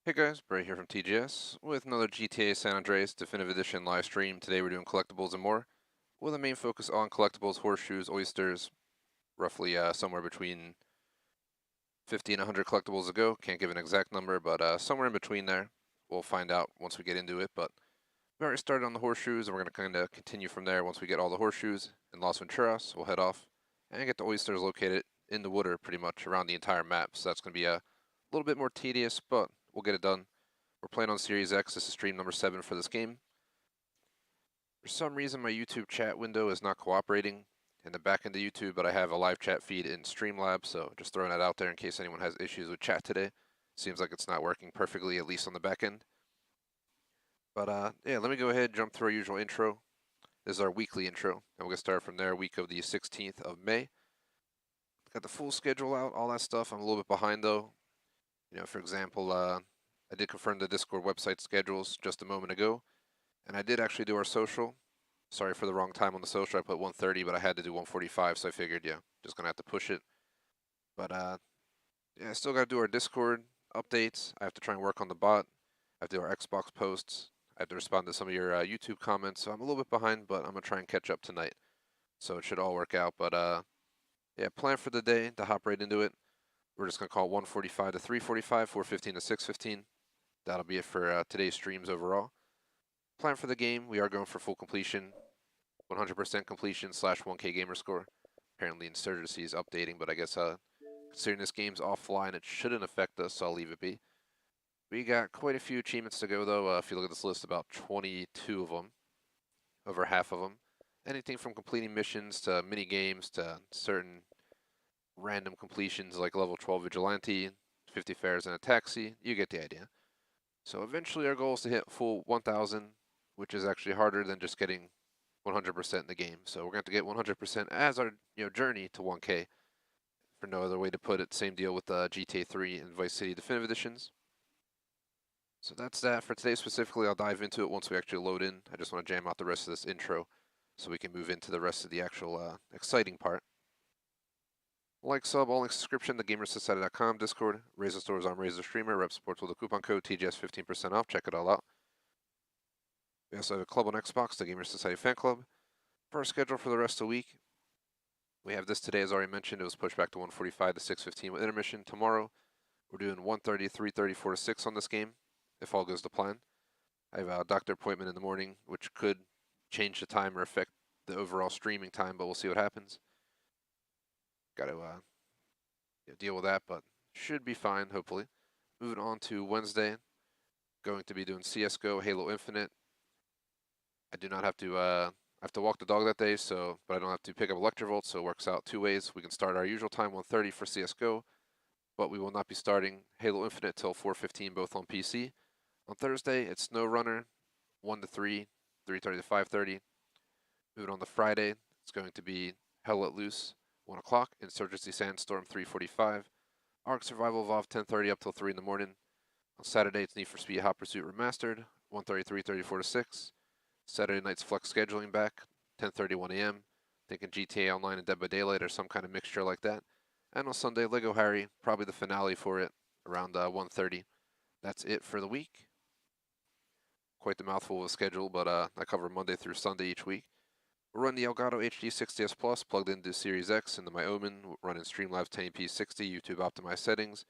Hey guys, Bray here from TGS with another GTA San Andreas Definitive Edition live stream. Today we're doing collectibles and more, with a main focus on collectibles, horseshoes, oysters, roughly somewhere between 50 and 100 collectibles to go. Can't give an exact number, but somewhere in between there. We'll find out once we get into it, but we already started on the horseshoes and we're going to kind of continue from there. Once we get all the horseshoes in Las Venturas, we'll head off and get the oysters located in the water pretty much around the entire map. So that's going to be a little bit more tedious, but we'll get it done. We're playing on Series X. This is stream number 7 for this game. For some reason, my YouTube chat window is not cooperating in the back end of YouTube, but I have a live chat feed in Streamlabs, so just throwing that out there in case anyone has issues with chat today. Seems like it's not working perfectly, at least on the back end. But yeah, let me go ahead and jump through our usual intro. This is our weekly intro, and we're going to start from there, week of the 16th of May. Got the full schedule out, all that stuff. I'm a little bit behind, though. You know, for example, I did confirm the Discord website schedules just a moment ago, and I did actually do our social. Sorry for the wrong time on the social. I put 1:30, but I had to do 1:45, so I figured, yeah, just gonna have to push it. But yeah, I still gotta do our Discord updates. I have to try and work on the bot. I have to do our Xbox posts. I have to respond to some of your YouTube comments, so I'm a little bit behind, but I'm gonna try and catch up tonight. So it should all work out. But yeah, plan for the day to hop right into it. We're just gonna call it 1:45 to 3:45, 4:15 to 6:15. That'll be it for today's streams overall. Plan for the game, we are going for full completion, 100% completion / 1K gamer score. Apparently Insurgency is updating, but I guess considering this game's offline, it shouldn't affect us, so I'll leave it be. We got quite a few achievements to go, though. If you look at this list, about 22 of them, over half of them. Anything from completing missions to mini games to certain random completions like level 12 Vigilante, 50 fares and a taxi. You get the idea. So eventually our goal is to hit full 1,000, which is actually harder than just getting 100% in the game. So we're going to get 100% as our journey to 1K. For no other way to put it, same deal with GTA 3 and Vice City Definitive Editions. So that's that for today specifically. I'll dive into it once we actually load in. I just want to jam out the rest of this intro so we can move into the rest of the actual exciting part. Like, sub, all links, subscription, thegamersociety.com, Discord, Razor Stores, I'm Razor Streamer, rep supports with the coupon code TGS 15% off. Check it all out. We also have a club on Xbox, the Gamers Society Fan Club. For our schedule for the rest of the week, we have this today, as already mentioned. It was pushed back to 1:45 to 6:15 with intermission. Tomorrow, we're doing 1:30, 3:30, 4 to 6 on this game, if all goes to plan. I have a doctor appointment in the morning, which could change the time or affect the overall streaming time, but we'll see what happens. Got to deal with that, but should be fine, hopefully. Moving on to Wednesday, going to be doing CSGO, Halo Infinite. I do not have to I have to walk the dog that day, but I don't have to pick up Electrovolt, so it works out two ways. We can start our usual time, 1:30 for CSGO, but we will not be starting Halo Infinite till 4:15, both on PC. On Thursday, it's Snow Runner, 1 to 3, 3:30 to 5:30. Moving on to Friday, it's going to be Hell Let Loose, 1 o'clock, Insurgency Sandstorm, 3:45, Ark Survival Evolved, 10:30 up till 3 in the morning. On Saturday, it's Need for Speed Hot Pursuit Remastered, 1:30, 3:30, 4 to 6. Saturday night's Flex scheduling back, 10:30, 1 a.m. Thinking GTA Online and Dead by Daylight or some kind of mixture like that. And on Sunday, Lego Harry, probably the finale for it, around 1:30. That's it for the week. Quite the mouthful of a schedule, but I cover Monday through Sunday each week. We're running the Elgato HD 60S Plus plugged into Series X into my Omen, running Streamlabs 1080p 60, YouTube optimized settings,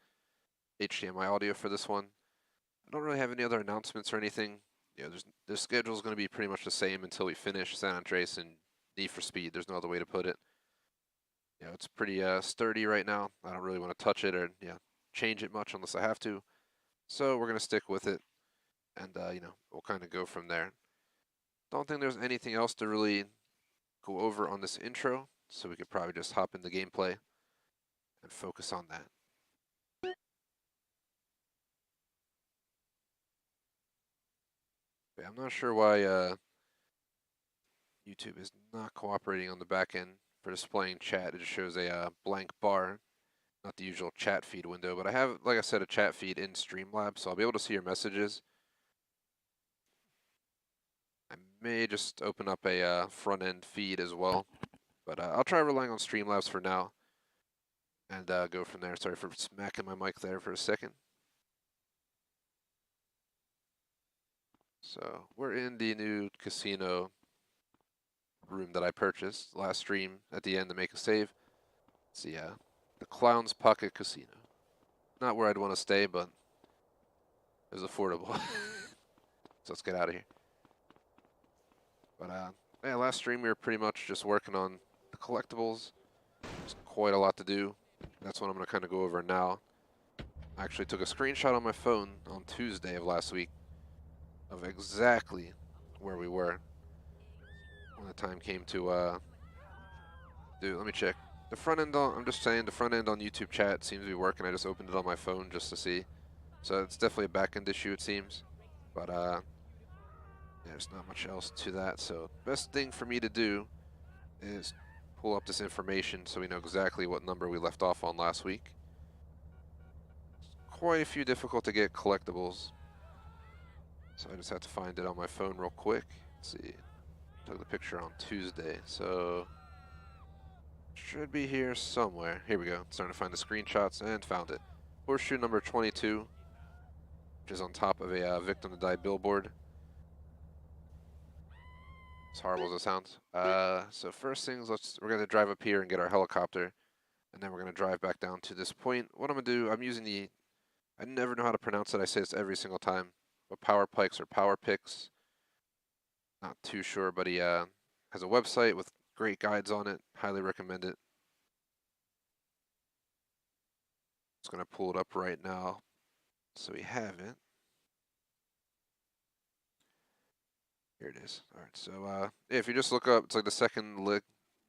HDMI audio for this one. I don't really have any other announcements or anything. The schedule is going to be pretty much the same until we finish San Andreas and Need for Speed. There's no other way to put it. It's pretty sturdy right now. I don't really want to touch it or change it much unless I have to. So we're going to stick with it, and we'll kind of go from there. Don't think there's anything else to really go over on this intro, so we could probably just hop into gameplay and focus on that. Yeah, I'm not sure why YouTube is not cooperating on the back end for displaying chat. It just shows a blank bar, not the usual chat feed window, but I have, like I said, a chat feed in Streamlabs, so I'll be able to see your messages. I may just open up a front-end feed as well, but I'll try relying on Streamlabs for now and go from there. Sorry for smacking my mic there for a second. So we're in the new casino room that I purchased last stream at the end to make a save. It's the Clown's Pocket Casino. Not where I'd want to stay, but it was affordable. So let's get out of here. But yeah, last stream we were pretty much just working on the collectibles. There's quite a lot to do. That's what I'm going to kind of go over now. I actually took a screenshot on my phone on Tuesday of last week of exactly where we were when the time came to do. Let me check. The front end on, I'm just saying, the front end on YouTube chat seems to be working. I just opened it on my phone just to see. So it's definitely a back end issue, it seems. But yeah, there's not much else to that. So best thing for me to do is pull up this information so we know exactly what number we left off on last week. Quite a few difficult to get collectibles. So I just have to find it on my phone real quick. Let's see. Took the picture on Tuesday, so should be here somewhere. Here we go. Starting to find the screenshots and found it. Horseshoe number 22, which is on top of a victim to die billboard. As horrible as it sounds. So first things, we're gonna drive up here and get our helicopter, and then we're gonna drive back down to this point. What I'm gonna do, I'm using I never know how to pronounce it. I say this every single time. But power pikes or power picks. Not too sure, but he has a website with great guides on it. Highly recommend it. Just gonna pull it up right now, so we have it. Here it is. All right, so if you just look up, it's like the second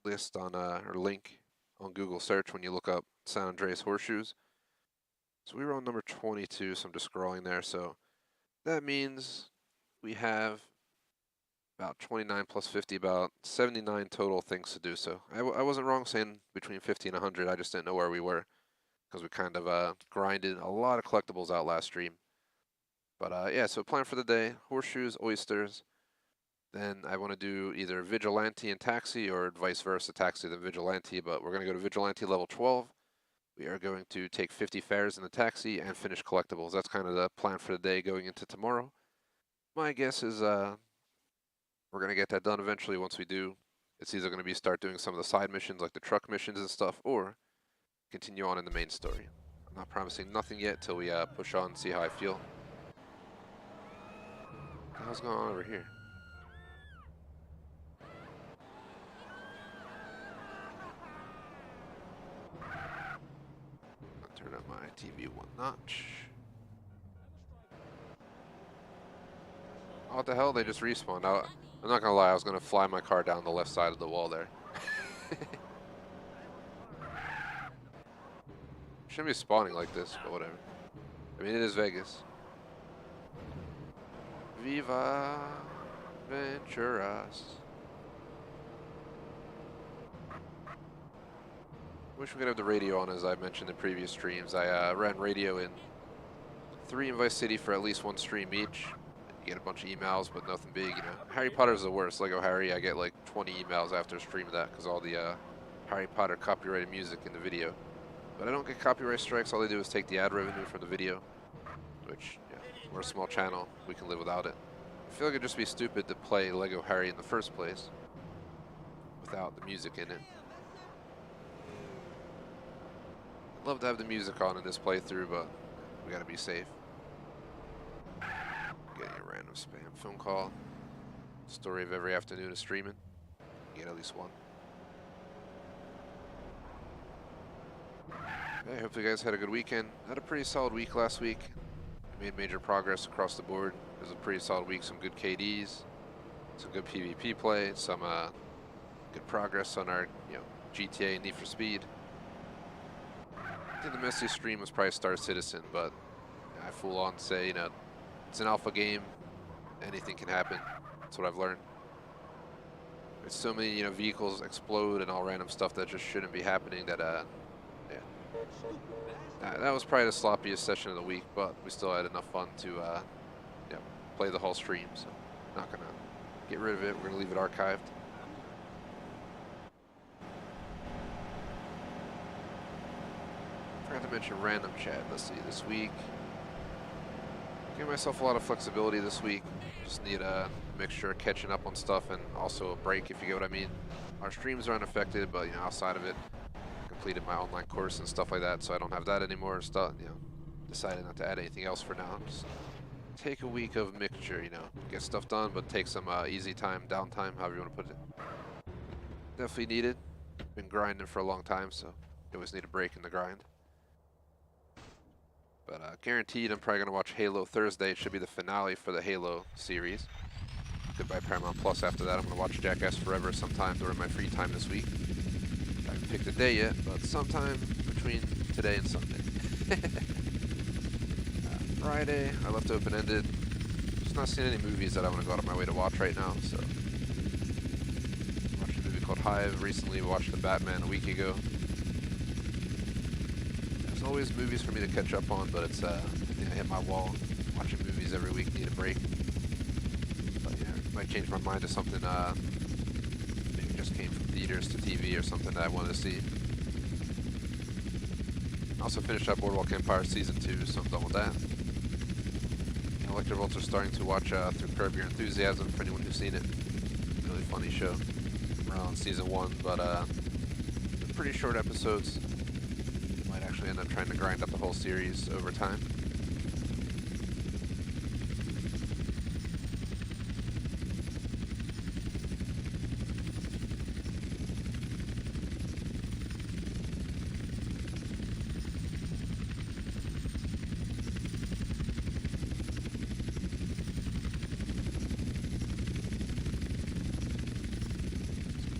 list on or link on Google search when you look up San Andreas Horseshoes. So we were on number 22, so I'm just scrolling there. So that means we have about 29 plus 50, about 79 total things to do. So I wasn't wrong saying between 50 and 100. I just didn't know where we were because we kind of grinded a lot of collectibles out last stream. But yeah, so plan for the day, horseshoes, oysters. Then I want to do either vigilante and taxi or vice versa, taxi then vigilante, but we're going to go to vigilante level 12. We are going to take 50 fares in the taxi and finish collectibles. That's kind of the plan for the day going into tomorrow. My guess is we're going to get that done eventually. Once we do, it's either going to be start doing some of the side missions like the truck missions and stuff, or continue on in the main story. I'm not promising nothing yet till we push on and see how I feel. What the hell's going on over here? I'll turn up my TV one notch. Oh, what the hell? They just respawned. I'm not gonna lie, I was gonna fly my car down the left side of the wall there. Shouldn't be spawning like this, but whatever. I mean, it is Vegas. Viva Venturas. Wish we could have the radio on, as I mentioned in previous streams. I ran radio in 3 in Vice City for at least 1 stream each. You get a bunch of emails, but nothing big, you know. Harry Potter's the worst. Lego Harry, I get like 20 emails after a stream of that because all the Harry Potter copyrighted music in the video. But I don't get copyright strikes. All they do is take the ad revenue from the video, which, yeah, we're a small channel. We can live without it. I feel like it'd just be stupid to play Lego Harry in the first place without the music in it. I'd love to have the music on in this playthrough, but we gotta be safe. Getting a random spam phone call. Story of every afternoon of streaming. You get at least one. Hey, hope you guys had a good weekend. Had a pretty solid week last week. We made major progress across the board. It was a pretty solid week. Some good KDs, some good PvP play, some good progress on our GTA and Need for Speed. I think the messiest stream was probably Star Citizen, but I full on say it's an alpha game. Anything can happen. That's what I've learned. There's so many vehicles explode and all random stuff that just shouldn't be happening. That that was probably the sloppiest session of the week, but we still had enough fun to play the whole stream. So not gonna get rid of it. We're gonna leave it archived. Forgot to mention random chat. Let's see, this week Give myself a lot of flexibility this week. Just need a mixture of catching up on stuff and also a break, if you get what I mean. Our streams are unaffected, but outside of it, completed my online course and stuff like that, so I don't have that anymore. Decided not to add anything else for now. Just take a week of mixture, get stuff done, but take some easy time, downtime, however you want to put it. Definitely needed. Been grinding for a long time, so you always need a break in the grind. But guaranteed, I'm probably going to watch Halo Thursday. It should be the finale for the Halo series. Goodbye Paramount Plus after that. I'm going to watch Jackass Forever sometime during my free time this week. I haven't picked a day yet, but sometime between today and Sunday. Friday, I left open-ended. Just not seeing any movies that I want to go out of my way to watch right now, so. Watched a movie called Hive recently. Watched The Batman a week ago. There's always movies for me to catch up on, but it's, I think I hit my wall. Watching movies every week, need a break. But yeah, might change my mind to something, maybe just came from theaters to TV or something that I wanted to see. Also finished up Boardwalk Empire Season 2, so I'm done with that. Collectibles are starting to watch through Curb Your Enthusiasm for anyone who's seen it. Really funny show. We're on Season 1, but pretty short episodes. Might actually end up trying to grind up the whole series over time.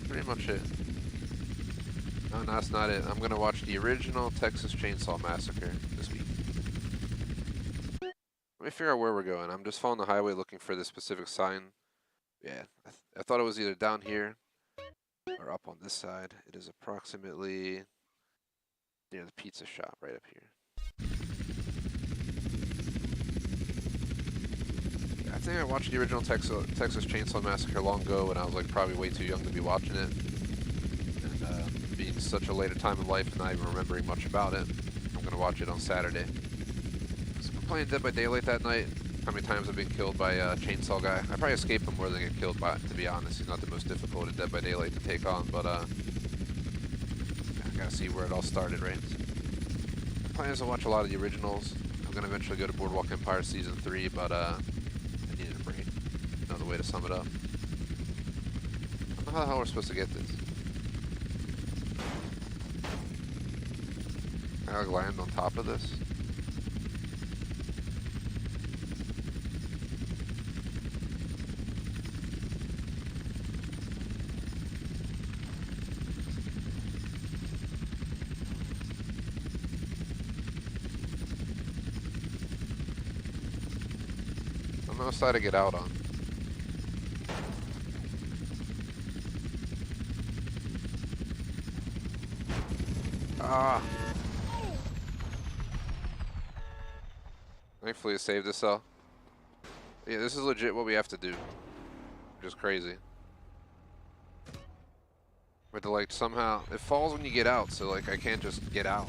Pretty much it. Oh, no, that's not it. I'm gonna watch the original Texas Chainsaw Massacre this week. Let me figure out where we're going. I'm just following the highway looking for this specific sign. Yeah, I thought it was either down here or up on this side. It is approximately near the pizza shop right up here. I think I watched the original Texas Chainsaw Massacre long ago when I was like probably way too young to be watching it. And being such a later time in life and not even remembering much about it, I'm going to watch it on Saturday. So I'm playing Dead by Daylight that night. How many times I've been killed by a chainsaw guy. I probably escape him more than get killed by, to be honest. He's not the most difficult in Dead by Daylight to take on, but I gotta see where it all started, right? My plan is to watch a lot of the originals. I'm gonna eventually go to Boardwalk Empire Season 3, but I needed a break. Another way to sum it up. I don't know how the hell we're supposed to get this. Can I like land on top of this? I don't know what side to get out on. Ah! Thankfully it saved us all. Yeah, this is legit what we have to do. Which is crazy. But to like somehow, it falls when you get out, so like I can't just get out.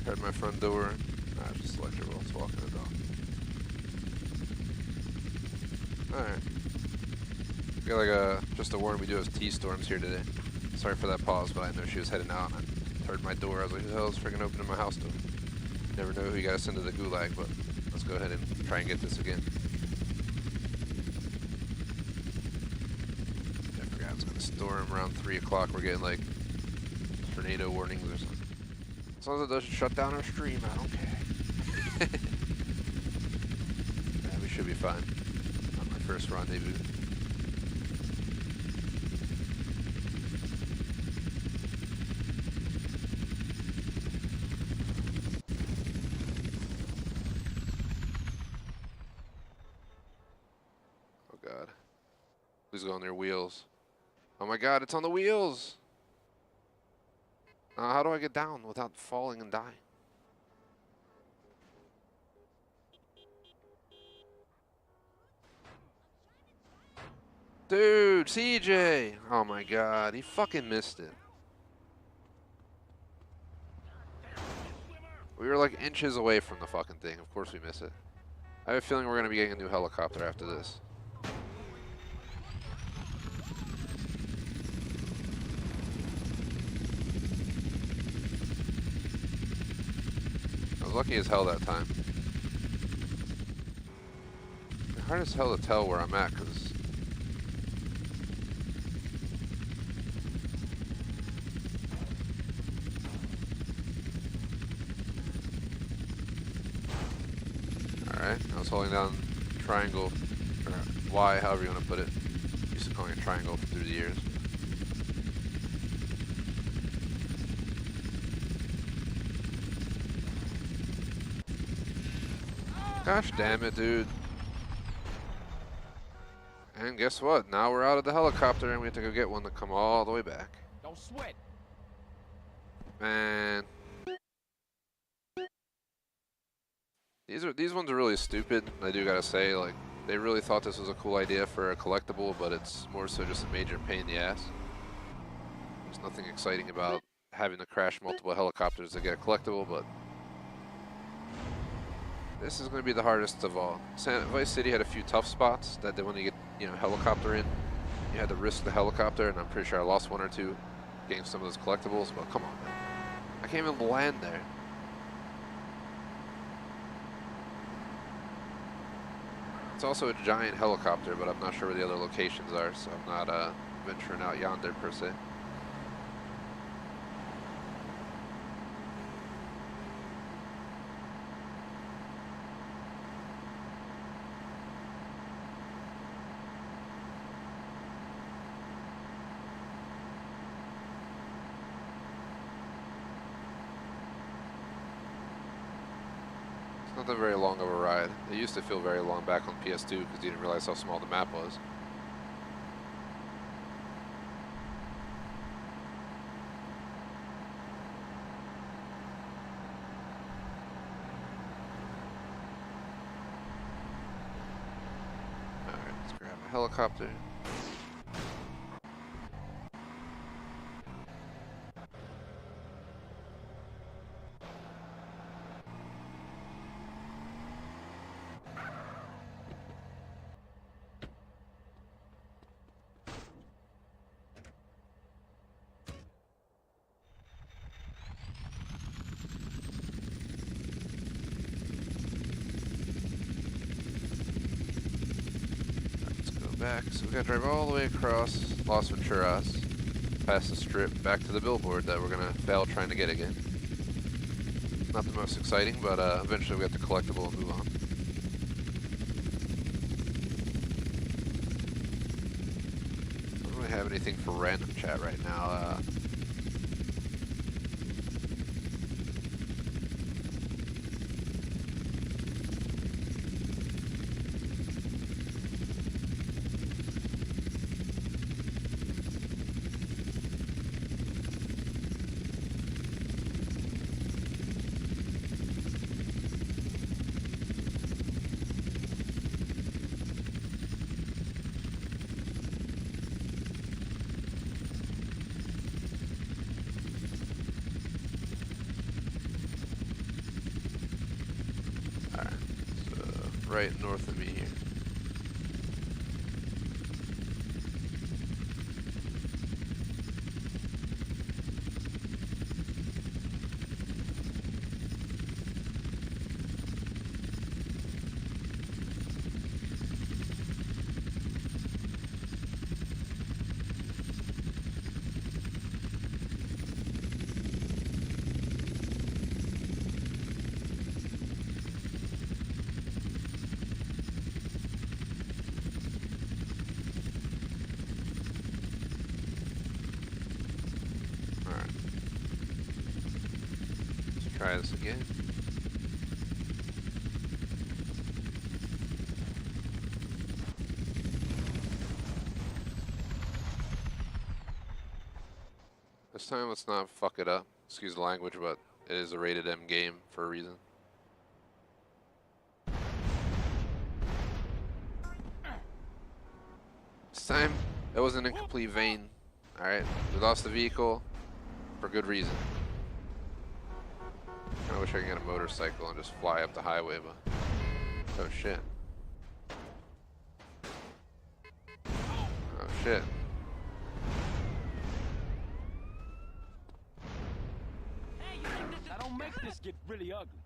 Heard my front door. Nah, it's just Electables walking the dog. Alright. Got like just a warning, we do have T-storms here today. Sorry for that pause, but I know she was heading out and I heard my door. I was like, who the hell is freaking opening my house door? Never know who you gotta send to the gulag, but let's go ahead and try and get this again. I forgot it was gonna storm around 3 o'clock. We're getting like tornado warnings or something. As long as it doesn't shut down our stream, I don't care. Yeah, we should be fine on my first rendezvous. Oh god. Who's on their wheels? Oh my god, it's on the wheels! How do I get down without falling and dying? Dude, CJ! Oh my god, he fucking missed it. We were like inches away from the fucking thing. Of course we miss it. I have a feeling we're going to be getting a new helicopter after this. I was lucky as hell that time. It's hard as hell to tell where I'm at, because... Alright, I was holding down triangle, or Y, however you want to put it. Used to calling it triangle through the years. Gosh damn it, dude. And guess what? Now we're out of the helicopter and we have to go get one to come all the way back. Don't sweat. Man. These ones are really stupid, I do gotta say. Like, they really thought this was a cool idea for a collectible, but it's more so just a major pain in the ass. There's nothing exciting about having to crash multiple helicopters to get a collectible, but this is going to be the hardest of all. Vice City had a few tough spots that they want to get, you know, helicopter in. You had to risk the helicopter, and I'm pretty sure I lost one or two getting some of those collectibles, but come on, man. I can't even land there. It's also a giant helicopter, but I'm not sure where the other locations are, so I'm not venturing out yonder per se. Not that very long of a ride. It used to feel very long back on PS2 because you didn't realize how small the map was. Alright, let's grab a helicopter. Back, so we gotta drive all the way across Las Venturas, past the strip, back to the billboard that we're gonna fail trying to get again. Not the most exciting, but eventually we get the collectible and move on. I don't really have anything for random chat right now. Right north of me here. Try this again. This time let's not fuck it up. Excuse the language, but it is a rated M game for a reason. This time, it was an incomplete vein. Alright, we lost the vehicle for good reason. I wish I could get a motorcycle and just fly up the highway, but... Oh shit. Oh shit. I don't make this get really ugly.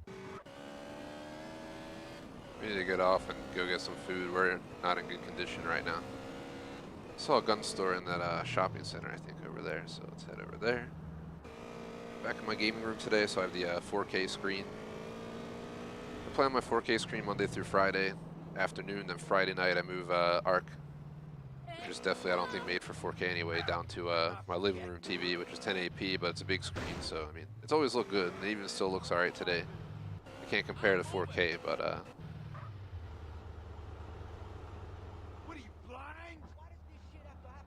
We need to get off and go get some food. We're not in good condition right now. I saw a gun store in that shopping center, I think, over there, so let's head over there. Back in my gaming room today, so I have the 4K screen. I play on my 4K screen Monday through Friday afternoon, then Friday night I move ARC, which is definitely, I don't think, made for 4K anyway, down to my living room TV, which is 1080p, but it's a big screen, so, I mean, it's always looked good, and it even still looks alright today. I can't compare to 4K, but,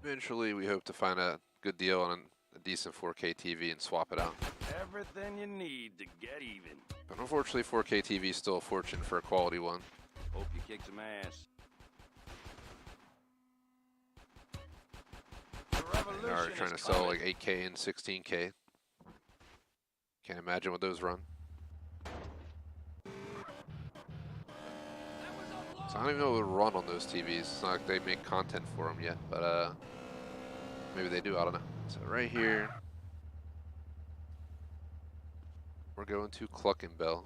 eventually, we hope to find a good deal on a decent 4K TV and swap it out. Everything you need to get even. But unfortunately, 4K TV is still a fortune for a quality one. Hope you kick some ass. They are trying to sell like 8K and 16K. Can't imagine what those run. So I don't even know what would run on those TVs. It's not like they make content for them yet, but maybe they do, I don't know. So right here, we're going to Cluckenbell.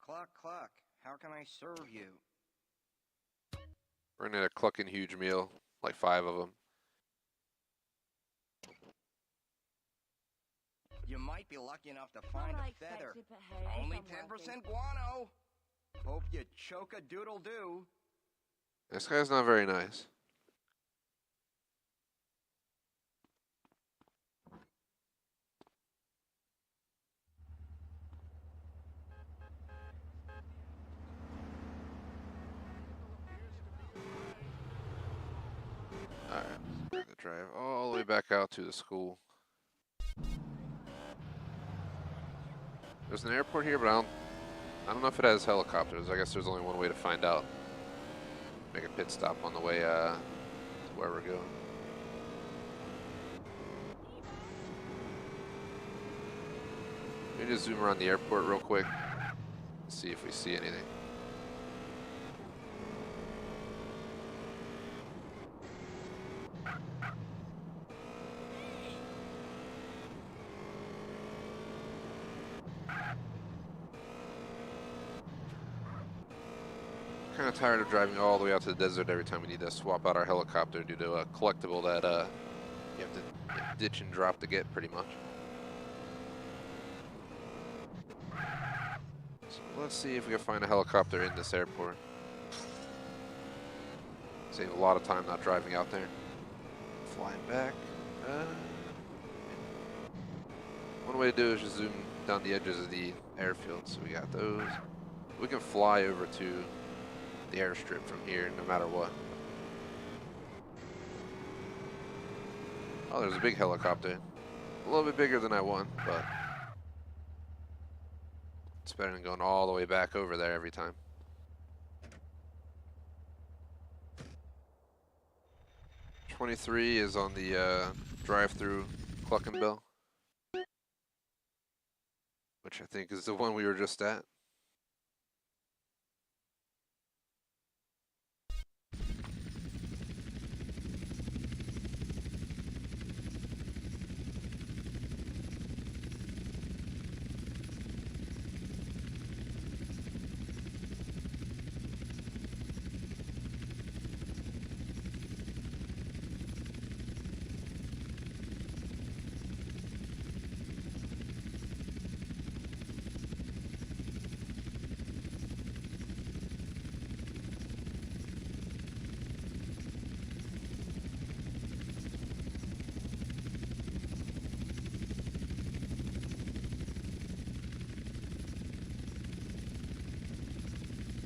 Cluck, cluck. How can I serve you? We're gonna get a clucking huge meal, like 5 of them. You might be lucky enough to find a feather. Only 10% guano. Hope you choke a doodle doo. This guy's not very nice. Alright, we're gonna drive all the way back out to the school. There's an airport here, but I don't know if it has helicopters. I guess there's only one way to find out. Make a pit stop on the way to where we're going. Let me just zoom around the airport real quick. See if we see anything. Kind of tired of driving all the way out to the desert every time we need to swap out our helicopter due to a collectible that you have to ditch and drop to get, pretty much. So let's see if we can find a helicopter in this airport. Save a lot of time not driving out there. Flying back. One way to do it is just zoom down the edges of the airfield. So we got those. We can fly over to the airstrip from here, no matter what. Oh, there's a big helicopter. A little bit bigger than I want, but it's better than going all the way back over there every time. $23 is on the drive-through Cluckenbell, which I think is the one we were just at.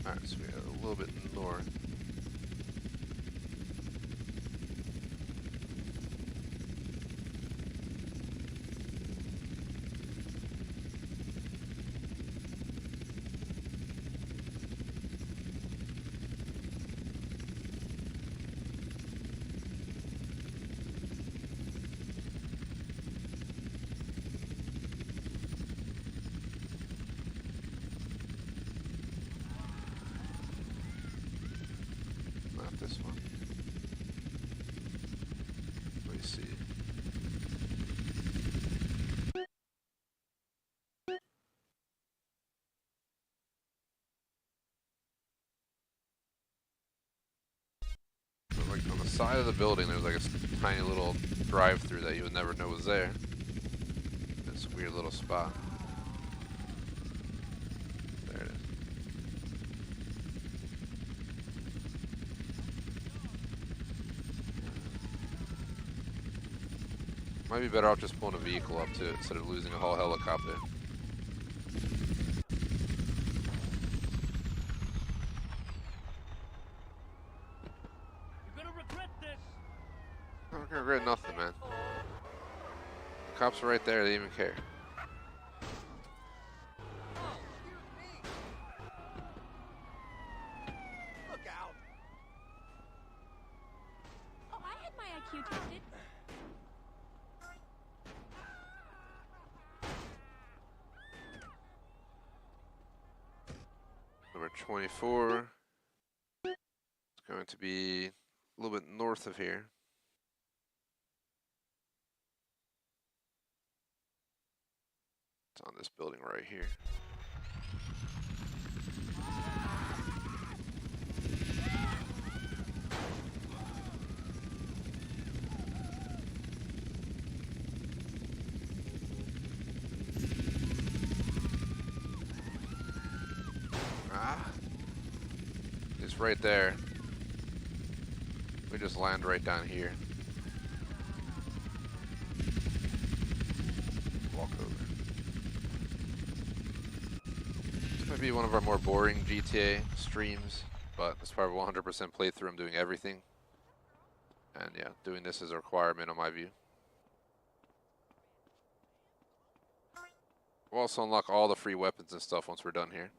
Alright, so we got a little bit north. this one. Let me see. So like on the side of the building, there's like a tiny little drive-through that you would never know was there. This weird little spot. There it is. Might be better off just pulling a vehicle up to it instead of losing a whole helicopter. You're gonna regret this. I'm not gonna regret nothing, man. The cops are right there, they didn't even care. Look out! Oh, I had my IQ tested. Number 24. It's going to be a little bit north of here. It's on this building right here. It's right there. We just land right down here. Walk over. This might be one of our more boring GTA streams, but as part of 100% playthrough, I'm doing everything. And yeah, doing this is a requirement on my view. We'll also unlock all the free weapons and stuff once we're done here.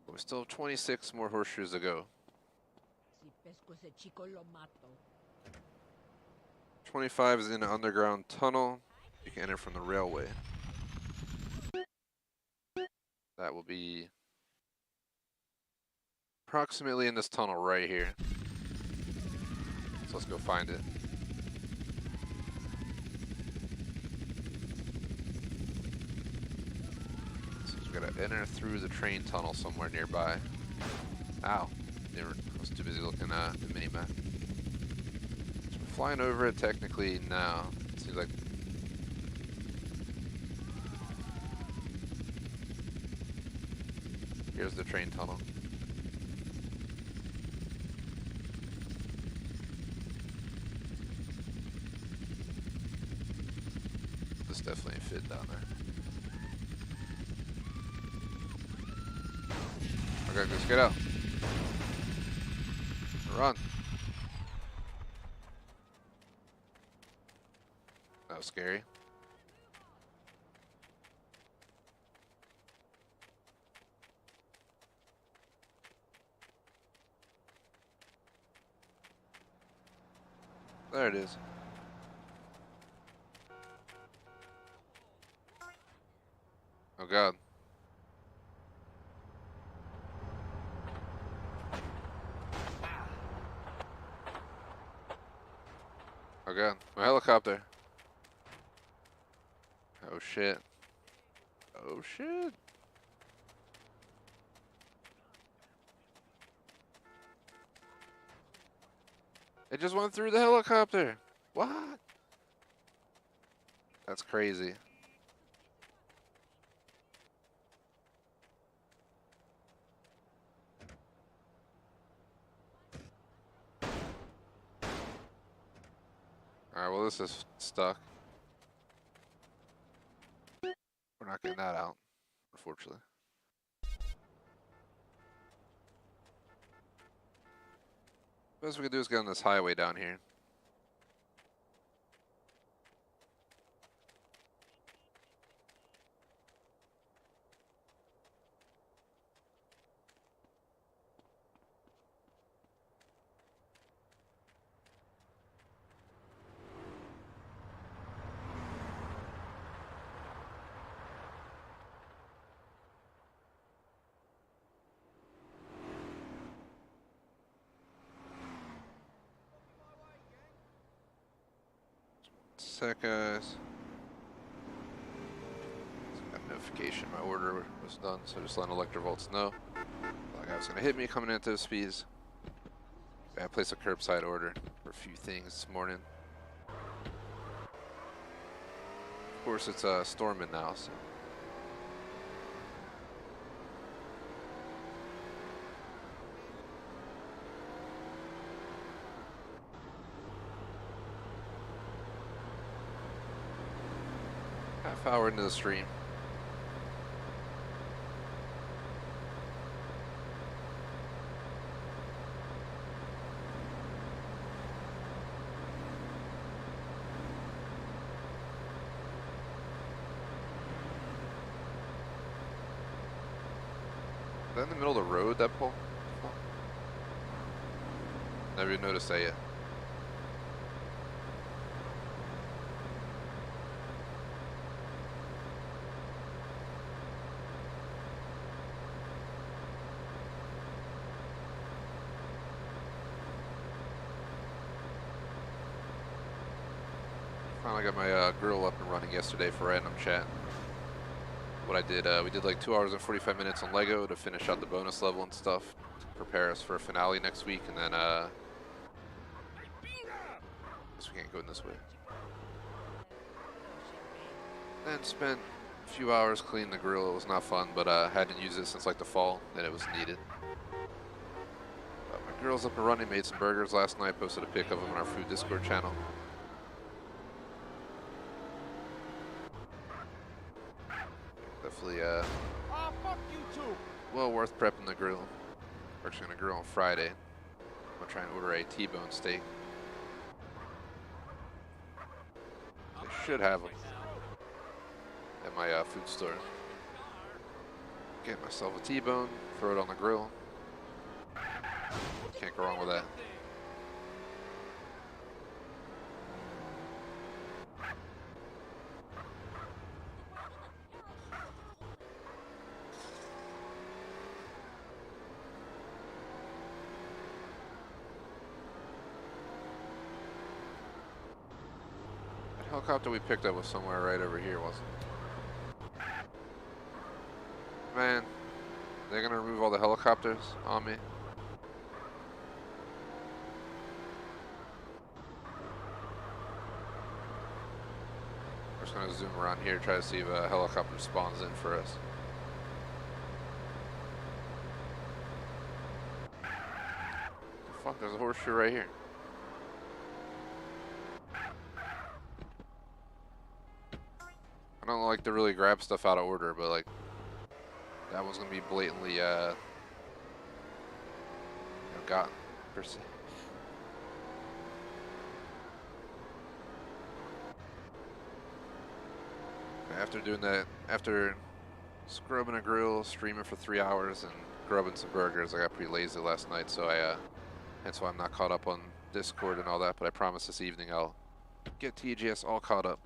But we still have 26 more horseshoes to go. 25 is in an underground tunnel. You can enter from the railway. That will be approximately in this tunnel right here. So let's go find it. So we gotta enter through the train tunnel somewhere nearby. Ow. I was too busy looking at the mini-map. So we're flying over it technically now. It seems like here's the train tunnel. This definitely fit down there. Okay, let's get out. Run. That was scary. There it is. Oh God. Oh God, my helicopter. Oh shit. Oh shit. It just went through the helicopter. What? That's crazy. Alright, well this is stuck. We're not getting that out, unfortunately. Best we can do is get on this highway down here. sec, guys. Got a notification my order was done, so just letting Electrovolts know. The guy was gonna hit me coming into the speeds. I placed a curbside order for a few things this morning. Of course, it's storming now, so. Half hour into the stream. Is that in the middle of the road, that pole? Never even noticed that yet. Finally got my grill up and running yesterday for random chat. What I did, we did like 2 hours and 45 minutes on Lego to finish out the bonus level and stuff, to prepare us for a finale next week, and then guess we can't go in this way. Then spent a few hours cleaning the grill. It was not fun, but hadn't used it since like the fall, and it was needed. But my grill's up and running. Made some burgers last night. Posted a pic of them on our food Discord channel. Definitely fuck you too. well worth prepping the grill. We're actually gonna grill on Friday. I'm gonna try and order a T-bone steak. I should have them at my food store. Get myself a T-bone, throw it on the grill. Can't go wrong with that. Helicopter we picked up was somewhere right over here, wasn't it? Man, they're gonna remove all the helicopters on me. We're just gonna zoom around here, try to see if a helicopter spawns in for us. Fuck, there's a horseshoe right here. I don't like to really grab stuff out of order, but like that one's gonna be blatantly gotten per se. After doing that, after scrubbing a grill, streaming for 3 hours, and grubbing some burgers, I got pretty lazy last night, so hence why I'm not caught up on Discord and all that. But I promise this evening I'll get TGS all caught up.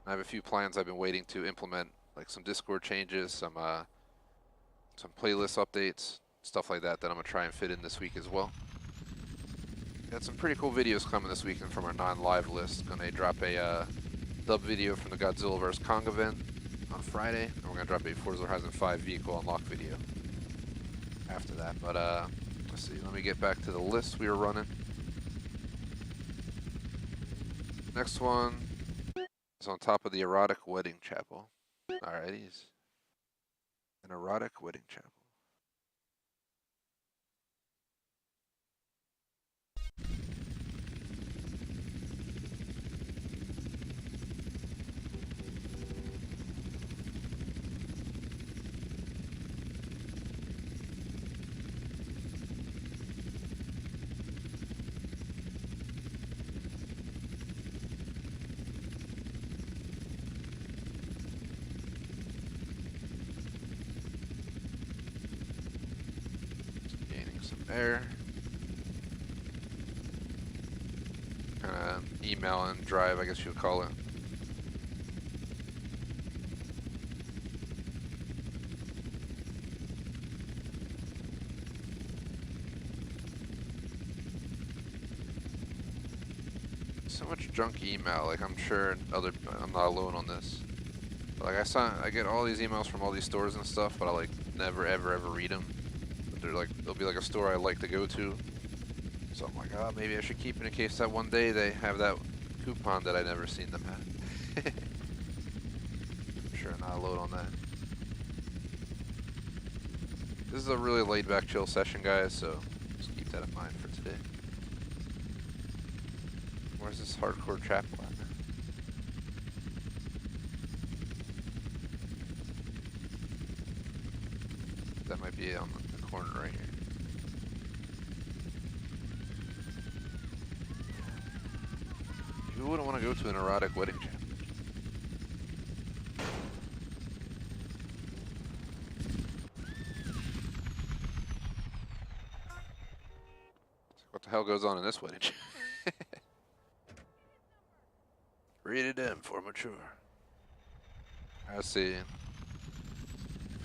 I have a few plans I've been waiting to implement, like some Discord changes, some playlist updates, stuff like that I'm gonna try and fit in this week as well. Got some pretty cool videos coming this weekend from our non-live list. Gonna drop a dub video from the Godzilla vs. Kong event on Friday, and we're gonna drop a Forza Horizon 5 vehicle unlock video after that. But let's see, let me get back to the list we were running. Next one is on top of the erotic wedding chapel. Alrighty. An erotic wedding chapel. There. Kind of email and drive, I guess you would call it. so much junk email. Like I'm sure I'm not alone on this. But, like I get all these emails from all these stores and stuff, but I like never ever read them. But they'll be like a store I like to go to. So I'm like, oh, maybe I should keep it in case that one day they have that coupon that I never seen them have. I'm sure I'm not alone on that. This is a really laid back chill session, guys, so just keep that in mind for today. Where's this hardcore trap at? That might be on the corner right here. Who wouldn't want to go to an erotic wedding chapter? What the hell goes on in this wedding chapter? Rated M for mature. I see.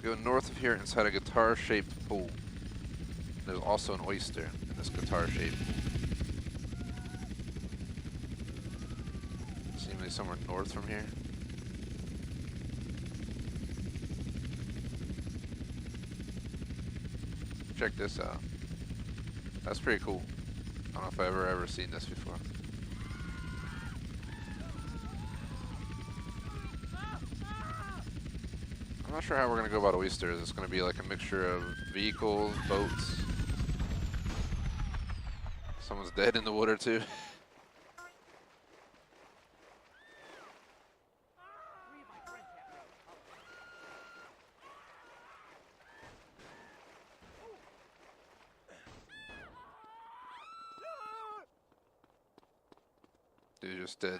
Go north of here inside a guitar-shaped pool. There's also an oyster in this guitar-shaped pool. Seemingly somewhere north from here. Check this out. That's pretty cool. I don't know if I've ever seen this before. I'm not sure how we're going to go about oysters. It's going to be like a mixture of vehicles, boats. Someone's dead in the water too. Dude just dead.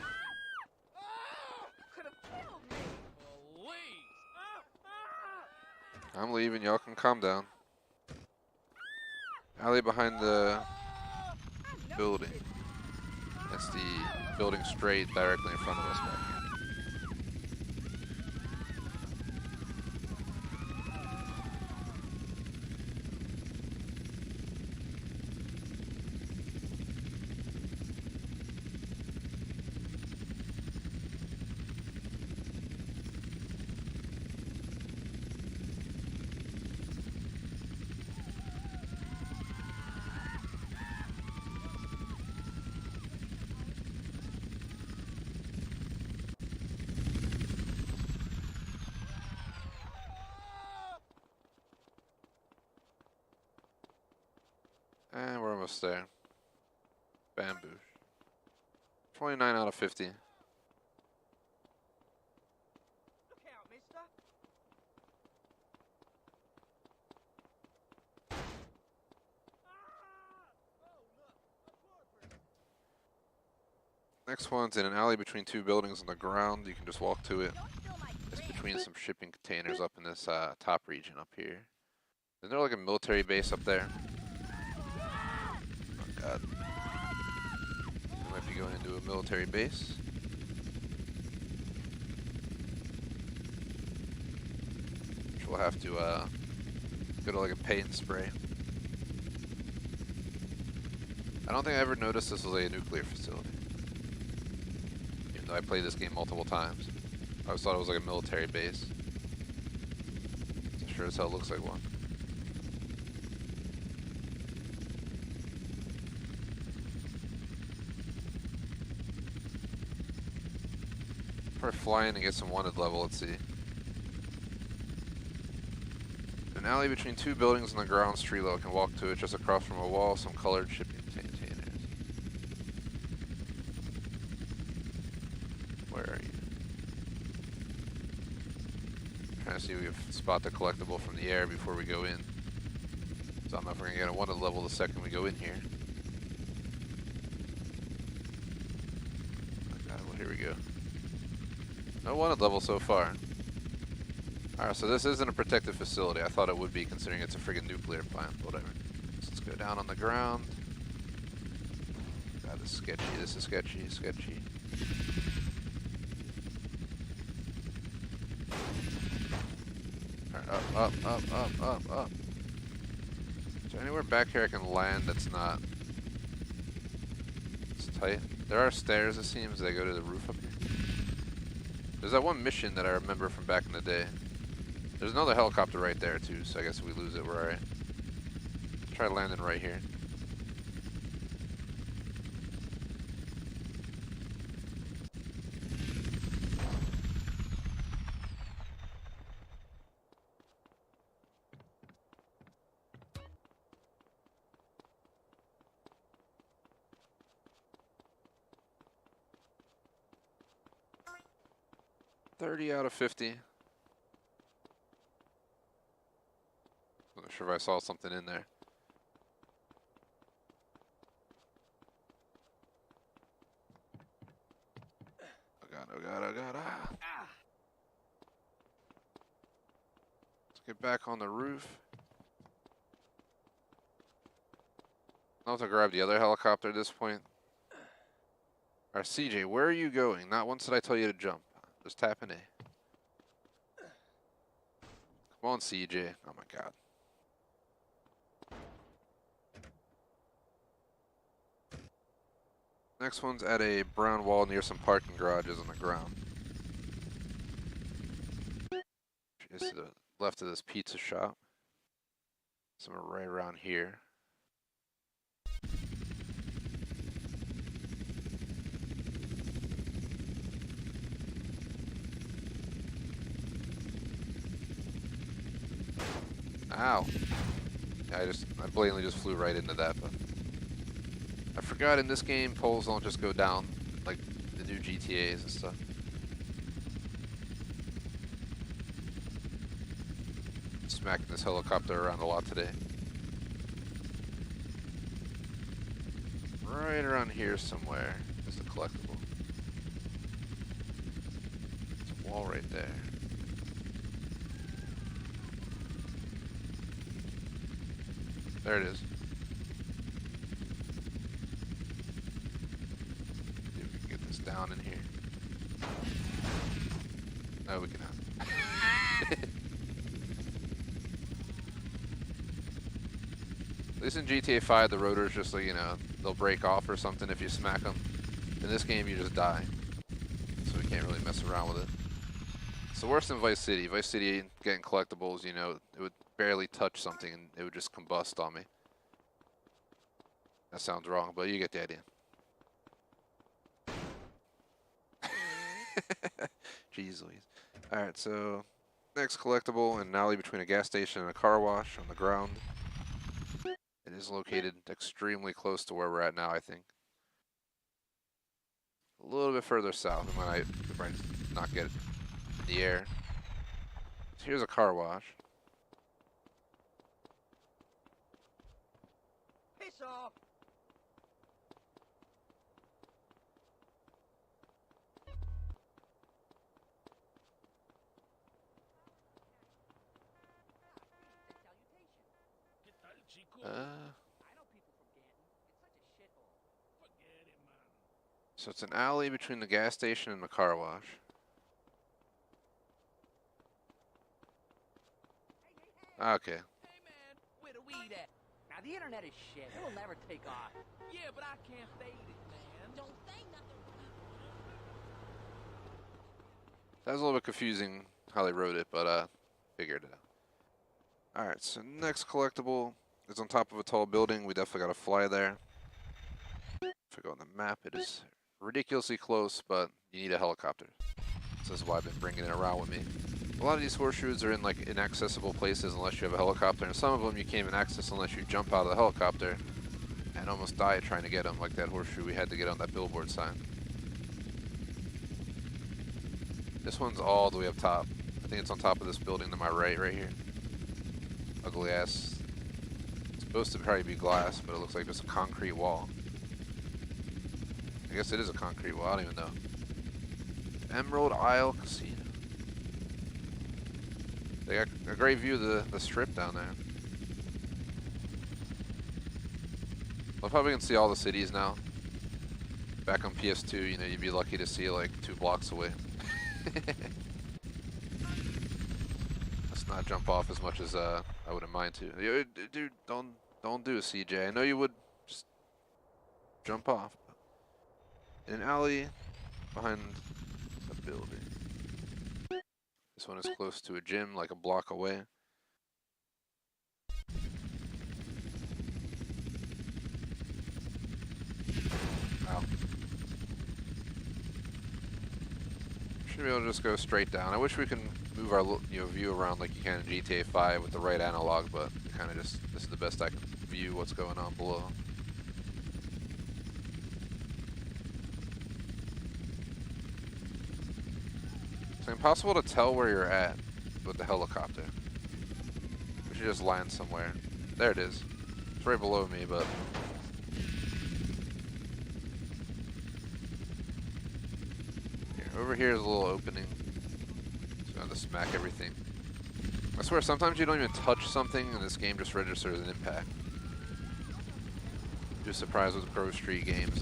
I'm leaving, y'all can calm down. Alley behind the building. That's the building straight directly in front of us back here. And we're almost there. Bamboo. 29 out of 50. Look out, mister. Next one's in an alley between two buildings on the ground. You can just walk to it. It's between some shipping containers up in this top region up here. Isn't there like a military base up there? Oh god. We might be going into a military base. Which we'll have to go to like a paint spray. I don't think I ever noticed this was a nuclear facility. Even though I played this game multiple times. I always thought it was like a military base. Sure as hell looks like one. Probably fly in and get some wanted level, let's see. An alley between two buildings on the ground street level. Can walk to it just across from a wall, some colored shipping containers. Where are you? Trying to see if we can spot the collectible from the air before we go in. So I don't know if we're gonna get a wanted level the second we go in here. Oh god, well here we go. No wanted level so far. Alright, so this isn't a protected facility. I thought it would be considering it's a friggin' nuclear plant, whatever. So let's go down on the ground. God, this is sketchy, this is sketchy, sketchy. Alright, up. Is there anywhere back here I can land that's not... It's tight? There are stairs, it seems, that go to the roof up here. There's that one mission that I remember from back in the day. There's another helicopter right there, too, so I guess if we lose it, we're alright. Try landing right here. $30 out of 50. I'm not sure if I saw something in there. Oh god, oh god, oh god, ah. Let's get back on the roof. I'll have to grab the other helicopter at this point. Alright, CJ, where are you going? Not once did I tell you to jump. Just tap in A. Come on, CJ. Oh my god. Next one's at a brown wall near some parking garages on the ground. It's to the left of this pizza shop. Somewhere right around here. Ow. Yeah, I blatantly just flew right into that, but I forgot in this game poles don't just go down like the new GTAs and stuff. Smacking this helicopter around a lot today. Right around here somewhere is the collectible. There's a wall right there. There it is. See if we can get this down in here. No, we cannot. At least in GTA 5, the rotors just like, you know, they'll break off or something if you smack them. In this game, you just die. So we can't really mess around with it. It's worse than Vice City. Vice City, getting collectibles, you know, it would barely touch something and it would just combust on me. That sounds wrong, but you get the idea. Jeez Louise. Alright, so next collectible, an alley between a gas station and a car wash on the ground. It is located extremely close to where we're at now, I think. A little bit further south, and I could probably not get it in the air. So here's a car wash. Piss off! So it's an alley between the gas station and the car wash. Okay. Hey man, where the weed at? Now the internet is shit. It will never take off. Yeah, but I can't fade it, man. Don't say nothing. That was a little bit confusing how they wrote it, but figured it out. Alright, so next collectible is on top of a tall building. We definitely gotta fly there. If we go on the map, it is ridiculously close, but you need a helicopter. So this is why I've been bringing it around with me. A lot of these horseshoes are in like inaccessible places unless you have a helicopter, and some of them you can't even access unless you jump out of the helicopter and almost die trying to get them, like that horseshoe we had to get on that billboard sign. This one's all the way up top. I think it's on top of this building to my right here. Ugly ass. It's supposed to probably be glass, but it looks like just a concrete wall. I guess it is a concrete wall, I don't even know. Emerald Isle Casino. They got a great view of the strip down there. Love how we can see all the cities now. Back on PS2, you know, you'd be lucky to see like 2 blocks away. Let's not jump off as much as I wouldn't mind to. Yo, dude, don't do it, CJ. I know you would just jump off. in an alley behind a building. This one is close to a gym, like a block away. Wow. Should be able to just go straight down. I wish we can move our view around like you can in GTA 5 with the right analog, but kind of just, this is the best I can view what's going on below. It's impossible to tell where you're at with the helicopter. We should just land somewhere. There it is. It's right below me, but... Over here is a little opening. So I have to smack everything. I swear, sometimes you don't even touch something and this game just registers an impact. Just surprised with Pro Street games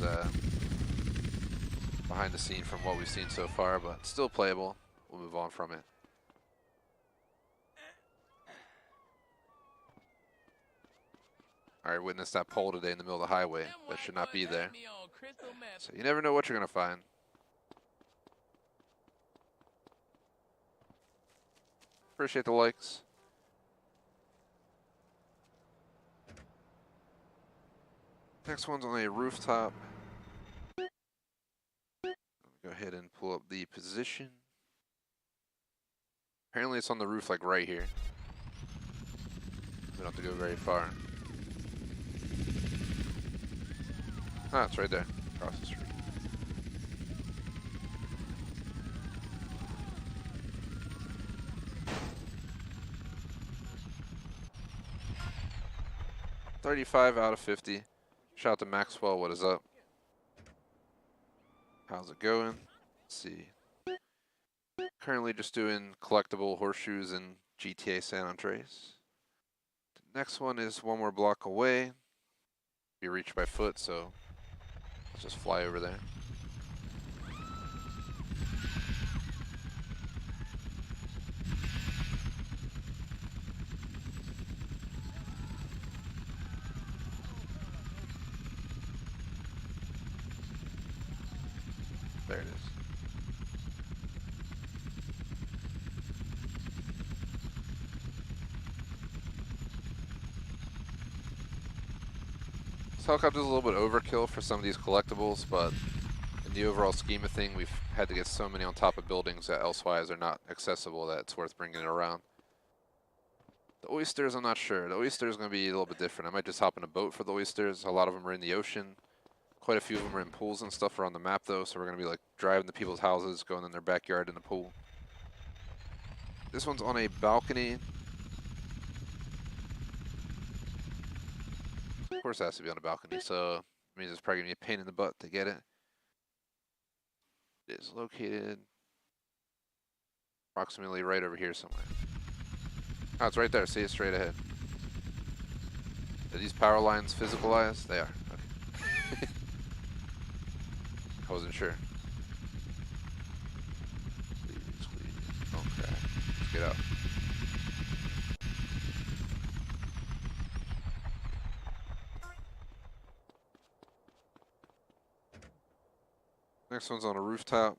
behind the scene from what we've seen so far, but still playable. We'll move on from it. Alright, witnessed that pole today in the middle of the highway. That should not be there. So you never know what you're going to find. Appreciate the likes. Next one's on a rooftop. Go ahead and pull up the position. Apparently it's on the roof like right here. We don't have to go very far. Ah, it's right there, across the street. $35 out of 50. Shout out to Maxwell, what is up? How's it going? Let's see. Currently just doing collectible horseshoes in GTA San Andreas. The next one is one more block away. Be reached by foot, so let's just fly over there. There it is. This helicopter's a little bit overkill for some of these collectibles, but in the overall scheme of things, we've had to get so many on top of buildings that elsewise are not accessible that it's worth bringing it around. The Oysters, I'm not sure. The Oysters is going to be a little bit different. I might just hop in a boat for the Oysters. A lot of them are in the ocean. Quite a few of them are in pools and stuff around the map though, so we're going to be like driving to people's houses, going in their backyard in the pool. This one's on a balcony. Of course it has to be on a balcony, so it means it's probably going to be a pain in the butt to get it. It is located approximately right over here somewhere. Oh, it's right there. See it straight ahead. Are these power lines physicalized? They are. Okay. I wasn't sure. Please. Oh crap. Let's get out. Next one's on a rooftop.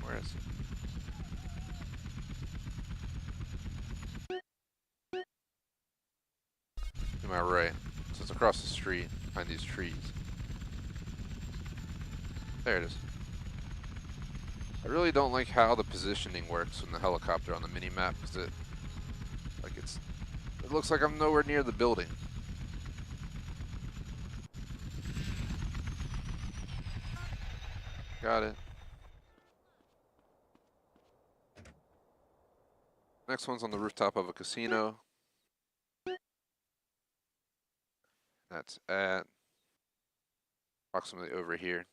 Where is it? To my right. So it's across the street, behind these trees. There it is. I really don't like how the positioning works in the helicopter on the mini-map, because it looks like I'm nowhere near the building. Got it. Next one's on the rooftop of a casino. That's at approximately over here.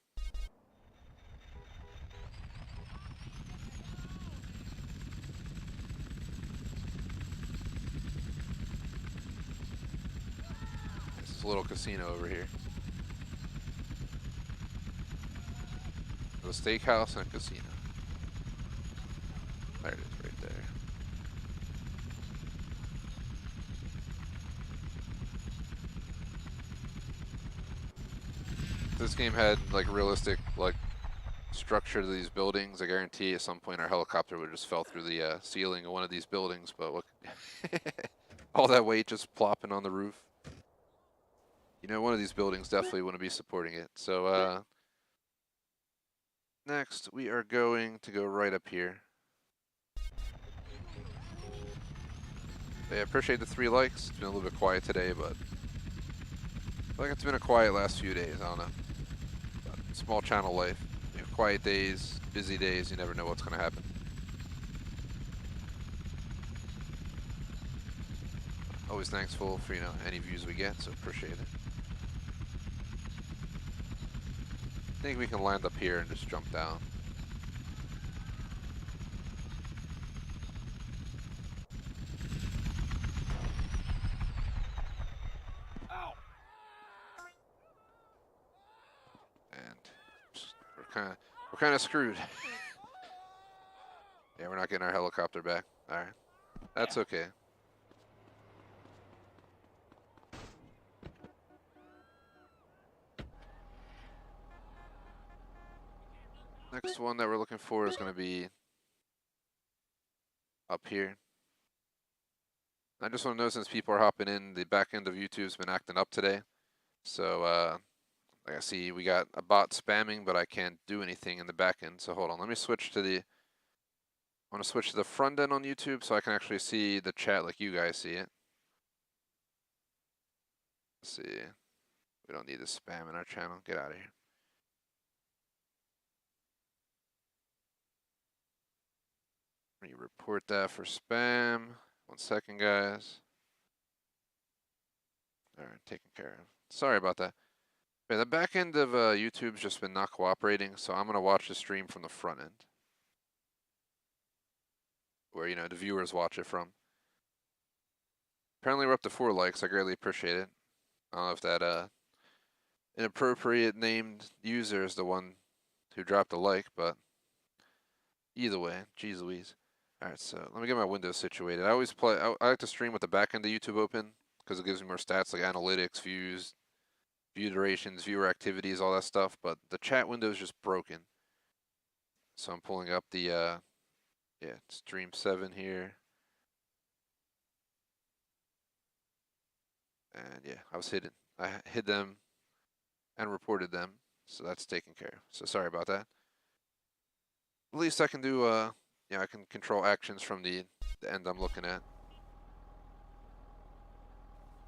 It's a little casino over here. A steakhouse and a casino. There it is, right there. If this game had like realistic like structure to these buildings, I guarantee at some point our helicopter would have just fell through the ceiling of one of these buildings. But look, all that weight just plopping on the roof. You know, one of these buildings definitely wouldn't be supporting it. So next we are going to go right up here. Yeah, I appreciate the 3 likes. It's been a little bit quiet today, but I feel like it's been a quiet last few days. I don't know. But small channel life. You know, quiet days, busy days. You never know what's going to happen. Always thankful for, you know, any views we get, so appreciate it. I think we can land up here and just jump down. We're kind of screwed. Yeah, we're not getting our helicopter back. All right, that's okay. Next one that we're looking for is going to be up here. I just want to know, since people are hopping in, the back end of YouTube's been acting up today. So like I see we got a bot spamming, but I can't do anything in the back end. So hold on, let me switch to the, I want to switch to the front end on YouTube so I can actually see the chat like you guys see it. Let's see, we don't need the spam in our channel, get out of here. Let me report that for spam. 1 second, guys. All right, taken care of. Sorry about that. Yeah, the back end of YouTube's just been not cooperating, so I'm gonna watch the stream from the front end, where, you know, the viewers watch it from. Apparently we're up to 4 likes. I greatly appreciate it. I don't know if that inappropriate named user is the one who dropped a like, but either way, geez Louise. All right, so let me get my windows situated. I always play, I like to stream with the back end of YouTube open because it gives me more stats like analytics, views, view durations, viewer activities, all that stuff, but the chat window is just broken. So I'm pulling up the, yeah, stream 7 here. And yeah, I was hidden. I hid them and reported them, so that's taken care of. So sorry about that. At least I can do, yeah, I can control actions from the end I'm looking at.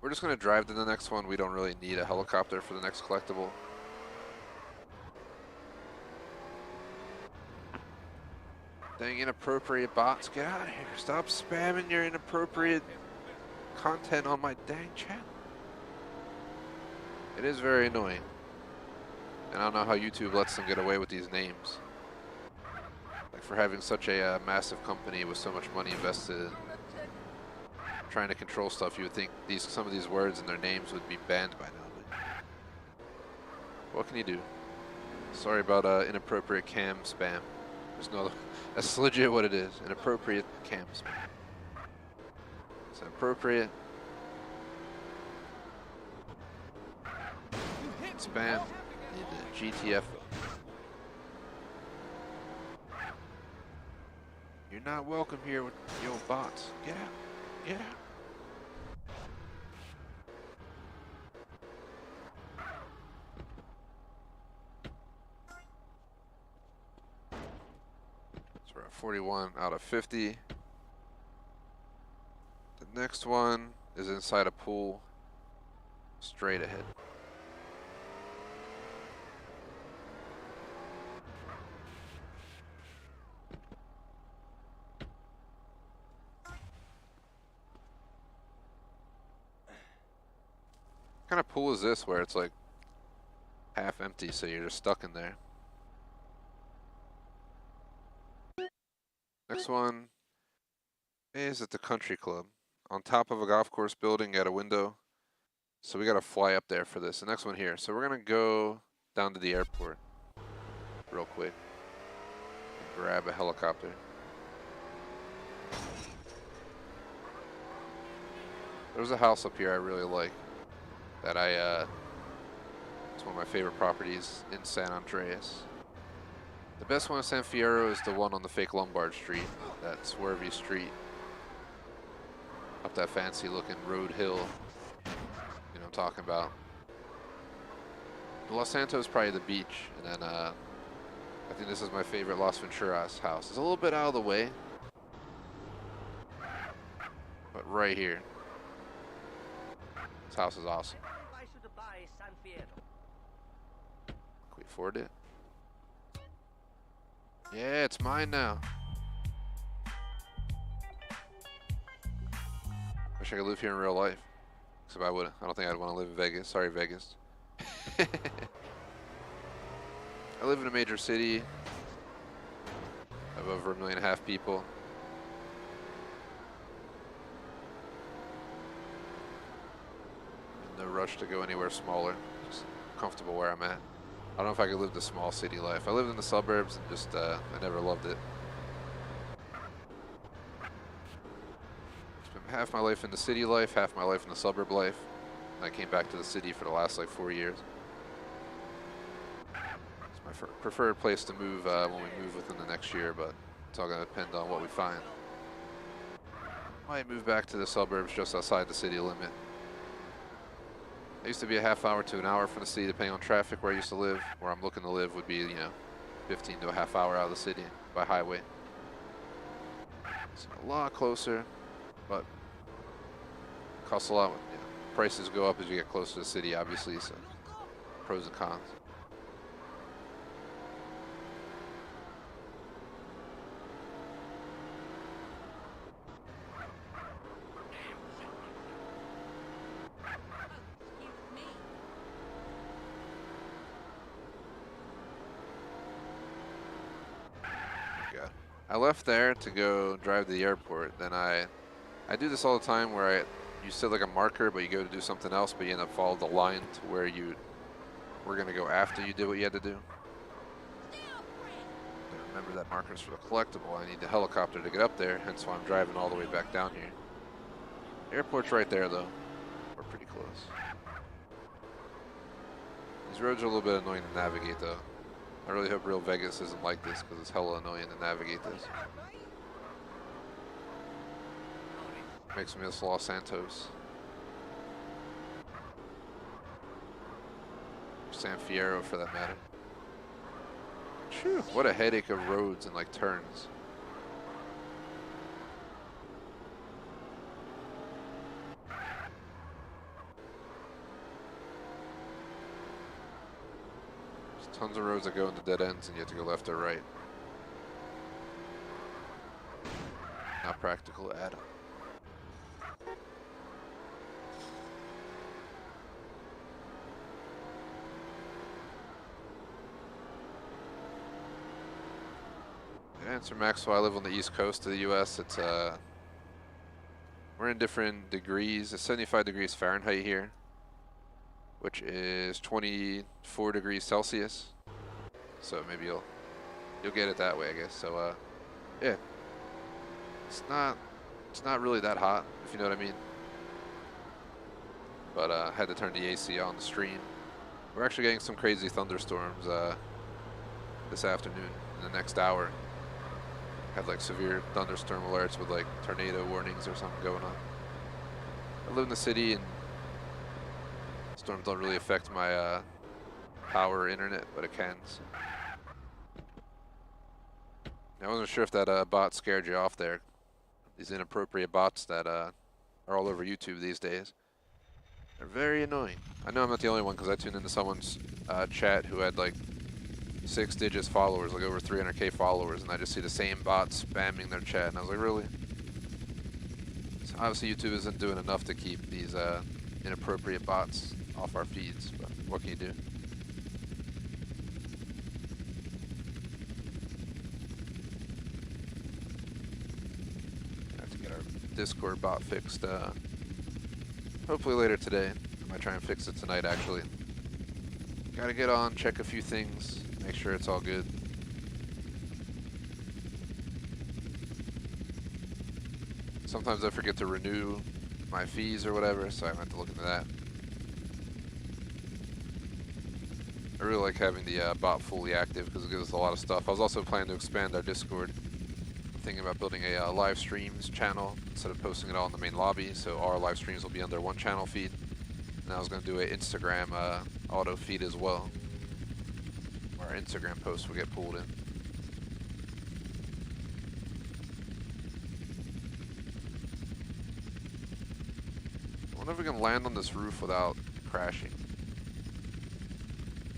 We're just going to drive to the next one. We don't really need a helicopter for the next collectible. Dang inappropriate bots, get out of here. Stop spamming your inappropriate content on my dang channel. It is very annoying. And I don't know how YouTube lets them get away with these names. Like, for having such a massive company with so much money invested, trying to control stuff, you would think some of these words and their names would be banned by now. But what can you do? Sorry about inappropriate cam spam. There's no, that's legit what it is. Inappropriate cam spam. It's inappropriate spam in the GTF. You're not welcome here with your bots. Get out. Get out. So we're at 41 out of 50. The next one is inside a pool, straight ahead. What kind of pool is this where it's like half empty, so you're just stuck in there? Next one is at the country club. On top of a golf course building at a window. So we gotta fly up there for this. The next one here. So we're gonna go down to the airport real quick and grab a helicopter. There's a house up here I really like that it's one of my favorite properties in San Andreas. The best one in San Fierro is the one on the fake Lombard Street, that swervy street up that fancy looking road hill. You know what I'm talking about. Los Santos is probably the beach, and then I think this is my favorite Las Venturas house. It's a little bit out of the way, but right here. This house is awesome. Can we afford it? Yeah, it's mine now. Wish I could live here in real life. Except I wouldn't. I don't think I'd want to live in Vegas. Sorry, Vegas. I live in a major city of over 1.5 million people. No rush to go anywhere smaller. Just comfortable where I'm at. I don't know if I could live the small city life. I lived in the suburbs and just, I never loved it. Spent half my life in the city life, half my life in the suburb life. And I came back to the city for the last like 4 years. It's my preferred place to move when we move within the next year, but it's all gonna depend on what we find. Might move back to the suburbs just outside the city limit. It used to be a half hour to an hour from the city, depending on traffic. Where I used to live, where I'm looking to live, would be, you know, 15 to a half hour out of the city by highway. It's a lot closer, but costs a lot. You know, prices go up as you get closer to the city, obviously. So pros and cons. I left there to go drive to the airport. Then I do this all the time where you set like a marker, but you go to do something else, but you end up following the line to where you were gonna go after you did what you had to do. Remember that marker's for the collectible. I need the helicopter to get up there, hence why I'm driving all the way back down here. Airport's right there though. We're pretty close. These roads are a little bit annoying to navigate though. I really hope real Vegas isn't like this because it's hella annoying to navigate this. Makes me miss Los Santos. San Fierro for that matter. Phew, what a headache of roads and like turns. Tons of roads that go into dead ends and you have to go left or right. Not practical at all. Yeah, Sir Maxwell, I live on the east coast of the US. It's we're in different degrees. It's 75 degrees Fahrenheit here, which is 24 degrees Celsius. So maybe you'll get it that way, I guess. So yeah, it's not really that hot, if you know what I mean. But I had to turn the AC on the stream. We're actually getting some crazy thunderstorms this afternoon in the next hour. Have like severe thunderstorm alerts with like tornado warnings or something going on. I live in the city and storms don't really affect my power or internet, but it can. So. I wasn't sure if that bot scared you off there. These inappropriate bots that are all over YouTube these days. They're very annoying. I know I'm not the only one because I tuned into someone's chat who had like 6 digits followers, like over 300K followers, and I just see the same bots spamming their chat, and I was like, really? So obviously YouTube isn't doing enough to keep these inappropriate bots off our feeds, but what can you do? Have to get our Discord bot fixed hopefully later today. Might try and fix it tonight, actually. Gotta get on, check a few things, make sure it's all good. Sometimes I forget to renew my fees or whatever, so I have to look into that. I really like having the bot fully active because it gives us a lot of stuff. I was also planning to expand our Discord. I'm thinking about building a live streams channel instead of posting it all in the main lobby, so our live streams will be under one channel feed. And I was going to do an Instagram auto feed as well, where our Instagram posts will get pulled in. I wonder if we can land on this roof without crashing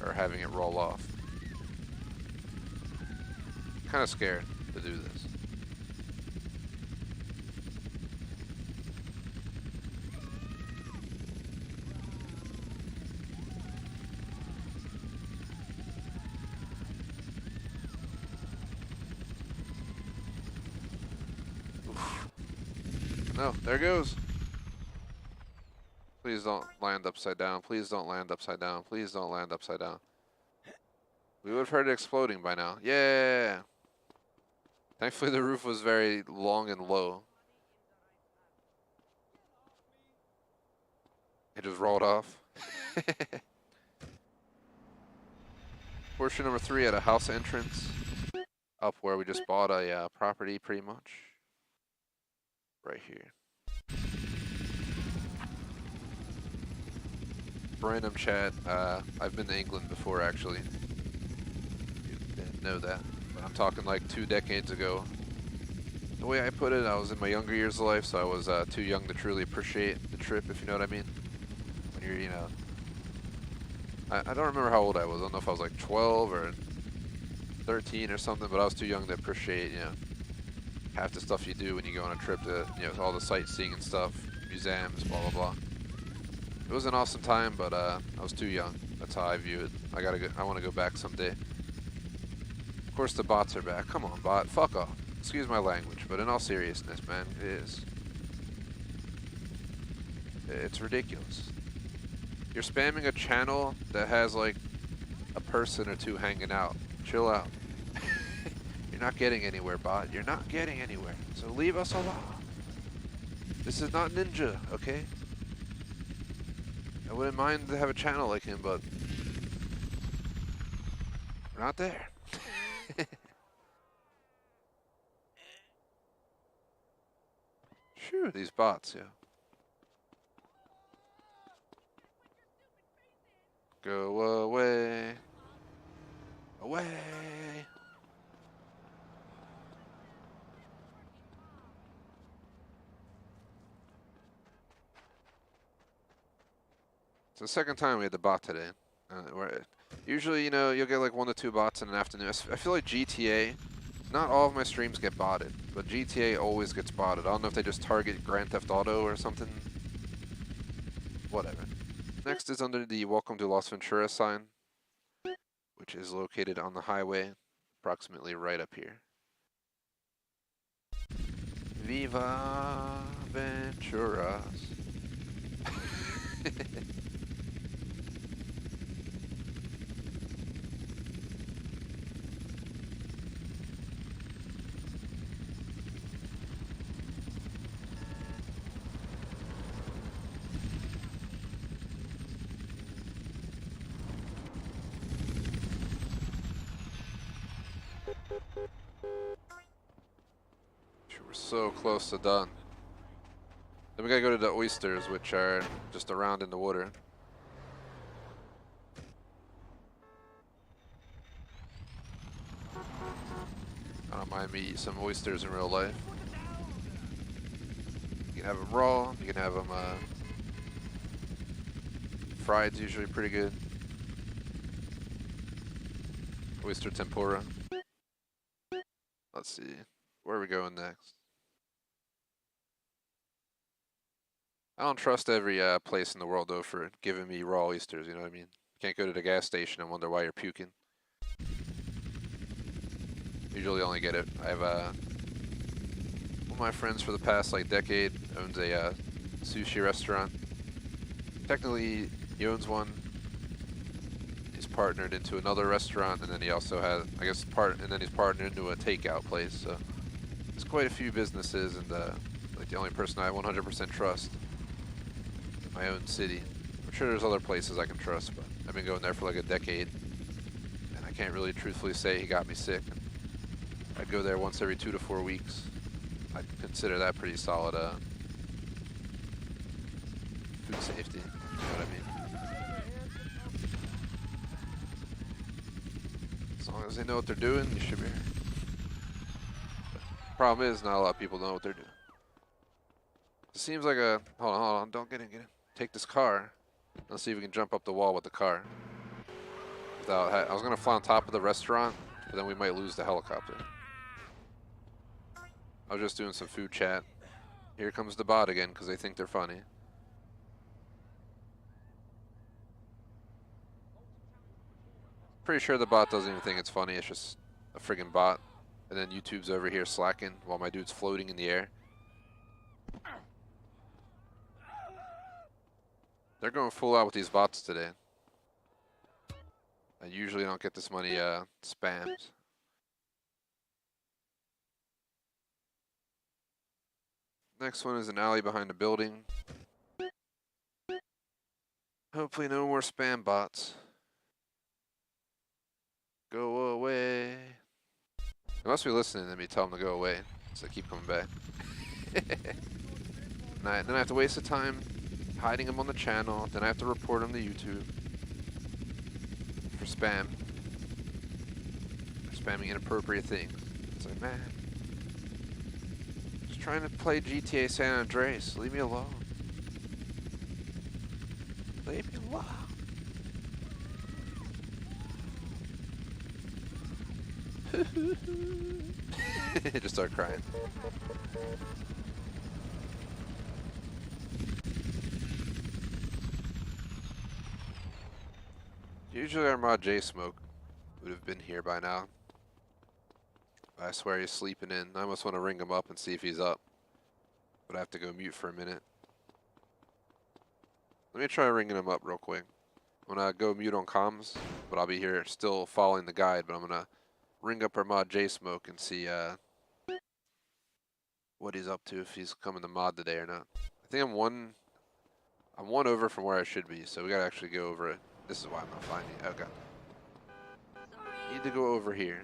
or having it roll off. Kind of scared to do this. No, there it goes. Please don't land upside down. Please don't land upside down. Please don't land upside down. We would have heard it exploding by now. Yeah. Thankfully the roof was very long and low. It just rolled off. Horseshoe number 3 at a house entrance. Up where we just bought a property pretty much. Right here. Random chat, I've been to England before actually. You didn't know that, but I'm talking like 2 decades ago. The way I put it, I was in my younger years of life, so I was too young to truly appreciate the trip, if you know what I mean. When you're, you know, I don't remember how old I was. I don't know if I was like 12 or 13 or something, but I was too young to appreciate, you know, half the stuff you do when you go on a trip to, you know, all the sightseeing and stuff, museums, blah, blah, blah. It was an awesome time, but I was too young. That's how I view it. I want to go back someday. Of course the bots are back. Come on, bot. Fuck off. Excuse my language, but in all seriousness, man, it is. It's ridiculous. You're spamming a channel that has like a person or two hanging out. Chill out. You're not getting anywhere, bot. You're not getting anywhere. So leave us alone. This is not Ninja, okay? I wouldn't mind to have a channel like him, but we're not there. Sure, these bots, yeah. Go away. Away. It's the second time we had the bot today. Usually, you know, you'll get like 1 to 2 bots in an afternoon. I feel like GTA, not all of my streams get botted, but GTA always gets botted. I don't know if they just target Grand Theft Auto or something. Whatever. Next is under the Welcome to Las Venturas sign, which is located on the highway, approximately right up here. Viva Venturas. We're so close to done. Then we gotta go to the Oysters, which are just around in the water. I don't mind me eat some oysters in real life. You can have them raw, you can have them fried's usually pretty good. Oyster tempura. Let's see, where are we going next? I don't trust every place in the world though for giving me raw oysters, you know what I mean? Can't go to the gas station and wonder why you're puking. Usually only get it. I have one of my friends for the past like decade owns a sushi restaurant. technically he owns one. He's partnered into another restaurant, and then he also has, I guess, and then he's partnered into a takeout place. So there's quite a few businesses, and like the only person I 100% trust in my own city. I'm sure there's other places I can trust, but I've been going there for like a decade, and I can't really truthfully say he got me sick. I'd go there once every 2 to 4 weeks. I'd consider that pretty solid food safety, you know what I mean? As long as they know what they're doing, you should be here. Problem is, not a lot of people know what they're doing. It seems like a, hold on, don't get in. Take this car. Let's see if we can jump up the wall with the car. I was gonna fly on top of the restaurant, but then we might lose the helicopter. I was just doing some food chat. Here comes the bot again, because they think they're funny. Pretty sure the bot doesn't even think it's funny, it's just a friggin' bot. And then YouTube's over here slacking while my dude's floating in the air. They're going full out with these bots today. I usually don't get this many spams. Next one is an alley behind a building. Hopefully no more spam bots. Go away. They must be listening to me tell them to go away, so they keep coming back. Then I have to waste the time hiding them on the channel, then I have to report them to YouTube for spam. For spamming inappropriate things. It's like, man, just trying to play GTA San Andreas, leave me alone. Leave me alone. Just start crying. Usually our mod J Smoke would have been here by now. I swear he's sleeping in. I almost want to ring him up and see if he's up. But I have to go mute for a minute. Let me try ringing him up real quick. I'm going to go mute on comms, but I'll be here still following the guide, but I'm going to ring up our mod J Smoke and see what he's up to, if he's coming to mod today or not. I think I'm one over from where I should be, so we gotta actually go over it. This is why I'm not finding it. Okay. Need to go over here.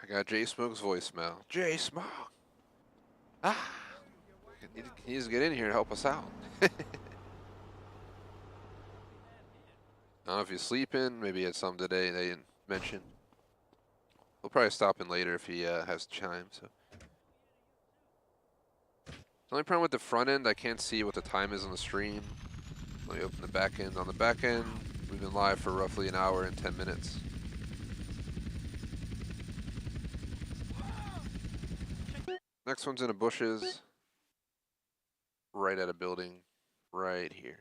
I got J Smoke's voicemail. J Smoke! Ah! He needs to get in here and help us out. I don't know if he's sleeping. Maybe he had some today they didn't mention. We'll probably stop in later if he has time. So. The only problem with the front end, I can't see what the time is on the stream. Let me open the back end. On the back end, we've been live for roughly an hour and 10 minutes. Next one's in the bushes. Right at a building. Right here.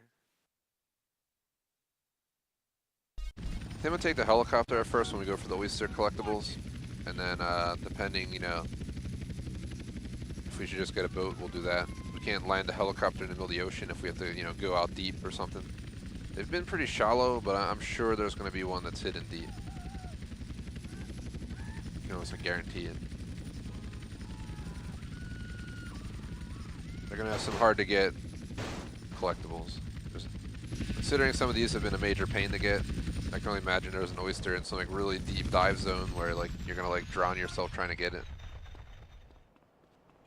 I think I'm gonna take the helicopter at first when we go for the Oyster collectibles. And then, depending, you know, if we should just get a boat, we'll do that. We can't land a helicopter in the middle of the ocean if we have to, you know, go out deep or something. They've been pretty shallow, but I'm sure there's gonna be one that's hidden deep. You can almost guarantee it. They're gonna have some hard to get collectibles. Considering some of these have been a major pain to get, I can only imagine there's an oyster in some like really deep dive zone where like you're gonna like drown yourself trying to get it.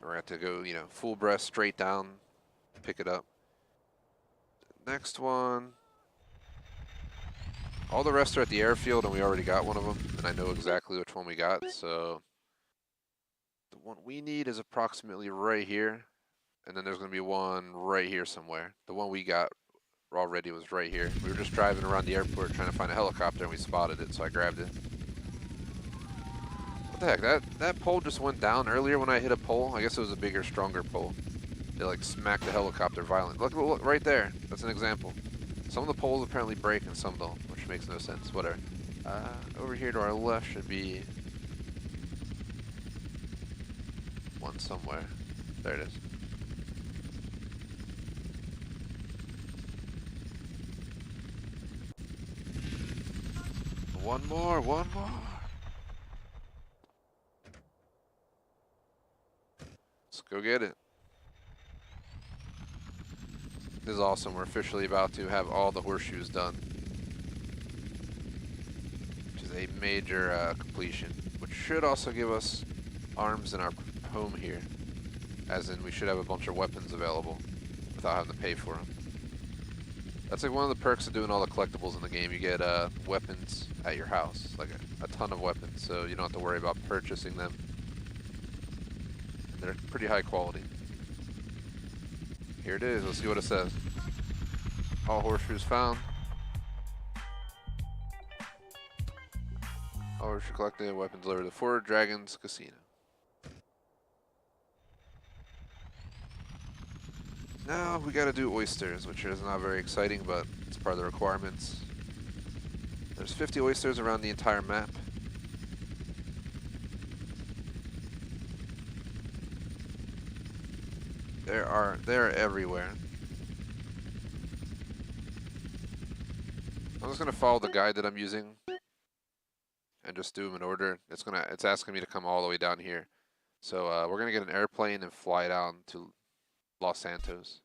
We're gonna have to go, you know, full breast straight down, pick it up. Next one. All the rest are at the airfield, and we already got one of them, and I know exactly which one we got, so the one we need is approximately right here, and then there's going to be one right here somewhere. The one we got already was right here. We were just driving around the airport trying to find a helicopter, and we spotted it, so I grabbed it. What the heck? That pole just went down earlier when I hit a pole. I guess it was a bigger, stronger pole. They like smacked the helicopter violently. Look right there. That's an example. Some of the poles apparently break and some don't, which makes no sense. Whatever. Over here to our left should be one somewhere. There it is. One more. Let's go get it. This is awesome. We're officially about to have all the horseshoes done, which is a major completion, which should also give us arms in our home here, as in we should have a bunch of weapons available without having to pay for them. That's like one of the perks of doing all the collectibles in the game. You get weapons at your house, like a ton of weapons, so you don't have to worry about purchasing them. And they're pretty high quality. Here it is. Let's see what it says. All horseshoes found. All horseshoe collected. Weapons delivered to Four Dragons Casino. Now we got to do oysters, which is not very exciting, but it's part of the requirements. There's 50 oysters around the entire map. They're everywhere. I'm just gonna follow the guide that I'm using and just do them in order. It's asking me to come all the way down here. So we're gonna get an airplane and fly down to Los Santos.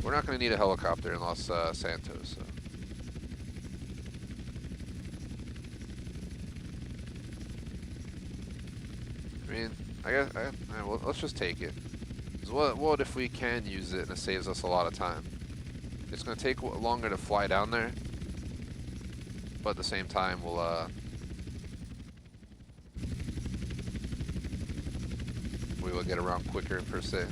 We're not gonna need a helicopter in Los Santos. So. I mean, I guess, well, let's just take it. What if we can use it and it saves us a lot of time? It's going to take longer to fly down there, but at the same time, we will get around quicker per se.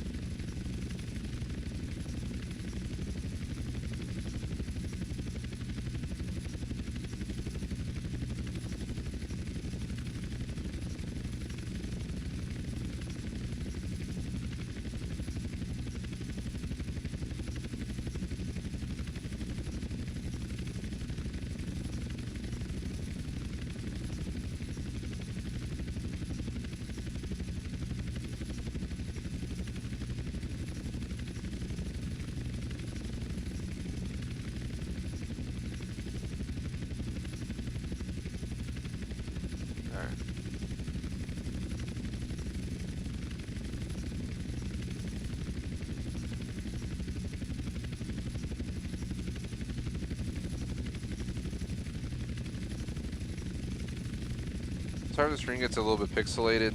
Sometimes the screen gets a little bit pixelated.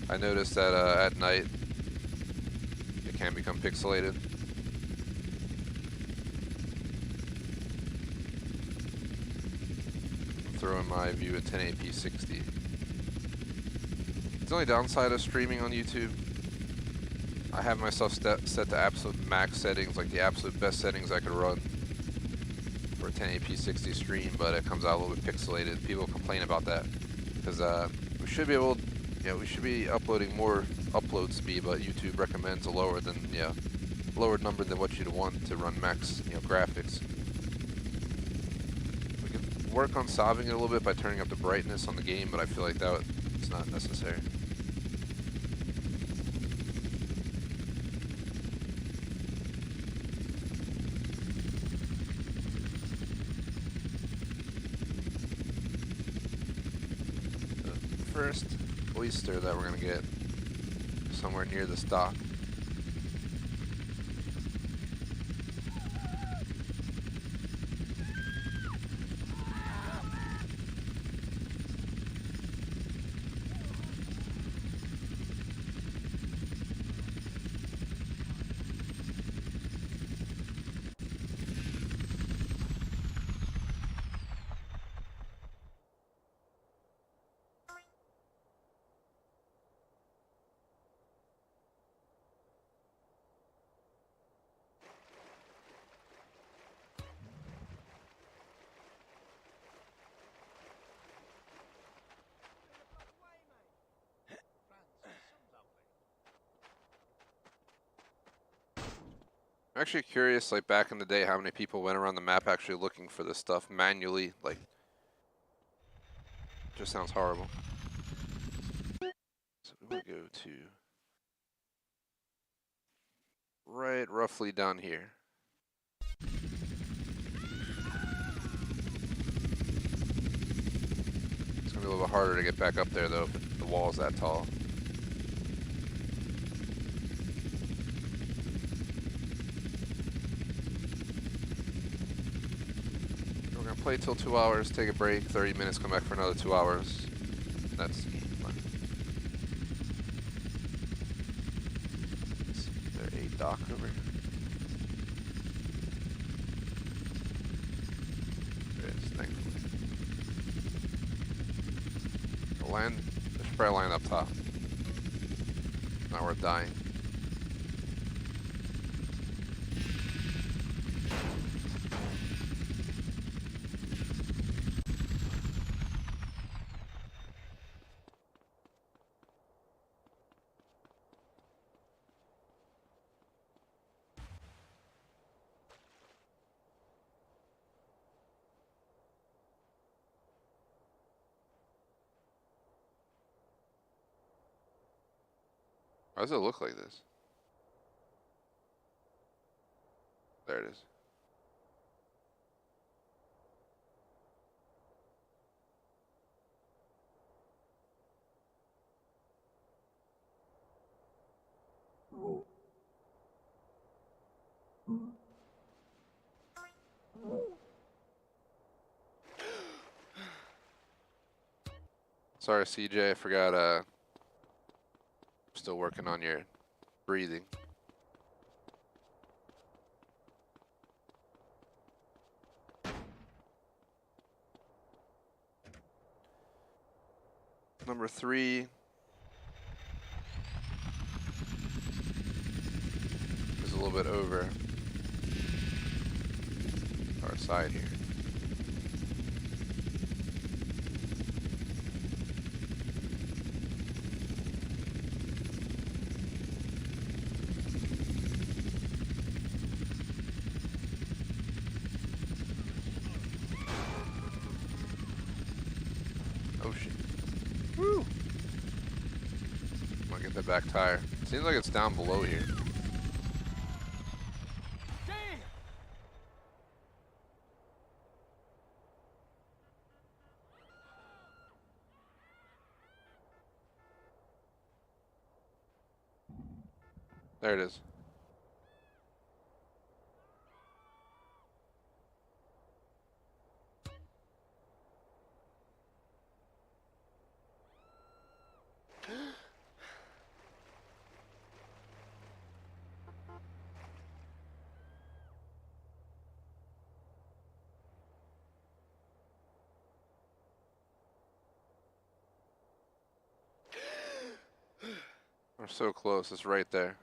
I noticed that at night it can become pixelated. I'm throwing my view at 1080p 60. The only downside of streaming on YouTube, I have myself set to absolute max settings, like the absolute best settings I could run for a 1080p 60 stream, but it comes out a little bit pixelated. People complain about that. Because we should be able, we should be uploading more upload speed, but YouTube recommends a lower number than what you'd want to run max, graphics. We could work on solving it a little bit by turning up the brightness on the game, but I feel like it's not necessary. First oyster that we're gonna get somewhere near this dock. I'm actually curious, like back in the day, how many people went around the map actually looking for this stuff manually. Like, just sounds horrible. So we want to go to right roughly down here. It's gonna be a little bit harder to get back up there though if the wall's that tall. We're gonna play till 2 hours, take a break, 30 minutes, come back for another 2 hours. That's the game plan. Is there a dock over here? There is, thankfully. The land, they should probably land up top. Not worth dying. Why does it look like this? There it is. Sorry, CJ, I forgot, I'm still working on your breathing. Number 3 is a little bit over our side here. Oh shit. Woo! I'm gonna get the back tire. Seems like it's down below here. Damn! There it is. We're so close, it's right there.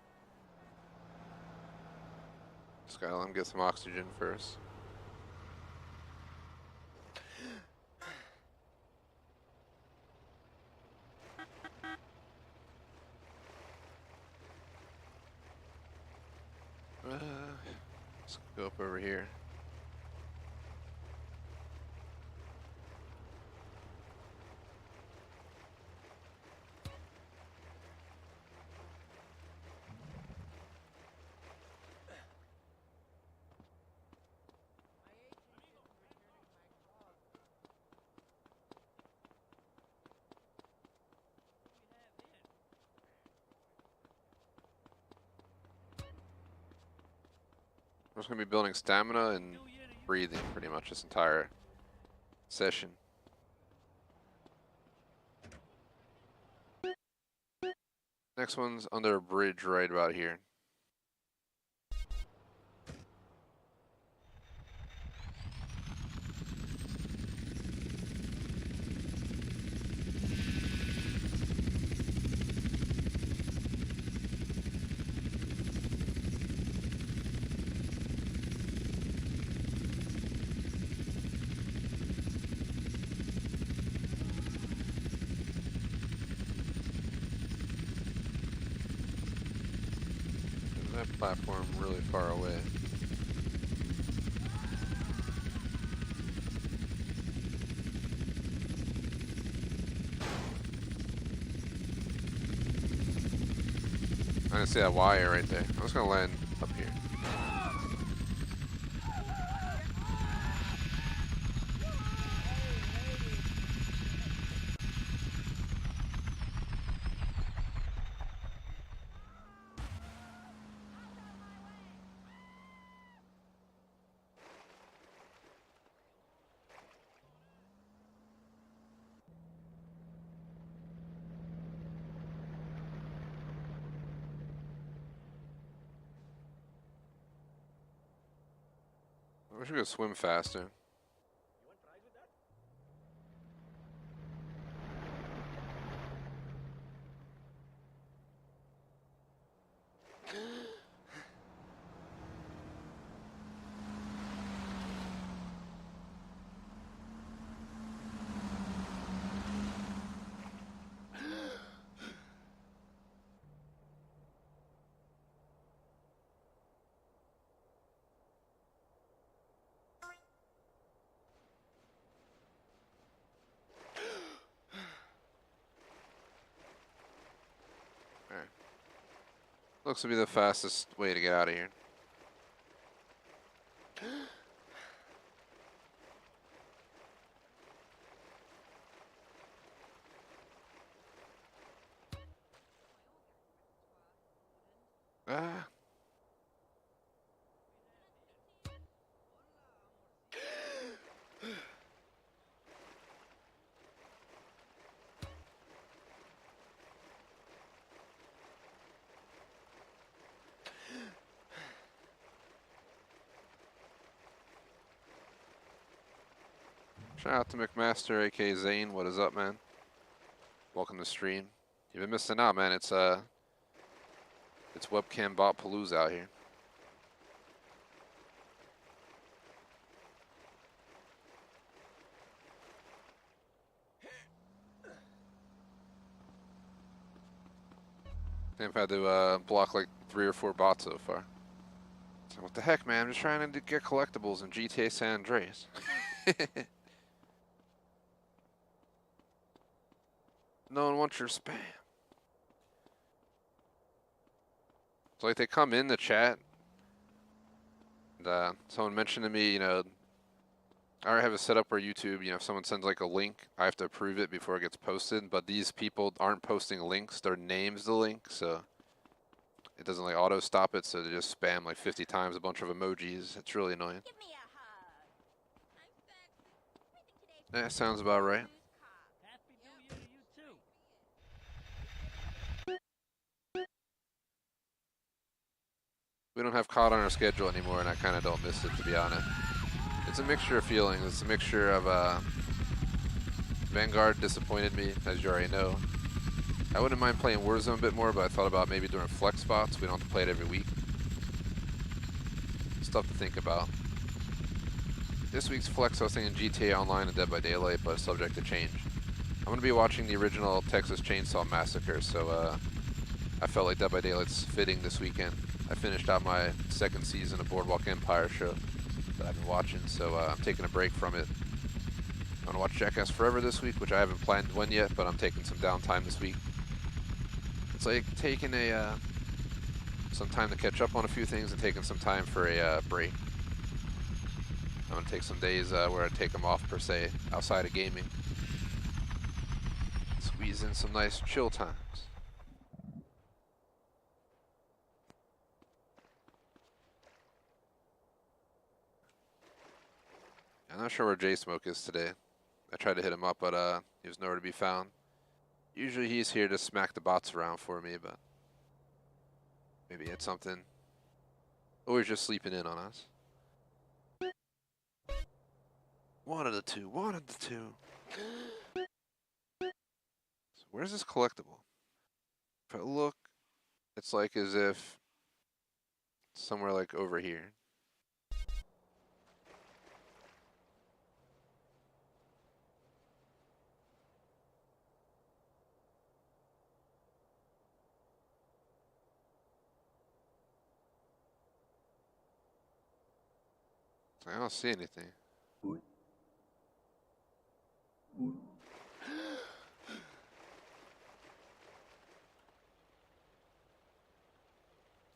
Just gotta let him get some oxygen first. Let's go up over here. We're just gonna be building stamina and breathing pretty much this entire session. Next one's under a bridge right about here. platform really far away. I didn't see that wire right there. I'm just gonna land up here. I wish we could swim faster. Looks to be the fastest way to get out of here. Ah. Shout out to McMaster, aka Zane. What is up, man? Welcome to stream. You've been missing out, man. It's webcam bot palooza out here. I think I've had to block like 3 or 4 bots so far. So what the heck, man? I'm just trying to get collectibles in GTA San Andreas. No one wants your spam. So like they come in the chat, and someone mentioned to me, you know, I already have it set up where YouTube, you know, if someone sends like a link, I have to approve it before it gets posted. But these people aren't posting links; their name's the link, so it doesn't like auto stop it. So they just spam like 50 times a bunch of emojis. It's really annoying. Give me a hug. I'm sexy. Yeah, sounds about right. Happy New Year to you too. We don't have COD on our schedule anymore, and I kind of don't miss it, to be honest. It's a mixture of feelings. It's a mixture of Vanguard disappointed me, as you already know. I wouldn't mind playing Warzone a bit more, but I thought about maybe doing flex spots. We don't have to play it every week. Stuff to think about. This week's flex, I was thinking GTA Online and Dead by Daylight, but subject to change. I'm going to be watching the original Texas Chainsaw Massacre, so I felt like Dead by Daylight's fitting this weekend. I finished out my 2nd season of Boardwalk Empire show that I've been watching, so I'm taking a break from it. I'm going to watch Jackass Forever this week, which I haven't planned when yet, but I'm taking some downtime this week. It's like taking some time to catch up on a few things and taking some time for a break. I'm going to take some days where I take them off, per se, outside of gaming. Squeeze in some nice chill times. I'm not sure where J-Smoke is today. I tried to hit him up, but he was nowhere to be found. Usually he's here to smack the bots around for me, but maybe he had something. Or he's just sleeping in on us. One of the two. One of the two. So where's this collectible? If I look, it's like as if somewhere like over here. I don't see anything.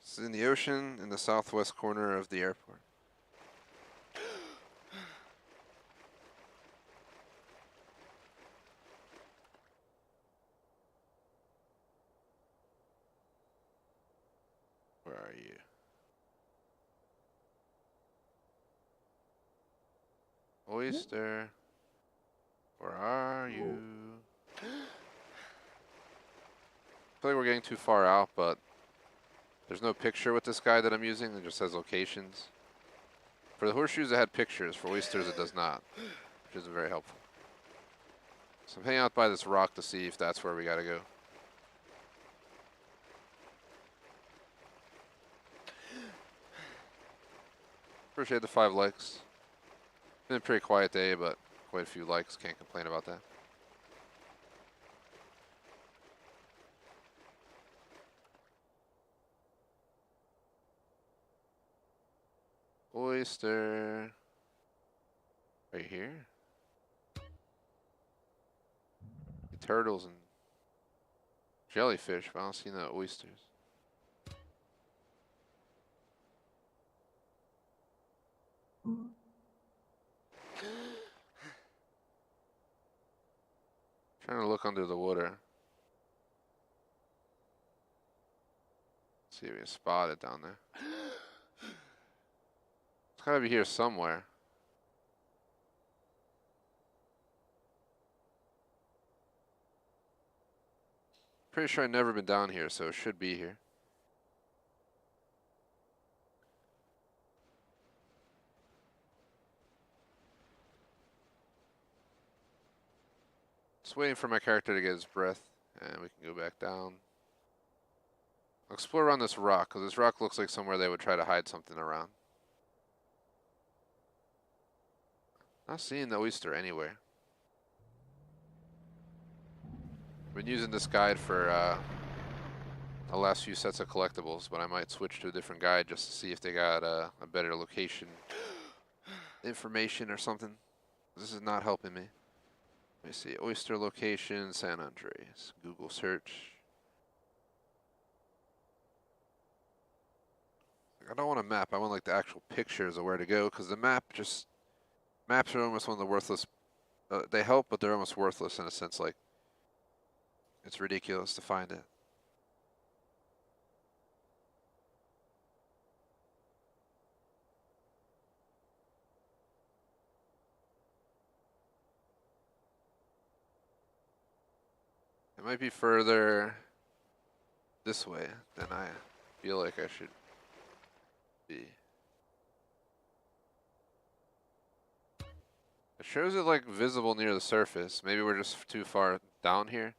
This is in the ocean in the southwest corner of the airport. Where are you? Oyster, where are you? I feel like we're getting too far out, but there's no picture with this guide that I'm using. It just has locations. For the horseshoes, it had pictures. For oysters, it does not, which isn't very helpful. So I'm hanging out by this rock to see if that's where we gotta go. Appreciate the 5 likes. Been a pretty quiet day, but quite a few likes. Can't complain about that. Oyster. Right here. Turtles and jellyfish, but I don't see no oysters. Trying to look under the water. See if we can spot it down there. It's gotta be here somewhere. Pretty sure I've never been down here, so it should be here. Just waiting for my character to get his breath, and we can go back down. I'll explore around this rock, because this rock looks like somewhere they would try to hide something around. Not seeing the oyster anywhere. Been using this guide for the last few sets of collectibles, but I might switch to a different guide just to see if they got a better location information or something. This is not helping me. Let me see, oyster location, San Andreas. Google search. I don't want a map. I want like the actual pictures of where to go, because the maps are almost one of the worthless. They help, but they're almost worthless in a sense. Like, it's ridiculous to find it. It might be further this way than I feel like I should be. It shows it like visible near the surface. Maybe we're just too far down here.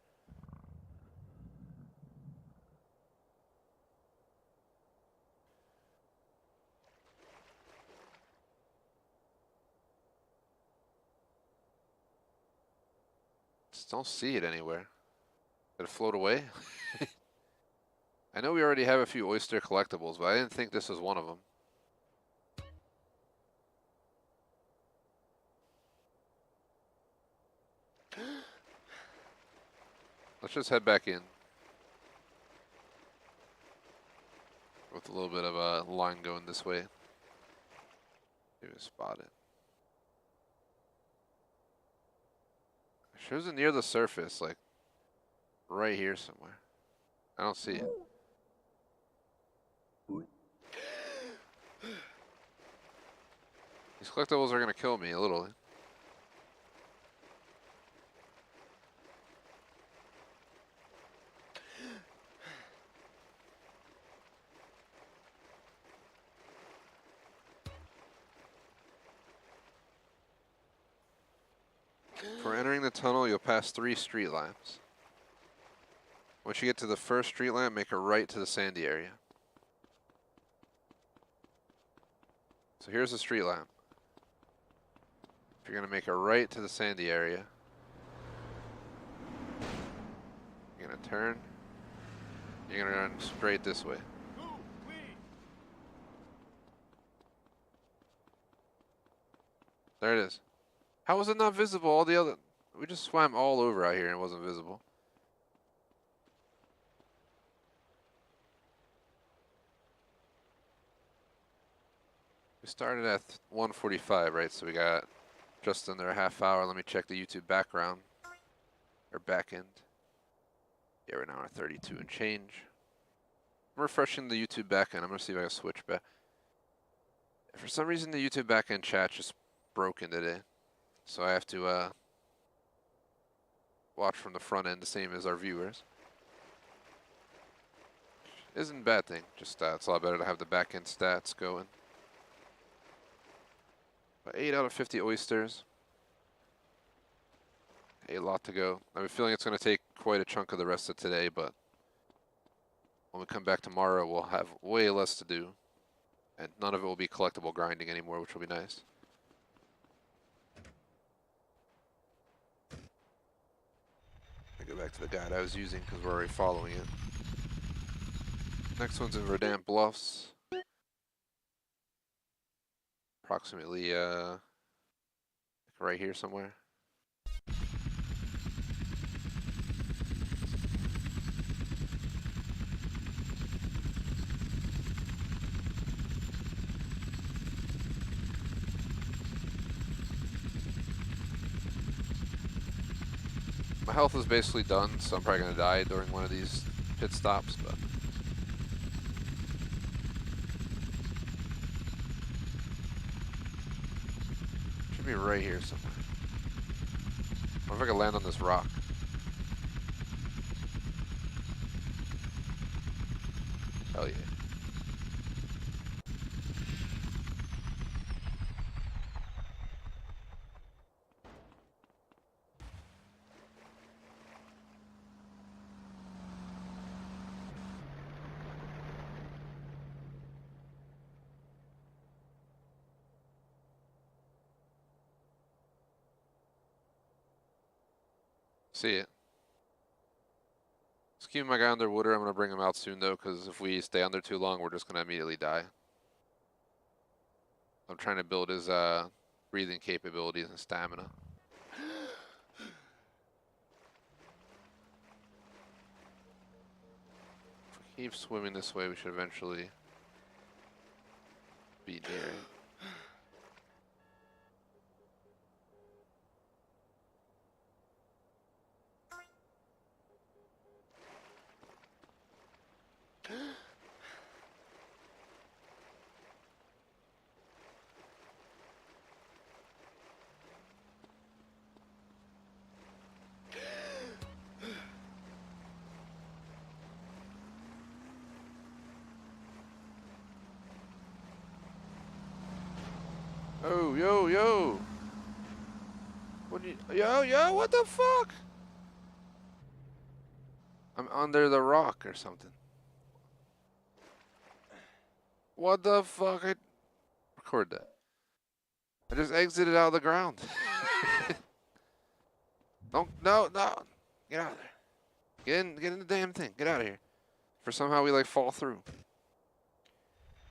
Just don't see it anywhere. Did it float away? I know we already have a few oyster collectibles, but I didn't think this was one of them. Let's just head back in. With a little bit of a line going this way. Maybe spot it. It shows it near the surface, like right here somewhere. I don't see it. These collectibles are gonna kill me a little. For entering the tunnel, you'll pass 3 street lamps. Once you get to the first street lamp, make a right to the sandy area. So here's the street lamp. If you're going to make a right to the sandy area, you're going to turn. You're going to run straight this way. There it is. How was it not visible? All the other... We just swam all over out here and it wasn't visible. We started at 1:45, right? So we got just under a half hour. Let me check the YouTube background. Or back end. Yeah, we're now at 32 and change. I'm refreshing the YouTube backend. I'm going to see if I can switch back. For some reason, the YouTube backend chat just broken today. So I have to watch from the front end, the same as our viewers. Isn't a bad thing. Just it's a lot better to have the backend stats going. But 8 out of 50 oysters. A lot to go. I have a feeling it's going to take quite a chunk of the rest of today, but when we come back tomorrow, we'll have way less to do. And none of it will be collectible grinding anymore, which will be nice. I go back to the guide I was using because we're already following it. Next one's in Verdant Bluffs. Approximately right here somewhere. My health is basically done, so I'm probably going to die during one of these pit stops, but... Should be right here somewhere. I wonder if I can land on this rock. Hell yeah. See it. Just keep my guy underwater. I'm going to bring him out soon, though, because if we stay under too long, we're just going to immediately die. I'm trying to build his breathing capabilities and stamina. If we keep swimming this way, we should eventually be near it. Oh, yo, yo. What do you, yo, what the fuck? I'm under the rock or something. What the fuck? I record that. I just exited out of the ground. No. Get out of there. Get in the damn thing. Get out of here. For somehow we like fall through.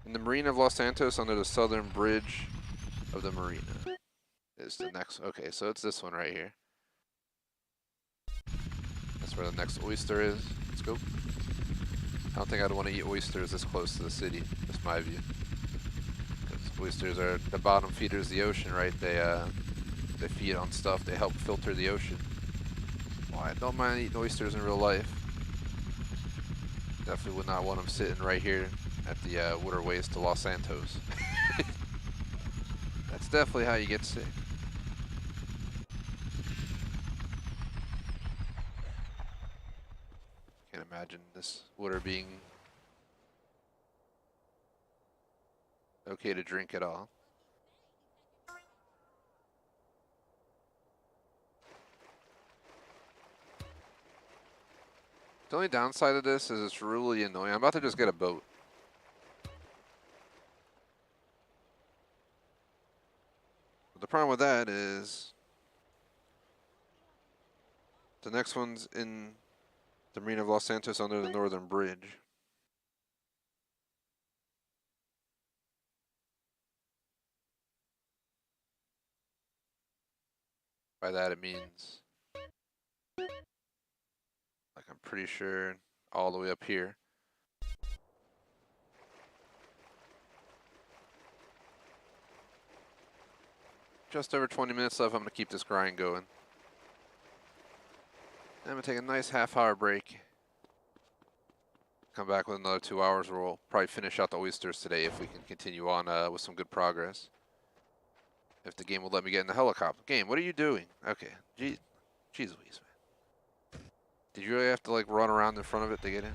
In the marina of Los Santos, under the southern bridge of the marina is the next. Okay, so it's this one right here. That's where the next oyster is. Let's go. I don't think I'd want to eat oysters this close to the city. That's my view. Because oysters are the bottom feeders of the ocean, right? They feed on stuff. They help filter the ocean. Well, I don't mind eating oysters in real life. Definitely would not want them sitting right here at the waterways to Los Santos. That's definitely how you get sick. Can't imagine this water being okay to drink at all. The only downside of this is it's really annoying. I'm about to just get a boat. But the problem with that is the next one's in the marina of Los Santos under the northern bridge. By that it means, like, I'm pretty sure all the way up here. Just over 20 minutes left. I'm going to keep this grind going. I'm going to take a nice half-hour break. Come back with another 2 hours. We'll probably finish out the Oysters today if we can continue on with some good progress. If the game will let me get in the helicopter. Game, what are you doing? Okay. Jeez Louise, man. Did you really have to, like, run around in front of it to get in?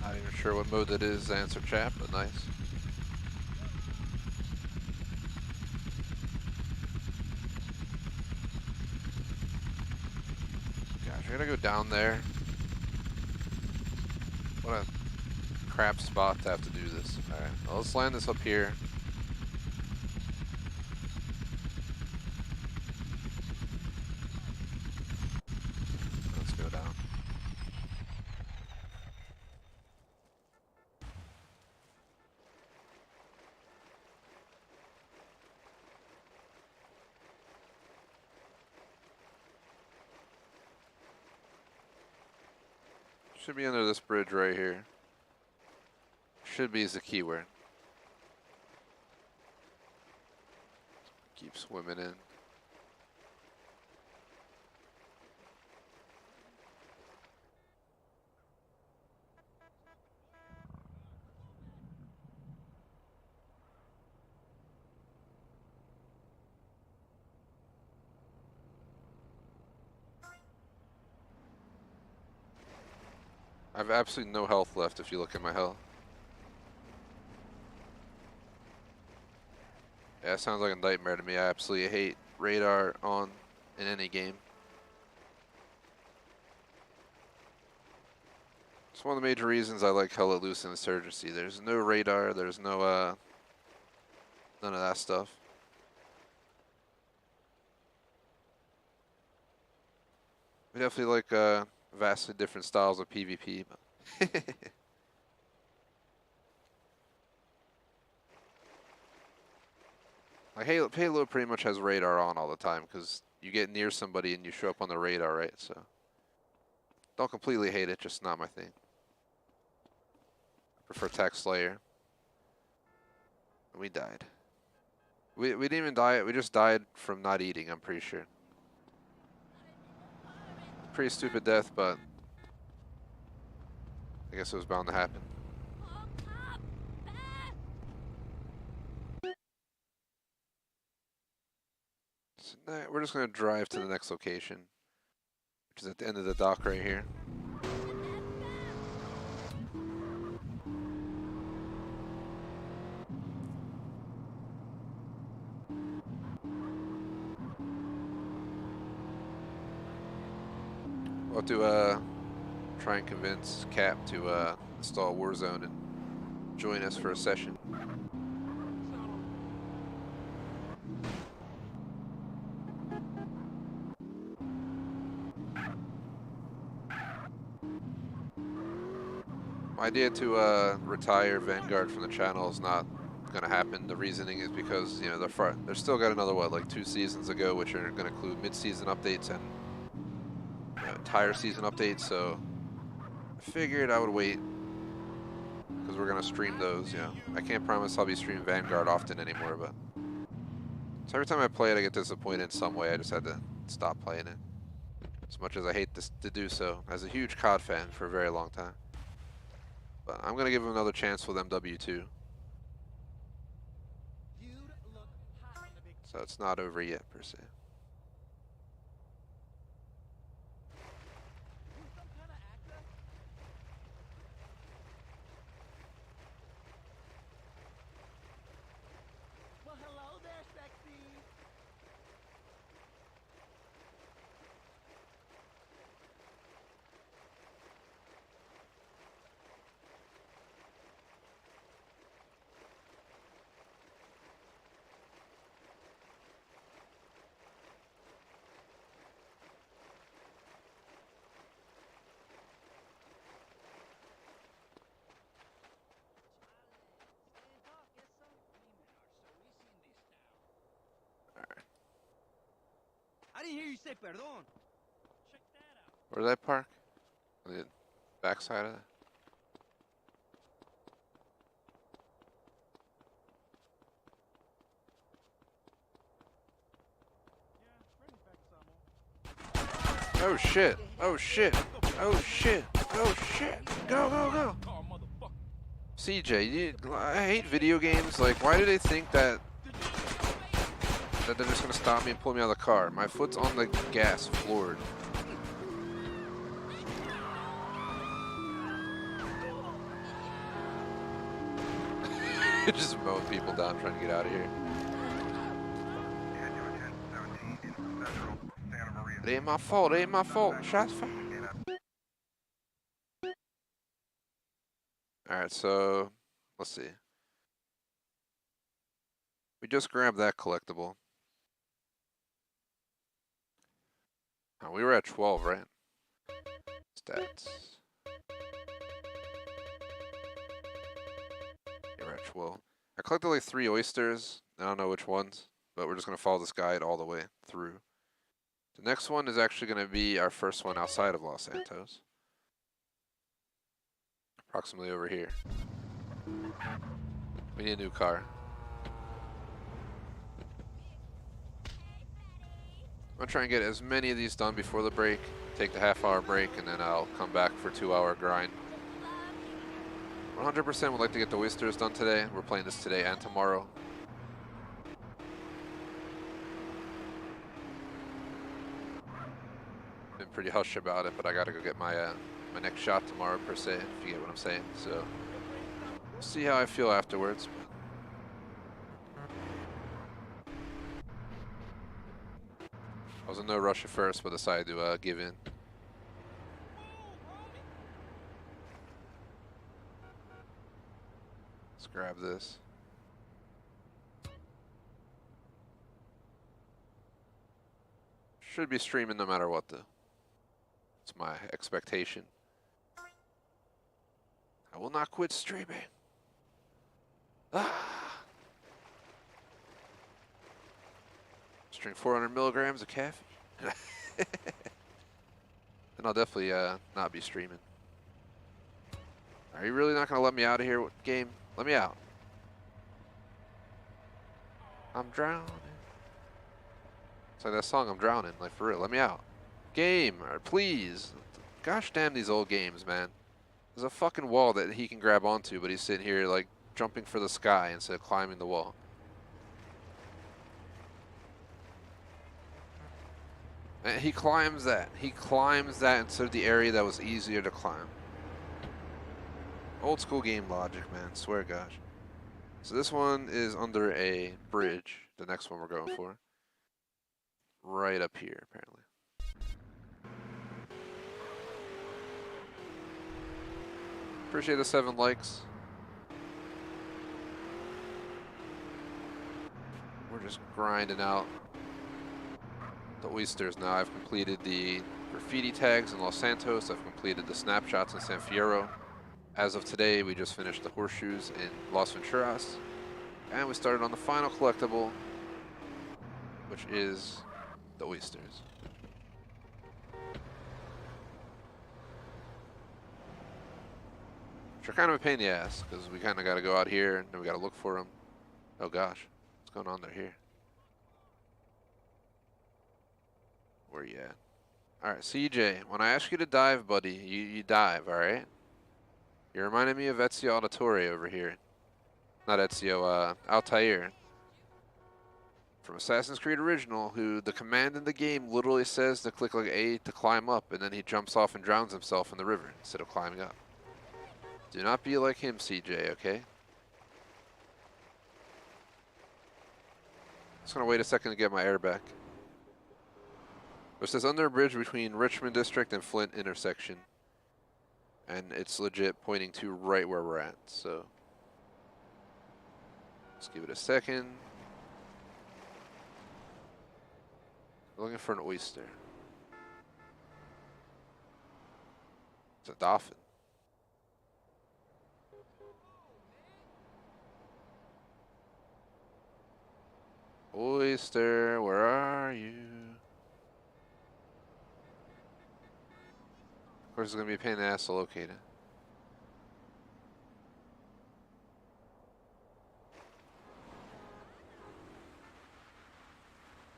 Not even sure what mode that is, answer chat, but nice. Gosh, I gotta go down there. What a crap spot to have to do this. Alright, well, let's land this up here. Let's go down. Should be under this bridge right here. Should be is the keyword. Keep swimming in. I have absolutely no health left if you look at my health. Yeah, it sounds like a nightmare to me. I absolutely hate radar on in any game. It's one of the major reasons I like Hella Loose and Insurgency. There's no radar, there's no, none of that stuff. We definitely like, vastly different styles of PvP, but like Halo pretty much has radar on all the time because you get near somebody and you show up on the radar, right? So don't completely hate it, just not my thing. I prefer Tech Slayer. We died. We didn't even die. We just died from not eating. I'm pretty sure. Pretty stupid death, but I guess it was bound to happen. So we're just gonna drive to the next location, which is at the end of the dock right here. We'll have to try and convince Cap to install Warzone and join us for a session. My idea to retire Vanguard from the channel is not going to happen. The reasoning is because, you know, they're still got another, what, like 2 seasons ago, which are going to include mid-season updates and entire season updates, so I figured I would wait because we're going to stream those, you know. I can't promise I'll be streaming Vanguard often anymore, but so every time I play it, I get disappointed in some way. I just had to stop playing it. As much as I hate to do so, as a huge COD fan for a very long time. But I'm going to give him another chance with MW2. So it's not over yet, per se. Well, hello there, sexy. didn't hear you say perdón. Where did I park? On the backside of that? Oh shit! Oh shit! Oh shit! Oh shit! Go, go, go! CJ, I hate video games. Like, why do they think that they're just gonna stop me and pull me out of the car? My foot's on the gas, floored. Just mowing people down, trying to get out of here. It ain't my fault. It ain't my fault. Shots fired. Alright, so let's see. We just grabbed that collectible. Oh, we were at 12, right? Stats. Yeah, we're at 12. I collected like 3 oysters. I don't know which ones, but we're just going to follow this guide all the way through. The next one is actually going to be our first one outside of Los Santos. Approximately over here. We need a new car. I'm going to try and get as many of these done before the break. Take the half-hour break, and then I'll come back for a 2-hour grind. 100% would like to get the Oysters done today. We're playing this today and tomorrow. Been pretty hush about it, but I gotta go get my my next shot tomorrow per se, if you get what I'm saying. So, we'll see how I feel afterwards. I was in no rush at first, but decided to give in. Let's grab this. Should be streaming no matter what, though. It's my expectation. I will not quit streaming. Ah! Just drink 400 milligrams of caffeine. Then I'll definitely not be streaming. Are you really not going to let me out of here, game? Let me out. I'm drowning. It's like that song, I'm drowning. Like, for real, let me out. Game, please. Gosh damn these old games, man. There's a fucking wall that he can grab onto, but he's sitting here, like, jumping for the sky instead of climbing the wall. And he climbs that. He climbs that instead of the area that was easier to climb. Old school game logic, man. Swear gosh. So this one is under a bridge. The next one we're going for. Right up here, apparently. Appreciate the 7 likes. We're just grinding out the Oysters now. I've completed the graffiti tags in Los Santos. I've completed the snapshots in San Fierro. As of today, we just finished the Horseshoes in Las Venturas. And we started on the final collectible, which is the Oysters. Which are kind of a pain in the ass, because we kind of got to go out here, and then we got to look for them. Oh gosh, what's going on there here? Where you at? Alright, CJ, when I ask you to dive, buddy, you dive, alright? You're reminding me of Ezio Auditore over here. Not Ezio, Altair. From Assassin's Creed Original, who the command in the game literally says to click like A to climb up, and then he jumps off and drowns himself in the river instead of climbing up. Do not be like him, CJ, okay? Just gonna wait a second to get my air back. It says under a bridge between Richmond District and Flint intersection. And it's legit pointing to right where we're at, so. Let's give it a second. We're looking for an oyster. It's a dolphin. Oyster, where are you? course, it's going to be a pain in the ass to locate it.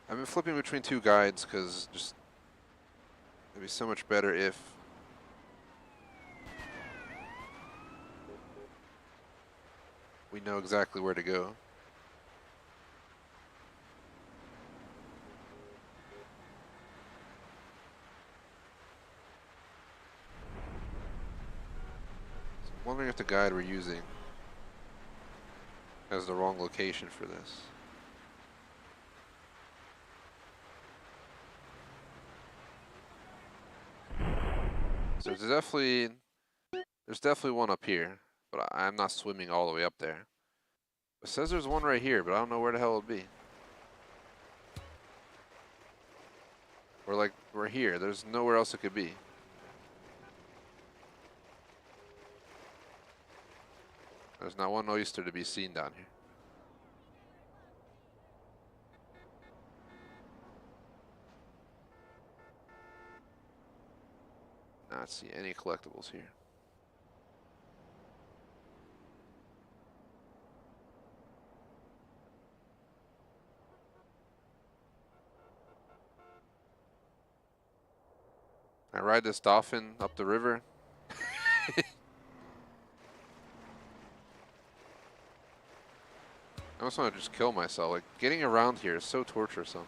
I've been flipping between two guides because just it'd be so much better if we know exactly where to go. So I'm wondering if the guide we're using has the wrong location for this. So there's definitely one up here, but I'm not swimming all the way up there. It says there's one right here, but I don't know where the hell it'll be. We're here. There's nowhere else it could be. There's not one oyster to be seen down here. Not see any collectibles here. I ride this dolphin up the river. I almost want to just kill myself. Like, getting around here is so torturesome.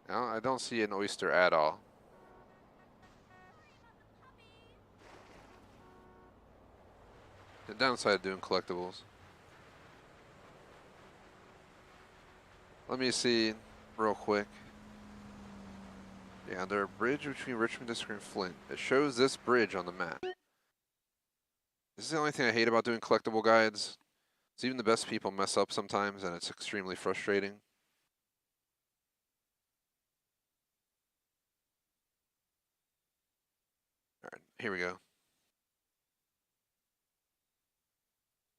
I don't see an oyster at all. The downside of doing collectibles. Let me see real quick. Yeah, there's a bridge between Richmond District and Flint. It shows this bridge on the map. This is the only thing I hate about doing collectible guides. It's even the best people mess up sometimes, and it's extremely frustrating. Alright, here we go.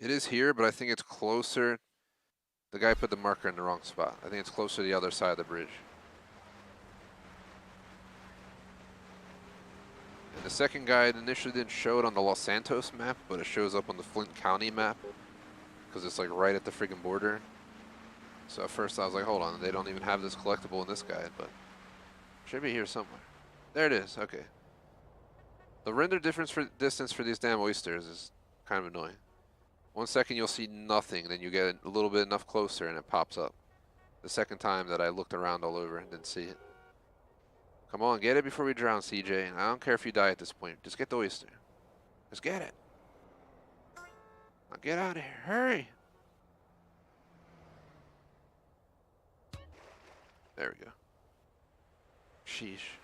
It is here, but I think it's closer. The guy put the marker in the wrong spot. I think it's closer to the other side of the bridge. And the second guide initially didn't show it on the Los Santos map, but it shows up on the Flint County map because it's like right at the friggin' border. So at first I was like, hold on, they don't even have this collectible in this guide, but it should be here somewhere. There it is, okay. The render distance for these damn oysters is kind of annoying. 1 second you'll see nothing, then you get a little bit enough closer and it pops up. The second time that I looked around all over and didn't see it. Come on, get it before we drown, CJ. I don't care if you die at this point. Just get the oyster. Just get it. Now get out of here. Hurry. There we go. Sheesh.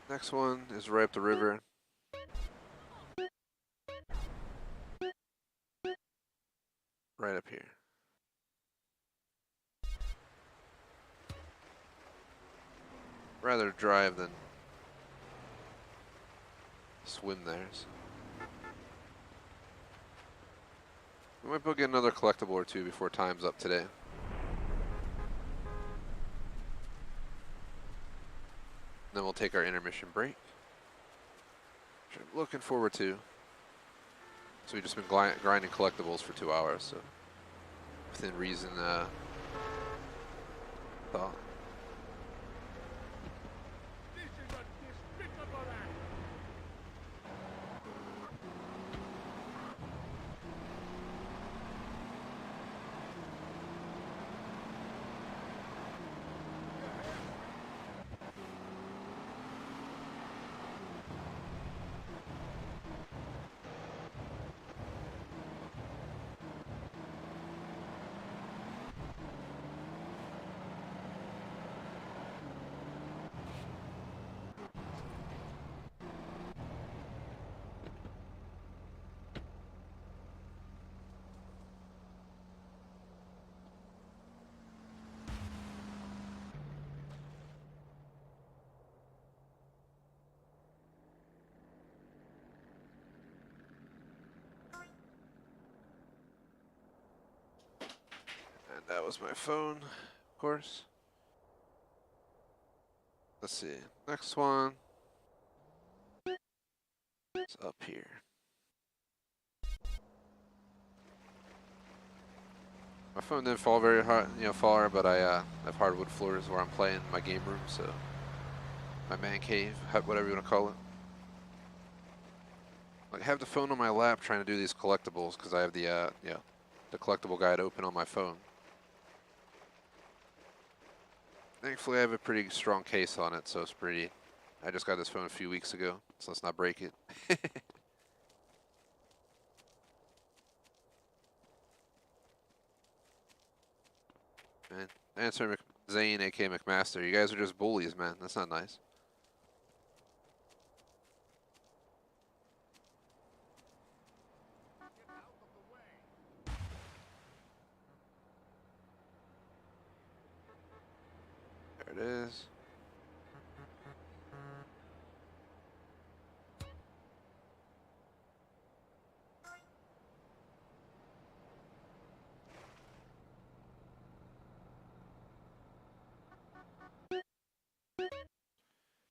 Next one is right up the river. Right up here. Rather drive than swim there. So. We might go get another collectible or two before time's up today. Then we'll take our intermission break, which I'm looking forward to. So we've just been grinding collectibles for 2 hours, so within reason, thought. That was my phone, of course. Let's see. Next one is up here. My phone didn't fall very hard, far, but I have hardwood floors where I'm playing in my game room, so my man cave, whatever you want to call it. Like, I have the phone on my lap trying to do these collectibles because I have the the collectible guide open on my phone. Thankfully, I have a pretty strong case on it, so it's pretty. I just got this phone a few weeks ago, so let's not break it. Man, answer Zane, aka McMaster. You guys are just bullies, man. That's not nice. There it is.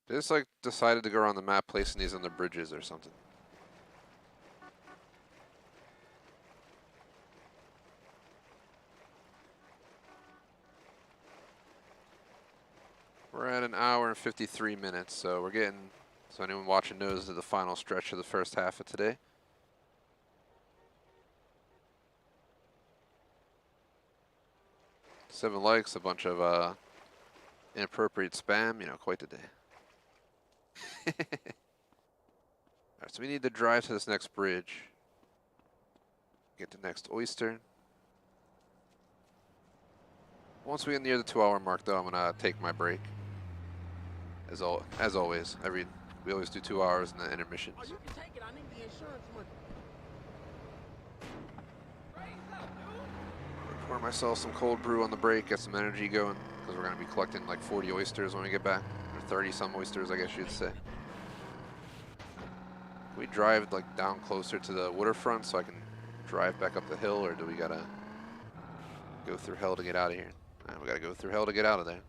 They just like decided to go around the map placing these on the bridges or something. We're at 1 hour and 53 minutes, so we're getting, so anyone watching knows, to the final stretch of the first half of today. Seven likes, a bunch of inappropriate spam, quite the day. Alright, so we need to drive to this next bridge. Get the next oyster. Once we get near the 2-hour mark, though, I'm gonna take my break. As always, we always do 2 hours in the intermissions. Oh, you can take it. I need the insurance money. Pour myself some cold brew on the break, get some energy going, because we're gonna be collecting like 40 oysters when we get back, or 30 some oysters, I guess you'd say. Can we drive like down closer to the waterfront so I can drive back up the hill, or do we gotta go through hell to get out of here? We gotta go through hell to get out of there.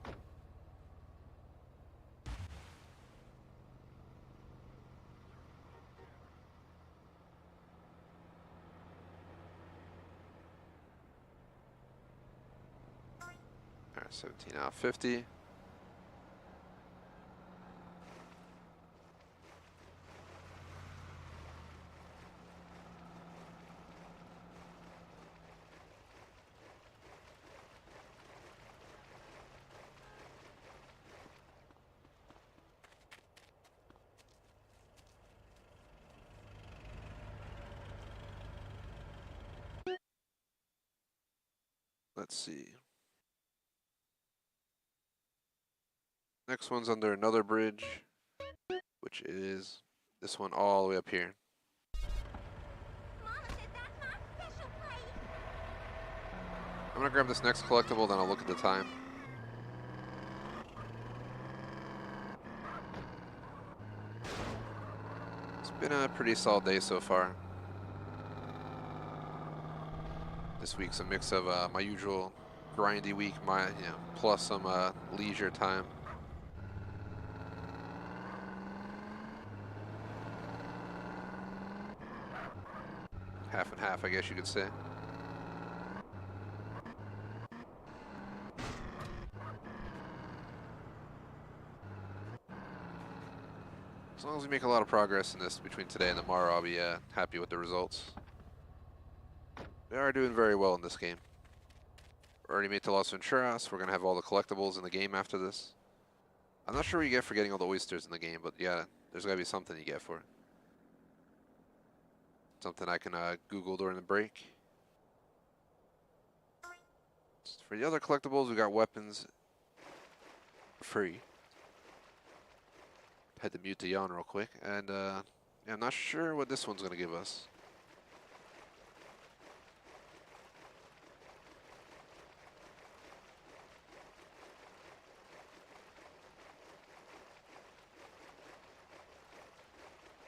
Alright, 17 out of 50. Let's see. Next one's under another bridge, which is this one all the way up here. Mama said that's my special place. I'm gonna grab this next collectible, then I'll look at the time. It's been a pretty solid day so far. This week's a mix of my usual grindy week, plus some leisure time. Half and half, I guess you could say. As long as we make a lot of progress in this between today and tomorrow, I'll be happy with the results. We are doing very well in this game. Already made to Las Venturas. We're going to have all the collectibles in the game after this. I'm not sure what you get for getting all the oysters in the game, but yeah, there's got to be something you get for it. Something I can Google during the break. For the other collectibles, we got weapons free. Had to mute the yawn real quick, and yeah, I'm not sure what this one's going to give us.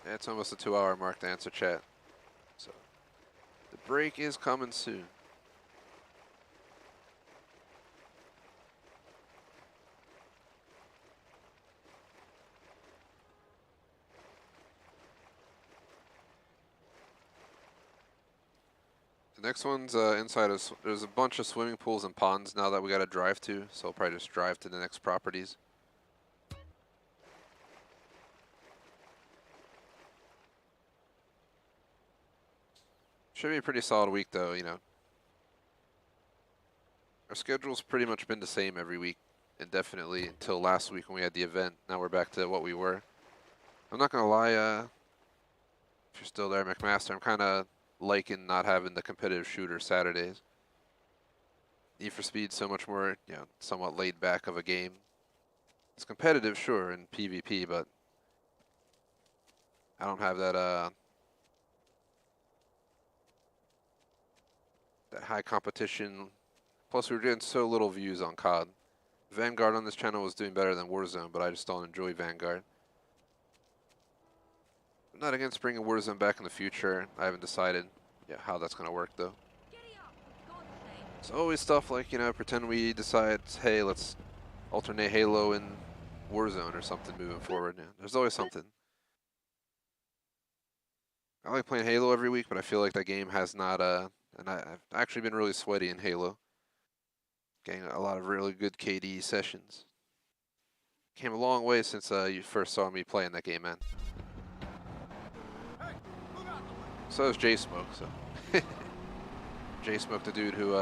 Yeah, it's almost a 2-hour mark to answer chat. So the break is coming soon. The next one's inside of, there's a bunch of swimming pools and ponds now that we got to drive to, so I'll probably just drive to the next properties. Should be a pretty solid week though, you know. Our schedule's pretty much been the same every week, indefinitely, until last week when we had the event. Now we're back to what we were. I'm not gonna lie, if you're still there, McMaster, I'm kinda liking not having the competitive shooter Saturdays. Need for Speed's so much more, you know, somewhat laid back of a game. It's competitive, sure, in PvP, but I don't have that that high competition. Plus, we were getting so little views on COD. Vanguard on this channel was doing better than Warzone, but I just don't enjoy Vanguard. I'm not against bringing Warzone back in the future. I haven't decided how that's going to work, though. It's always stuff like, you know, pretend we decide, hey, let's alternate Halo and Warzone or something moving forward. Yeah, there's always something. I like playing Halo every week, but I feel like that game has not, and I've actually been really sweaty in Halo. Getting a lot of really good KD sessions. Came a long way since you first saw me playing that game, man. So is J-Smoke, so. J-Smoke, the dude who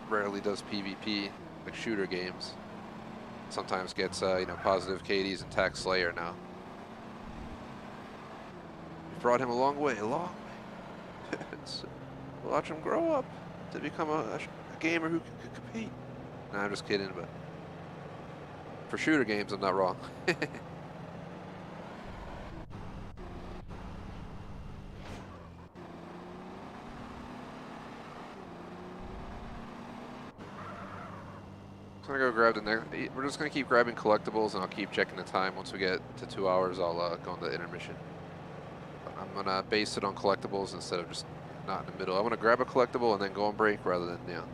rarely does PvP, like shooter games. Sometimes gets, you know, positive KDs and Tax Slayer now. We've brought him a long way, a long way. Watch him grow up to become a gamer who can compete. Nah, I'm just kidding, but for shooter games, I'm not wrong. I'm gonna go grab the next. We're just gonna keep grabbing collectibles, and I'll keep checking the time. Once we get to 2 hours, I'll go on the intermission. But I'm gonna base it on collectibles instead of just not in the middle. I want to grab a collectible and then go on break rather than, you know,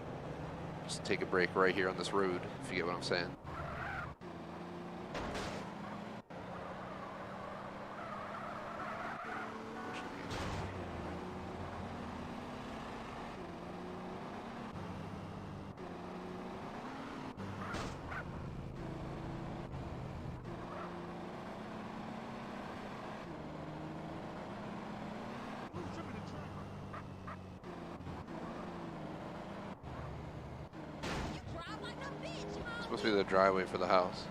just take a break right here on this road, if you get what I'm saying. Supposed to be the driveway for the house.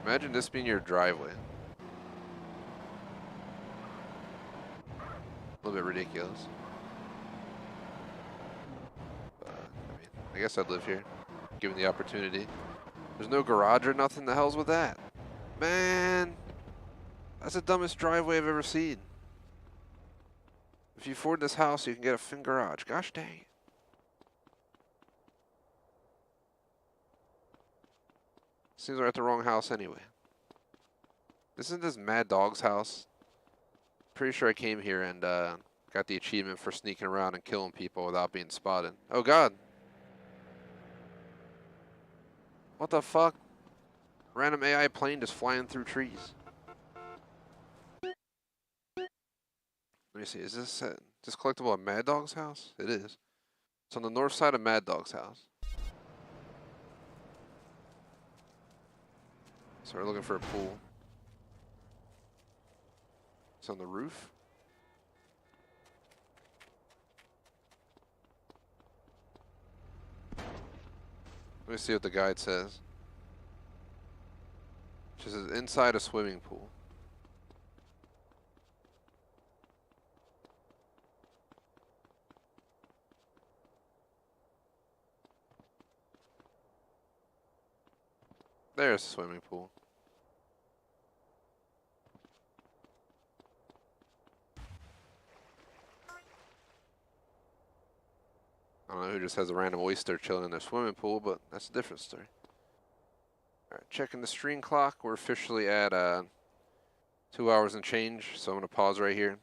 Imagine this being your driveway. A little bit ridiculous. But, I mean, I guess I'd live here, given the opportunity. There's no garage or nothing. The hell's with that? Man, that's the dumbest driveway I've ever seen. If you afford this house, you can get a fin garage. Gosh dang it. Seems we're at the wrong house anyway. Isn't this Mad Dog's house? Pretty sure I came here and got the achievement for sneaking around and killing people without being spotted. Oh god. What the fuck? Random AI plane just flying through trees. Let me see, is this collectible at Mad Dog's house? It is. It's on the north side of Mad Dog's house. So we're looking for a pool. It's on the roof. Let me see what the guide says. It just says inside a swimming pool. There's the swimming pool. I don't know who just has a random oyster chilling in their swimming pool, but that's a different story. Alright, checking the stream clock. We're officially at 2 hours and change, so I'm going to pause right here.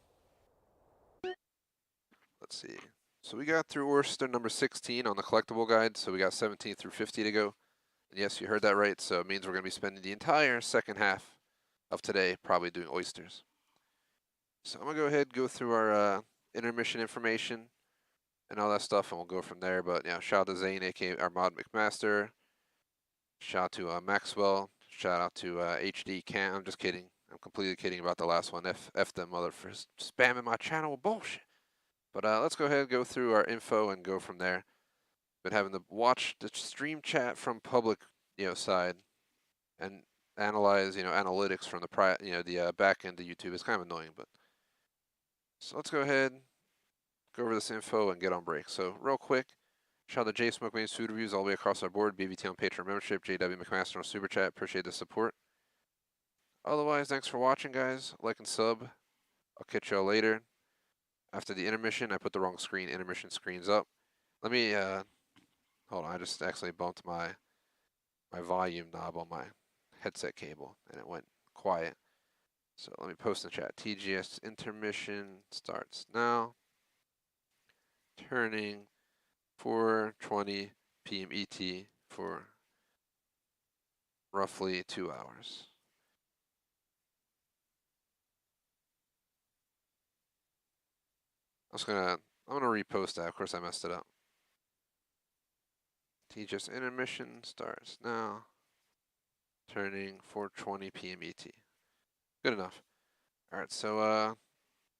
Let's see. So we got through Oyster number 16 on the collectible guide, so we got 17 through 50 to go. And yes, you heard that right, so it means we're going to be spending the entire second half of today probably doing oysters. So I'm going to go ahead and go through our intermission information and all that stuff, and we'll go from there. But yeah, shout out to Zane, aka Armand McMaster. Shout out to Maxwell. Shout out to HD Cam. I'm just kidding. I'm completely kidding about the last one. F them mother for spamming my channel with bullshit. But let's go ahead and go through our info and go from there. Been having to watch the stream chat from public, side, and analyze, analytics from the back end of YouTube. It's kind of annoying, but so let's go ahead, go over this info and get on break. So real quick, shout out to J Smoke Mains Food Reviews all the way across our board, BBT on Patreon membership, JW McMaster on Super Chat. Appreciate the support. Otherwise, thanks for watching, guys. Like and sub. I'll catch y'all later. After the intermission, I put the wrong screen. Intermission screen's up. Let me hold on. I just accidentally bumped my volume knob on my headset cable, and it went quiet. So let me post in the chat. TGS intermission starts now. Turning 4:20 p.m. ET for roughly 2 hours. I'm gonna repost that. Of course, I messed it up. TGS intermission starts now. Turning 4:20 p.m. ET. Good enough. All right, so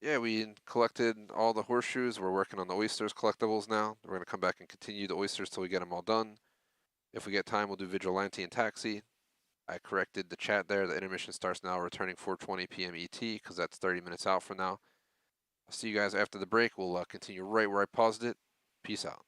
yeah, we collected all the horseshoes. We're working on the Oysters collectibles now. We're gonna come back and continue the Oysters till we get them all done. If we get time, we'll do Vigilante and Taxi. I corrected the chat there. The intermission starts now, returning 4:20 p.m. ET, because that's 30 minutes out from now. I'll see you guys after the break. We'll continue right where I paused it. Peace out.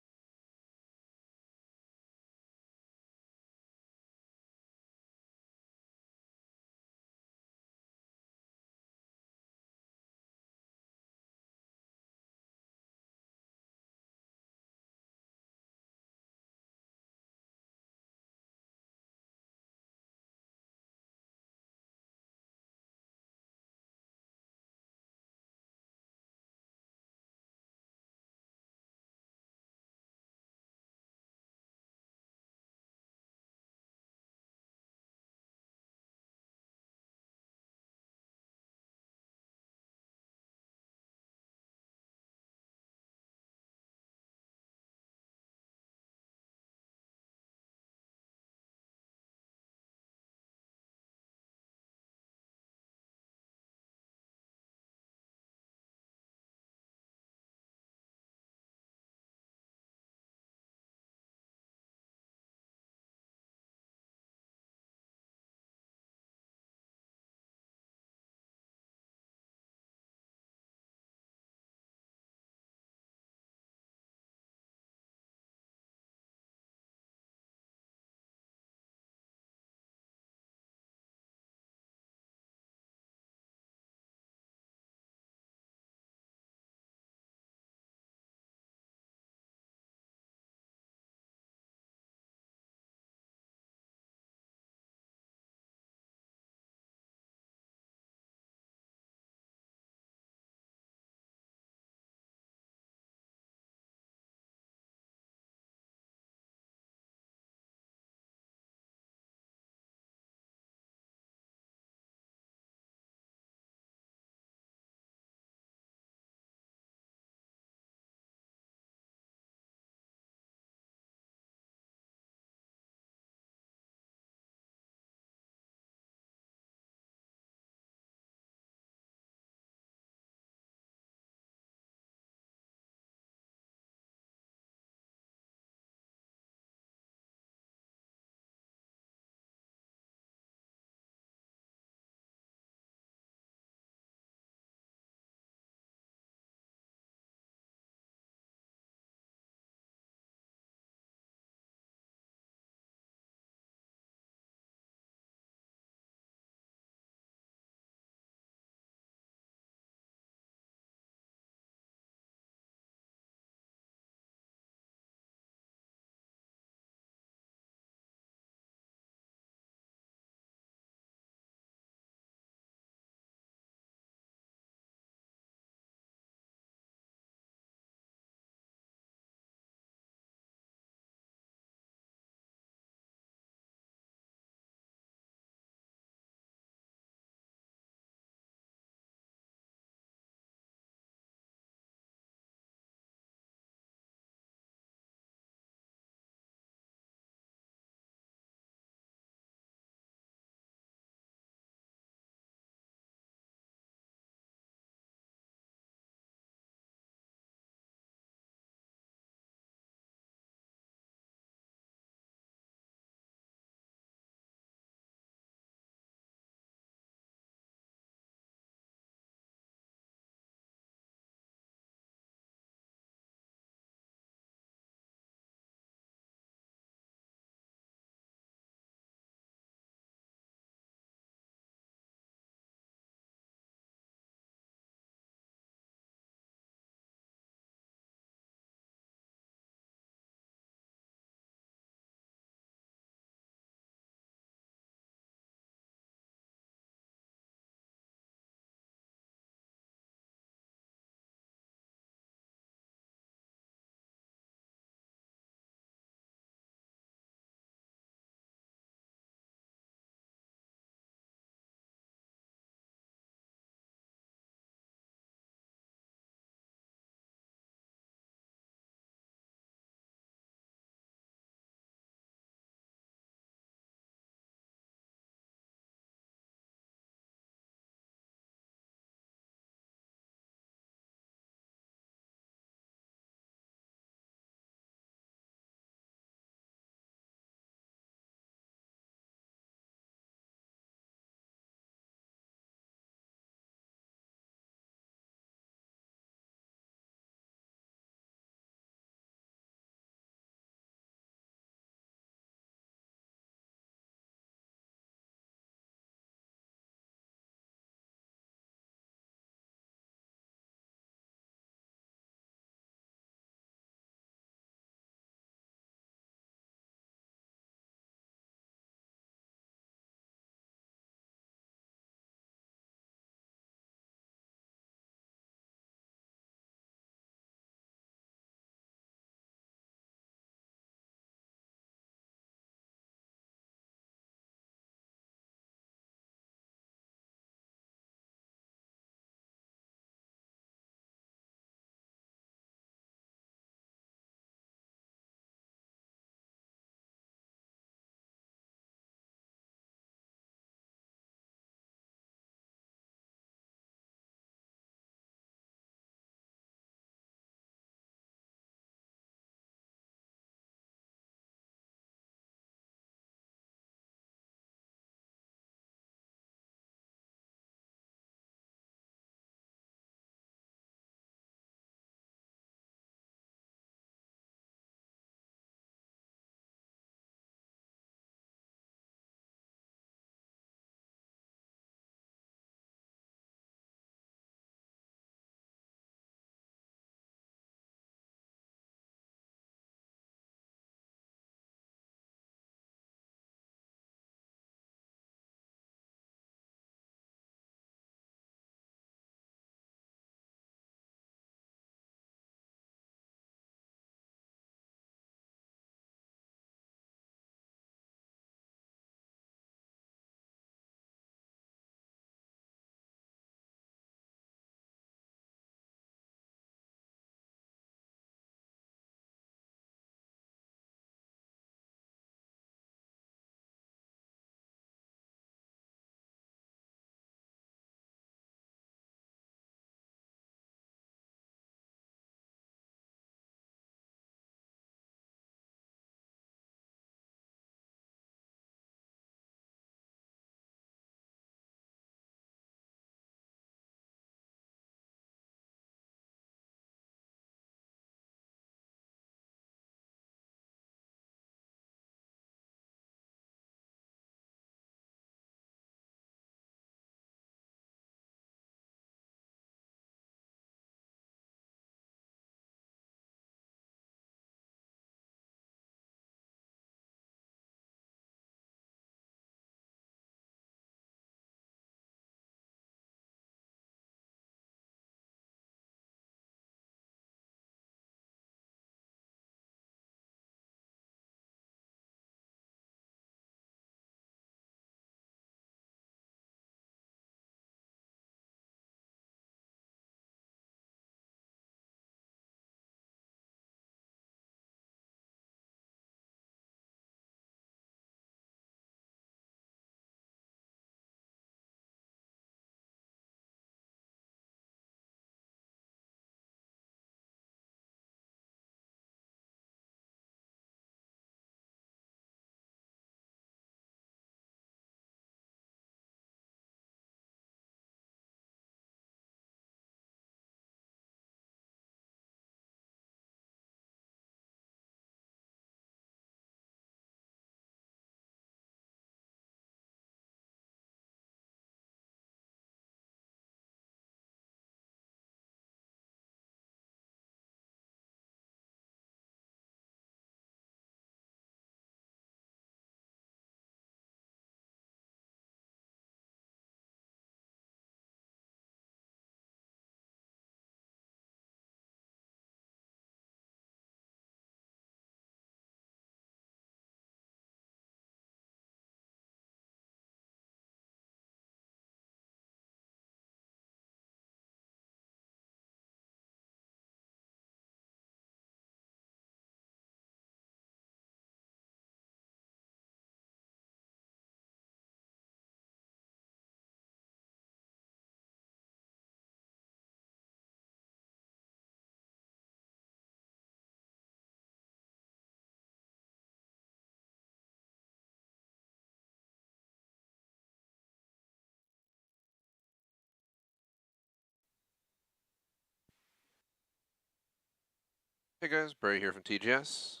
Hey guys, Barry here from TGS,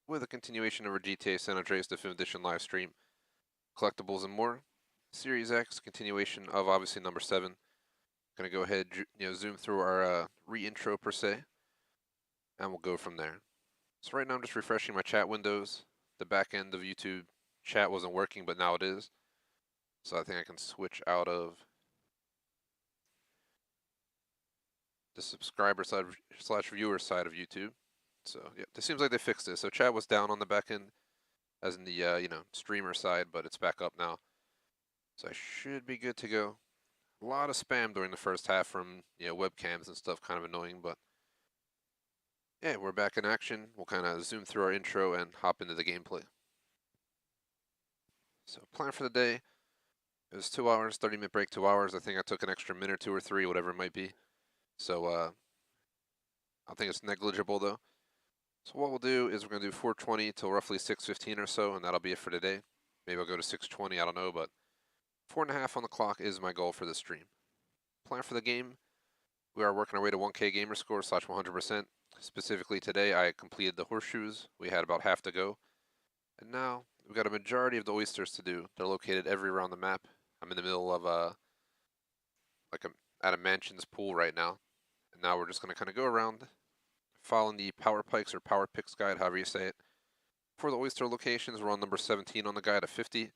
with a continuation of our GTA San Andreas Definitive Edition live stream, Collectibles and more. Series X, continuation of obviously number 7. Gonna go ahead, zoom through our re-intro per se, and we'll go from there. So right now I'm just refreshing my chat windows. The back end of YouTube chat wasn't working, but now it is. So I think I can switch out of the subscriber side / viewer side of YouTube. So yeah, it seems like they fixed it. So chat was down on the back end, as in the streamer side, but it's back up now. So I should be good to go. A lot of spam during the first half from webcams and stuff, kind of annoying, but yeah, we're back in action. We'll kind of zoom through our intro and hop into the gameplay. So plan for the day. It was 2 hours, 30-minute break, 2 hours. I think I took an extra minute or 2 or 3, whatever it might be. So I think it's negligible though. So what we'll do is we're going to do 420 till roughly 6:15 or so, and that'll be it for today. Maybe I'll go to 6:20, I don't know, but 4.5 on the clock is my goal for the stream. Plan for the game. We are working our way to 1K gamer score / 100%. Specifically today, I completed the Horseshoes. We had about half to go. And now, we've got a majority of the Oysters to do. They're located everywhere on the map. I'm in the middle of at a mansion's pool right now. And now we're just going to kind of go around, following the power pikes or power picks guide, however you say it. For the Oyster locations, we're on number 17 on the guide of 50.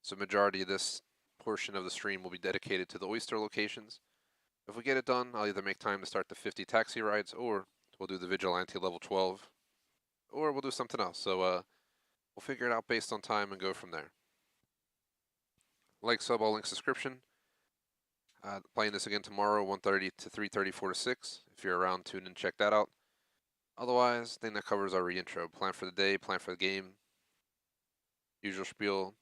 So majority of this portion of the stream will be dedicated to the Oyster locations. If we get it done, I'll either make time to start the 50 taxi rides, or we'll do the Vigilante level 12, or we'll do something else. So we'll figure it out based on time and go from there. Like, sub, all links, description. Playing this again tomorrow, 1:30 to 3:30, 4 to 6. If you're around, tune in, check that out. Otherwise, I think that covers our re-intro. Plan for the day, plan for the game. Usual spiel,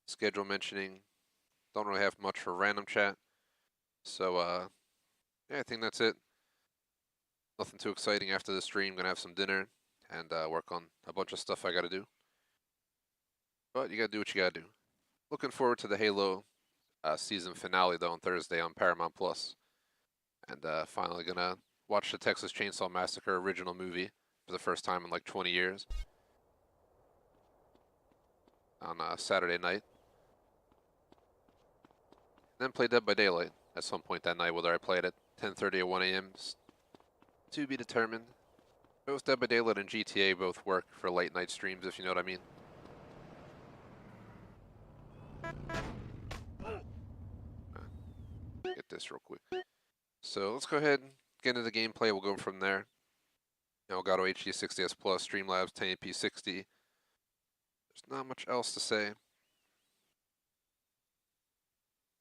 schedule mentioning. Don't really have much for random chat. So, yeah, I think that's it. Nothing too exciting after the stream. Gonna have some dinner and work on a bunch of stuff I gotta do. But you gotta do what you gotta do. Looking forward to the Halo season finale though on Thursday on Paramount Plus, and finally gonna watch the Texas Chainsaw Massacre original movie for the first time in like 20 years on Saturday night. Then play Dead by Daylight at some point that night, whether I play it at 10:30 or 1 a.m. to be determined. Both Dead by Daylight and GTA both work for late night streams, if you know what I mean. Get this real quick. So let's go ahead and get into the gameplay. We'll go from there. Elgato HD 60S Plus, Streamlabs 1080p 60. There's not much else to say.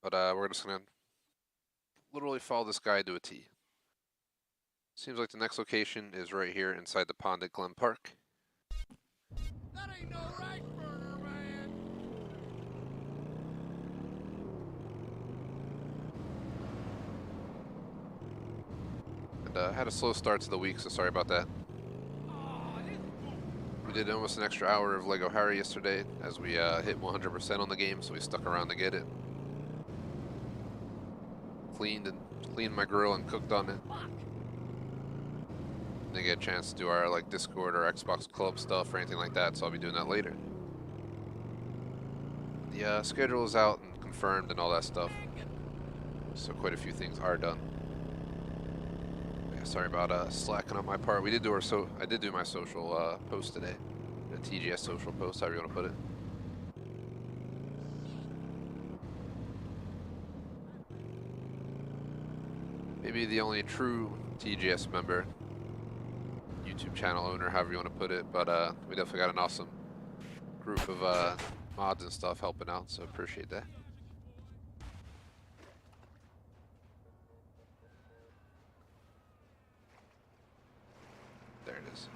But we're just going to literally follow this guide to a T. Seems like the next location is right here inside the pond at Glen Park. That ain't no rice burner, man. And had a slow start to the week, so sorry about that. We did almost an extra hour of Lego Harry yesterday, as we hit 100% on the game, so we stuck around to get it. Cleaned my grill and cooked on it. Didn't get a chance to do our like Discord or Xbox Club stuff or anything like that, so I'll be doing that later. The schedule is out and confirmed and all that stuff, so quite a few things are done. Yeah, sorry about slacking on my part. We did do I did do my social post today, the TGS social post, however you want to put it. Maybe the only true TGS member, YouTube channel owner, however you want to put it, but we definitely got an awesome group of mods and stuff helping out, so appreciate that. There it is.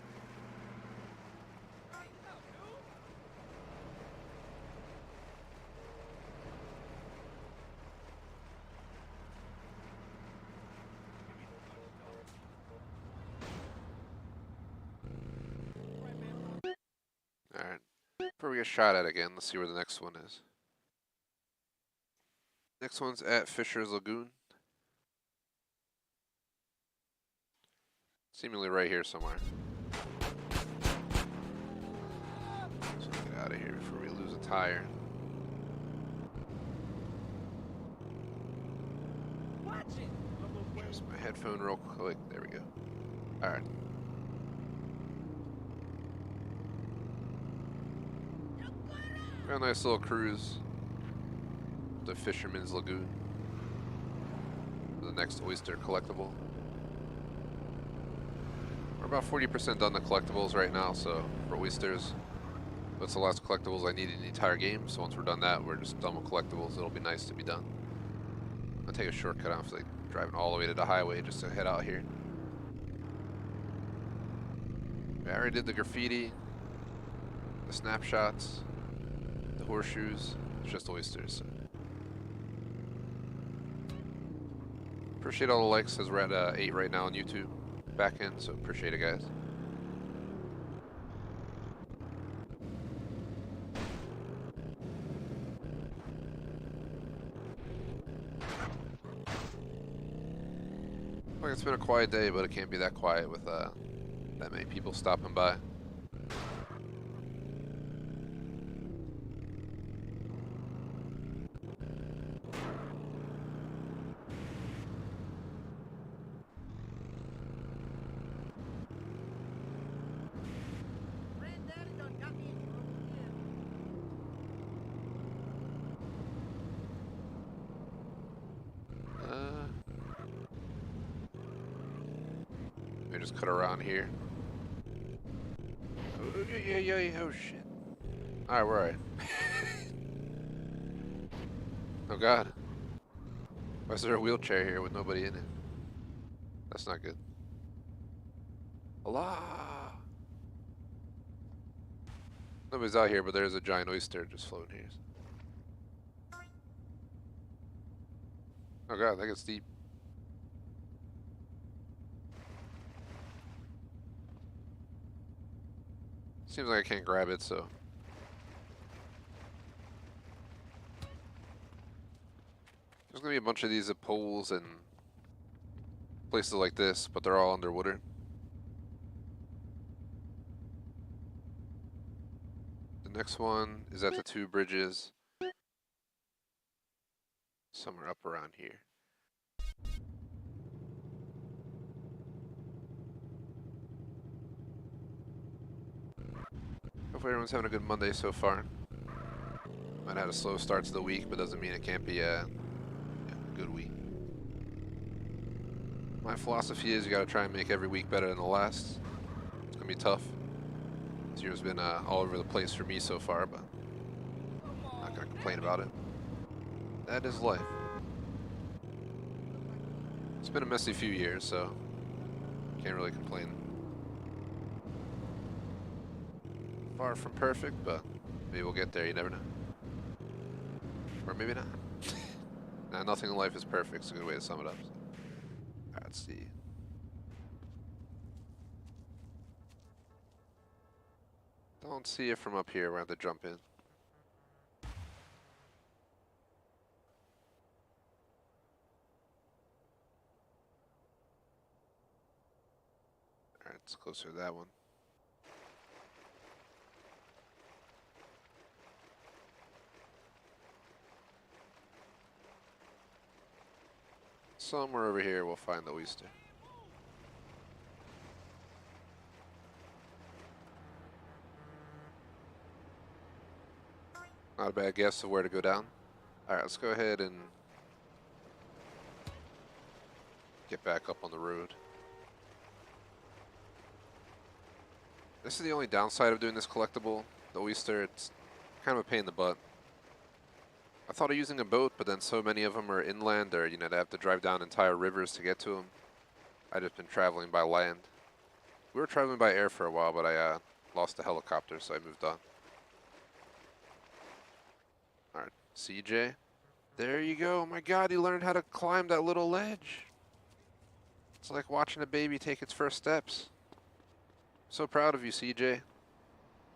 Alright, before we get shot at again, let's see where the next one is. Next one's at Fisher's Lagoon. Seemingly right here somewhere. So get out of here before we lose a tire. Adjust my headphone real quick. There we go. Alright. Got a nice little cruise. The Fisherman's Lagoon. The next oyster collectible. We're about 40% done the collectibles right now, so for oysters, that's the last collectibles I need in the entire game. So once we're done that, we're just done with collectibles. It'll be nice to be done. I'll take a shortcut. I don't feel like driving all the way to the highway just to head out here. I already did the graffiti, the snapshots, the horseshoes. It's just oysters. So. Appreciate all the likes as we're at 8 right now on YouTube. Back in, so appreciate it, guys. Like it's been a quiet day, but it can't be that quiet with that many people stopping by. Just cut around here. Oh, yeah, oh shit. Alright, we're alright. Oh god. Why is there a wheelchair here with nobody in it? That's not good. Allah! Nobody's out here, but there's a giant oyster just floating here. Oh god, that gets deep. Seems like I can't grab it, so. There's gonna be a bunch of these at poles and places like this, but they're all underwater. The next one is at the 2 bridges. Somewhere up around here. Hopefully everyone's having a good Monday so far. Might have had a slow start to the week, but doesn't mean it can't be a good week. My philosophy is you gotta try and make every week better than the last. It's gonna be tough. This year's been all over the place for me so far, but I'm not gonna complain about it. That is life. It's been a messy few years, so can't really complain. Far from perfect, but maybe we'll get there, you never know. Or maybe not. Nah, nothing in life is perfect, it's a good way to sum it up. Alright, let's see. Don't see it from up here, we're going to have to jump in. Alright, it's closer to that one. Somewhere over here we'll find the oyster. Not a bad guess of where to go down. Alright, let's go ahead and get back up on the road. This is the only downside of doing this collectible. The oyster, it's kind of a pain in the butt. I thought of using a boat, but then so many of them are inland, or they have to drive down entire rivers to get to them. I just been traveling by land. We were traveling by air for a while, but I lost the helicopter, so I moved on. All right, CJ, there you go. Oh my God, he learned how to climb that little ledge. It's like watching a baby take its first steps. So proud of you, CJ.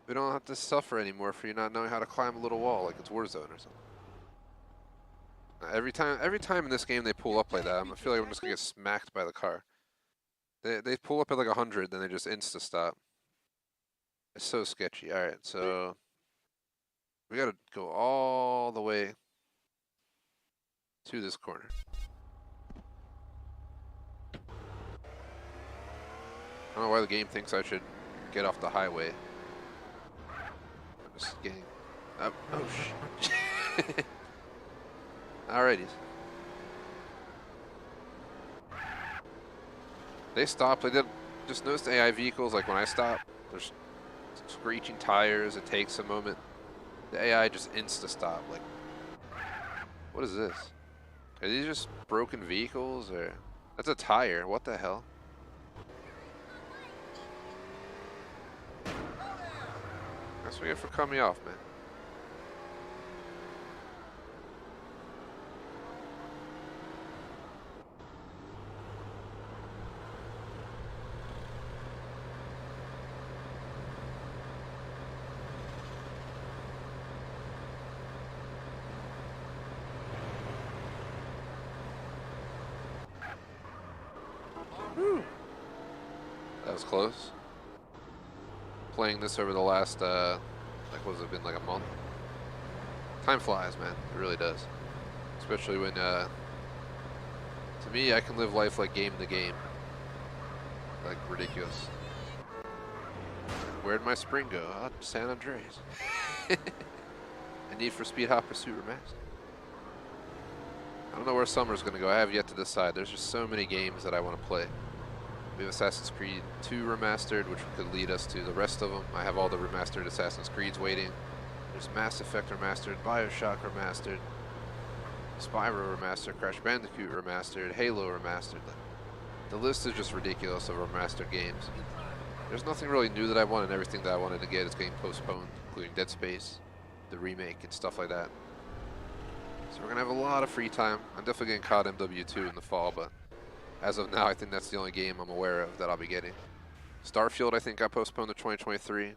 We don't have to suffer anymore for you not knowing how to climb a little wall like it's Warzone or something. Every time in this game they pull up like that, I feel like I'm just gonna get smacked by the car. They pull up at like 100, then they just insta stop. It's so sketchy. All right, so we gotta go all the way to this corner. I don't know why the game thinks I should get off the highway. I'm just getting up. Oh shit. Alrighty. They stopped. I did just notice the AI vehicles, like when I stop, there's screeching tires. It takes a moment. The AI just insta stop. Like, what is this? Are these just broken vehicles, or that's a tire? What the hell? That's what you get for cutting me off, man. Whew. That was close. Playing this over the last, like, what has it been, like a month? Time flies, man. It really does. Especially when, to me, I can live life like game to game. Like, ridiculous. Where'd my spring go? Oh, San Andreas. A Need for Speed Hot Pursuit Remastered. I don't know where summer's gonna go. I have yet to decide. There's just so many games that I want to play. We have Assassin's Creed 2 Remastered, which could lead us to the rest of them. I have all the remastered Assassin's Creeds waiting. There's Mass Effect Remastered, Bioshock Remastered, Spyro Remastered, Crash Bandicoot Remastered, Halo Remastered. The list is just ridiculous of remastered games. There's nothing really new that I want, and everything that I wanted to get is getting postponed, including Dead Space, the remake, and stuff like that. So we're going to have a lot of free time. I'm definitely getting COD MW2 in the fall, but as of now, I think that's the only game I'm aware of that I'll be getting. Starfield, I think, got postponed to 2023.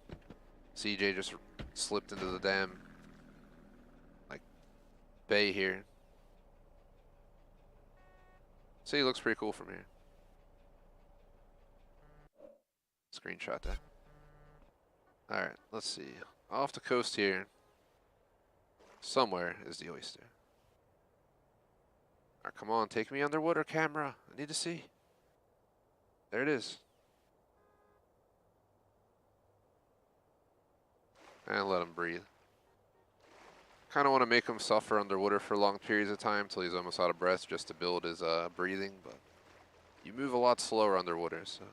CJ just slipped into the damn, like, bay here. City looks pretty cool from here. Screenshot that. Alright, let's see. Off the coast here, somewhere is the Oyster. Alright, come on, take me underwater, camera. I need to see. There it is. And let him breathe. Kind of want to make him suffer underwater for long periods of time till he's almost out of breath just to build his breathing, but you move a lot slower underwater, so.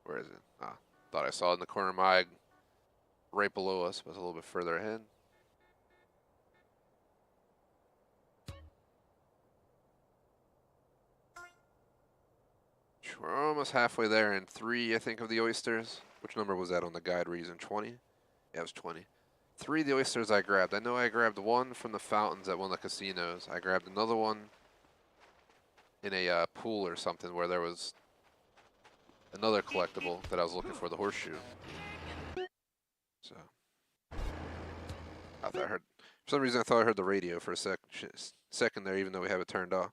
Where is it? Ah, thought I saw it in the corner of my eye right below us, but it's a little bit further ahead. We're almost halfway there in 3, I think, of the Oysters. Which number was that on the guide we're using? 20? Yeah, it was 20. 3 of the Oysters I grabbed. I know I grabbed one from the fountains at one of the casinos. I grabbed another one in a pool or something where there was another collectible that I was looking for, the Horseshoe. So, I thought I heard, for some reason I thought I heard the radio for a second there, even though we have it turned off.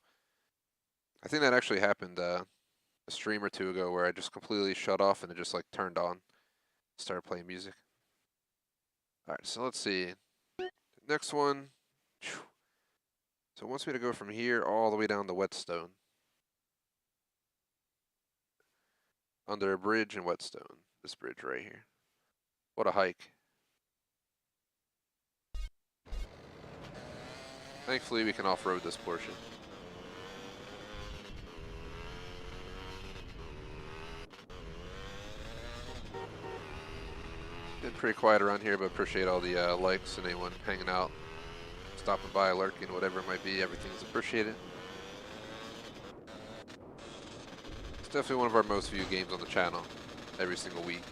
I think that actually happened a stream or two ago where I just completely shut off and it just like turned on, started playing music. Alright, so let's see. Next one. So it wants me to go from here all the way down to Whetstone. Under a bridge in Whetstone. This bridge right here. What a hike. Thankfully we can off-road this portion. Been pretty quiet around here, but appreciate all the likes and anyone hanging out, stopping by, lurking, whatever it might be. Everything's appreciated. It's definitely one of our most viewed games on the channel every single week.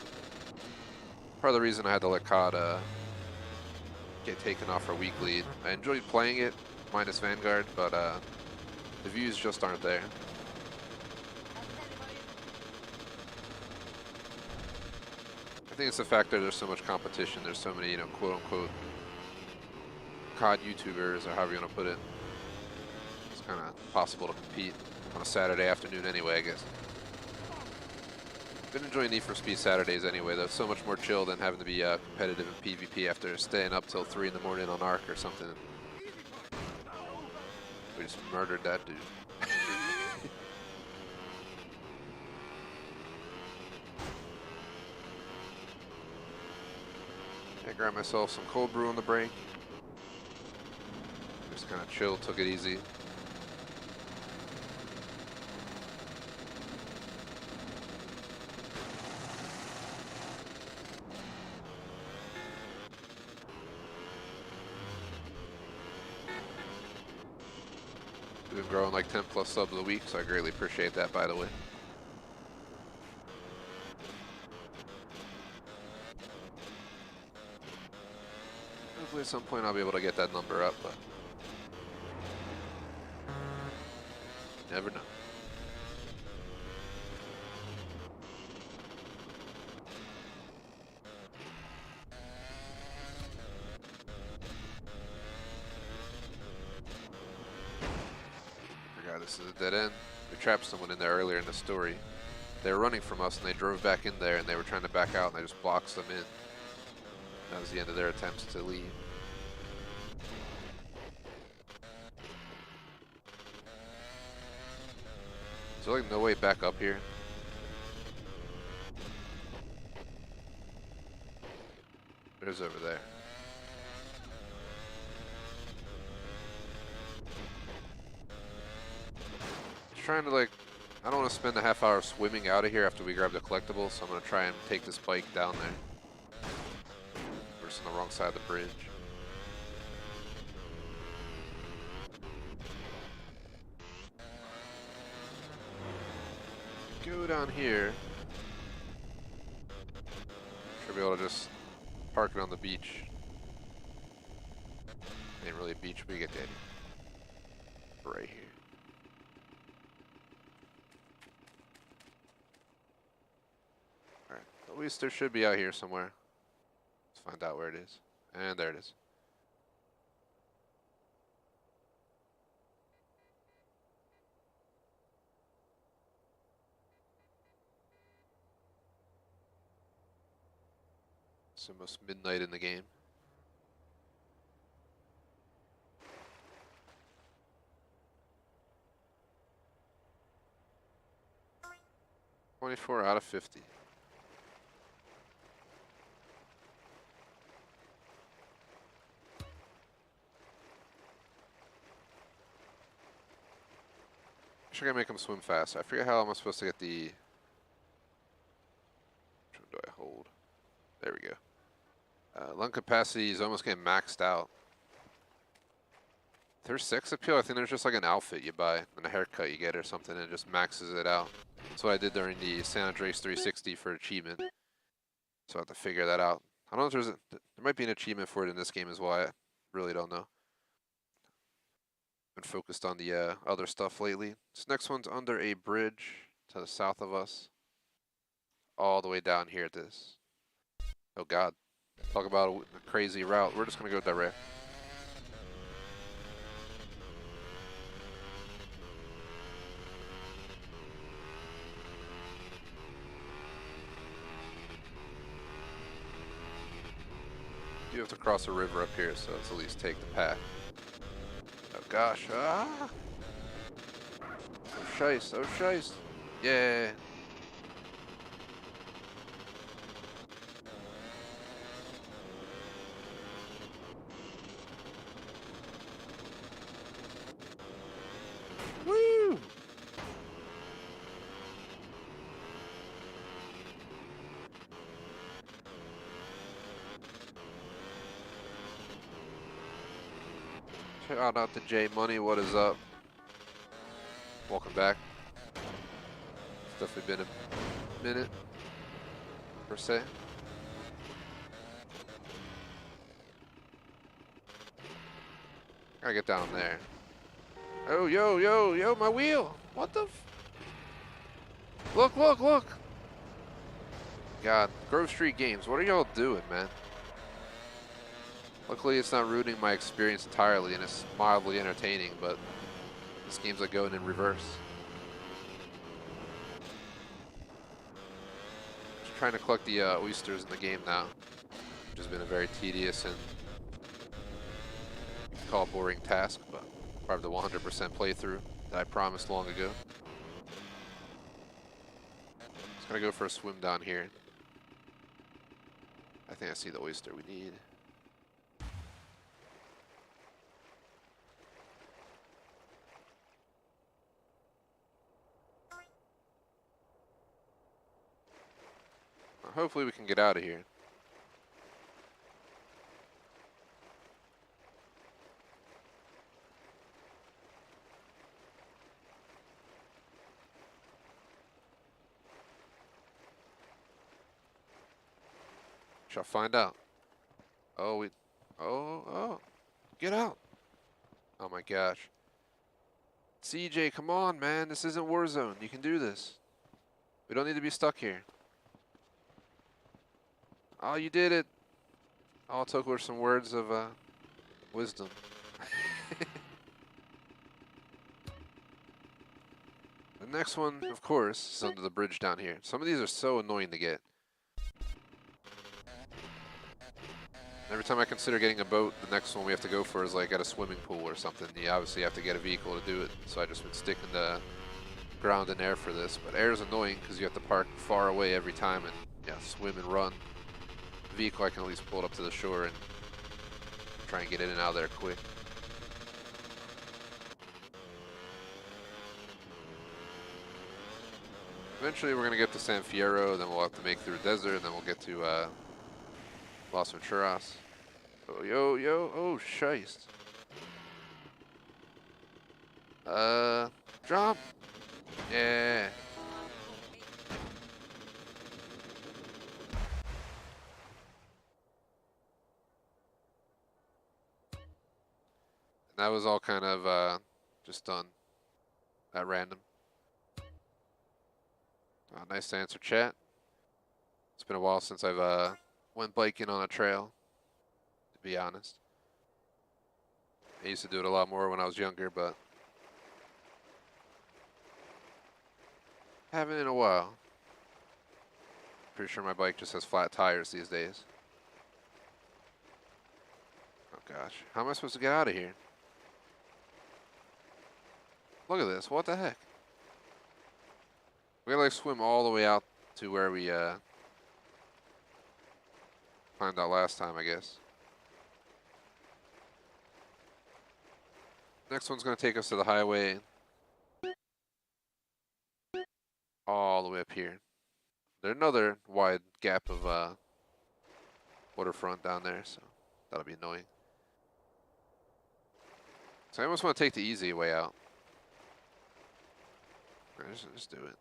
Part of the reason I had to let COD get taken off our week lead. I enjoyed playing it, minus Vanguard, but the views just aren't there. I think it's the fact that there's so much competition. There's so many, you know, quote unquote COD YouTubers, or however you want to put it. kind of impossible to compete on a Saturday afternoon anyway, I guess. Been enjoying Need for Speed Saturdays anyway, though. So much more chill than having to be competitive in PvP after staying up till 3 in the morning on Ark or something. We just murdered that dude. I grabbed myself some cold brew on the break. Just kind of chill, took it easy. We've been growing like 10 plus subs a week, so I greatly appreciate that, by the way. Hopefully at some point I'll be able to get that number up, but never know. This is a dead end. We trapped someone in there earlier in the story. They were running from us and they drove back in there and they were trying to back out and I just blocked them in. That was the end of their attempts to leave. Is there like no way back up here? There's over there. Trying to like, I don't want to spend a half hour swimming out of here after we grab the collectibles, so I'm going to try and take this bike down there. We're just on the wrong side of the bridge. Go down here. Should be able to just park it on the beach. Ain't really a beach, but you get the idea. Right here. At least there should be out here somewhere. Let's find out where it is. And there it is. It's almost midnight in the game. $24 out of 50. I gotta make him swim fast. I forget how I'm supposed to get the. Which one do I hold? There we go. Lung capacity is almost getting maxed out. There's 6 appeal. I think there's just like an outfit you buy and a haircut you get or something, and it just maxes it out. That's what I did during the San Andreas 360 for achievement. So I have to figure that out. I don't know if there might be an achievement for it in this game as well. I really don't know. Been focused on the other stuff lately. This next one's under a bridge to the south of us. All the way down here at this. Oh god. Talk about a crazy route. We're just gonna go direct. You have to cross a river up here, so let's at least take the path. Oh gosh, ah! Oh shice, oh shice! Yeah! Woo! Shout out to J Money, what is up? Welcome back. It's definitely been a minute, per se. Gotta get down there. Oh, yo, yo, yo, my wheel! What the f— Look, look, look! God, Grove Street Games, what are y'all doing, man? Luckily, it's not ruining my experience entirely, and it's mildly entertaining, but This game's like going in reverse. Just trying to collect the oysters in the game now, which has been a very tedious and you could call it boring task, but part of the 100% playthrough that I promised long ago. Just gonna go for a swim down here. I think I see the oyster we need. Hopefully we can get out of here. Shall find out. Oh, get out. Oh my gosh. CJ, come on, man. This isn't Warzone. You can do this. We don't need to be stuck here. Oh, you did it. All it took were some words of wisdom. The next one, of course, is under the bridge down here. Some of these are so annoying to get. Every time I consider getting a boat, the next one we have to go for is like at a swimming pool or something. You obviously have to get a vehicle to do it. So I just been sticking to ground and air for this. But air is annoying because you have to park far away every time and yeah, swim and run. Vehicle I can at least pull it up to the shore and try and get in and out of there quick. Eventually we're going to get to San Fierro, then we'll have to make through a desert, and then we'll get to Las Venturas. Oh, yo, oh, shiest. Jump! Yeah. That was all kind of just done at random. Nice to answer chat. It's been a while since I've went biking on a trail, to be honest. I used to do it a lot more when I was younger, but haven't in a while. Pretty sure my bike just has flat tires these days. Oh gosh, how am I supposed to get out of here? Look at this, what the heck? We gotta like swim all the way out to where we climbed out last time, I guess. Next one's gonna take us to the highway all the way up here. There's another wide gap of waterfront down there, so that'll be annoying. So I almost want to take the easy way out. Just do it.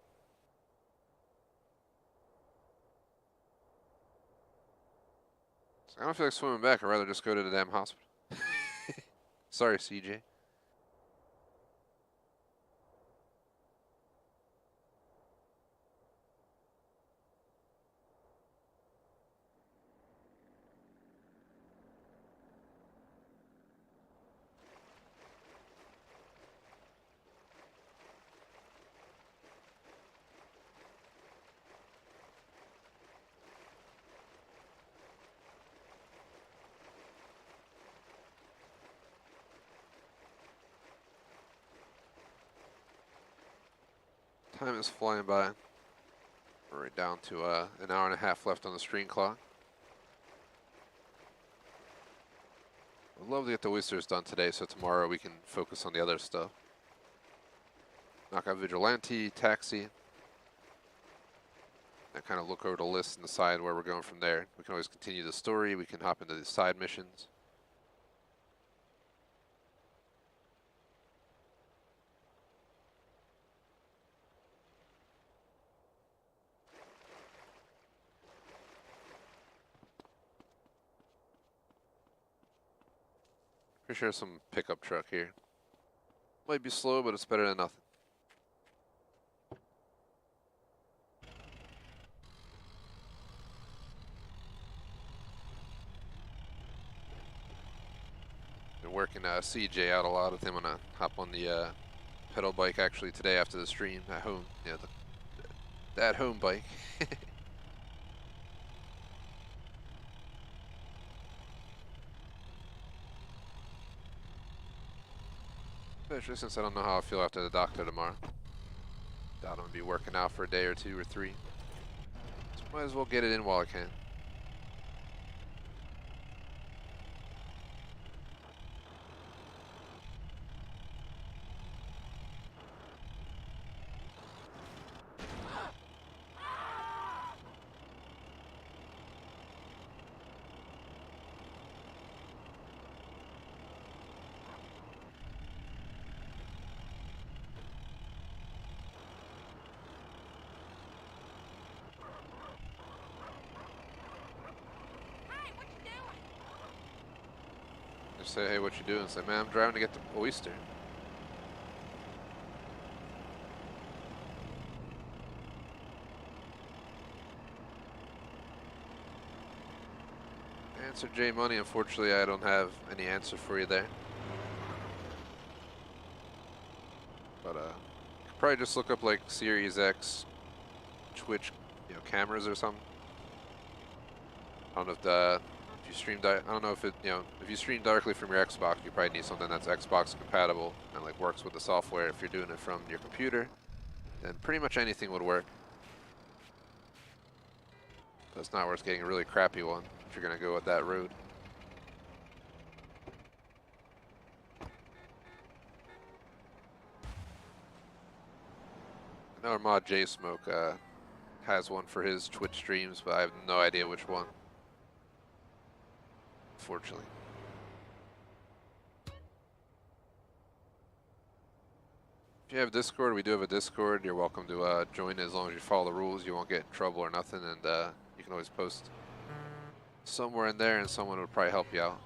I don't feel like swimming back. I'd rather just go to the damn hospital. Sorry, CJ. Time is flying by. We're right down to an hour and a half left on the stream clock. I'd love to get the Oysters done today, so tomorrow we can focus on the other stuff. Knock out Vigilante, Taxi. And kind of look over the list and decide where we're going from there. We can always continue the story. We can hop into the side missions. Pretty sure some pickup truck here. Might be slow, but it's better than nothing. Been working CJ out a lot with him. I'm gonna hop on the pedal bike actually today after the stream at home. Yeah, that home bike. Especially since I don't know how I feel after the doctor tomorrow. Doubt I'm gonna be working out for a day or 2 or 3. So might as well get it in while I can. Hey, what you doing? Just say, hey, what you doing? Say, man, I'm driving to get the Oyster. Answer J Money. Unfortunately, I don't have any answer for you there. But probably just look up like Series X Twitch, cameras or something. I don't know if if you stream, I don't know if it, if you stream directly from your Xbox, you probably need something that's Xbox compatible and like works with the software. If you're doing it from your computer, then pretty much anything would work. But it's not worth getting a really crappy one if you're gonna go with that road. I know our mod J Smoke has one for his Twitch streams, but I have no idea which one. Unfortunately. If you have Discord, we do have a Discord. You're welcome to join as long as you follow the rules. You won't get in trouble or nothing, and you can always post somewhere in there, and someone would probably help you out.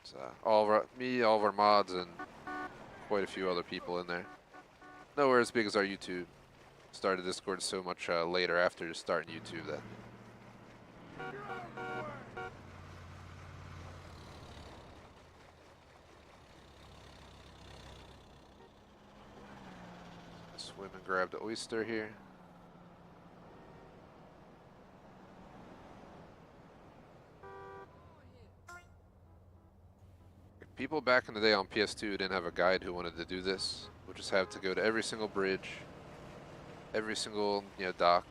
It's, all of our mods, and quite a few other people in there. Nowhere as big as our YouTube. Started Discord so much later after just starting YouTube that. Swim and grab the oyster here. People back in the day on PS2 didn't have a guide who wanted to do this. We'll just have to go to every single bridge, every single dock,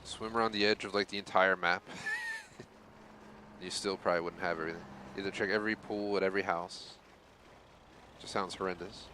swim around the edge of like the entire map. You still probably wouldn't have everything. Either check every pool at every house. Just sounds horrendous.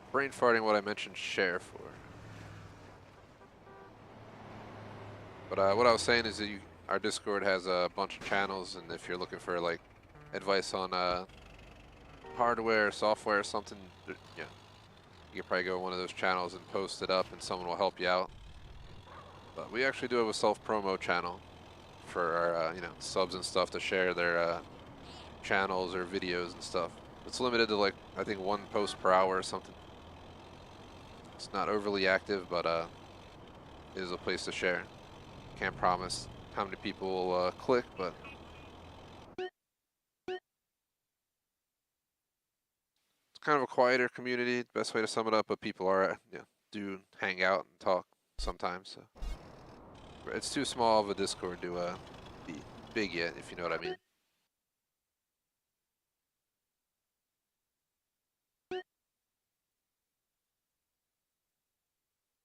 Brain farting what I mentioned share for. But what I was saying is that our Discord has a bunch of channels, and if you're looking for like advice on hardware, software, or something, you could probably go to one of those channels and post it up, and someone will help you out. But we actually do have a self-promo channel for our subs and stuff to share their channels or videos and stuff. It's limited to like I think 1 post per hour or something. It's not overly active, but it is a place to share. Can't promise how many people will click, but it's kind of a quieter community. Best way to sum it up, but people are do hang out and talk sometimes. So it's too small of a Discord to be big yet, if you know what I mean.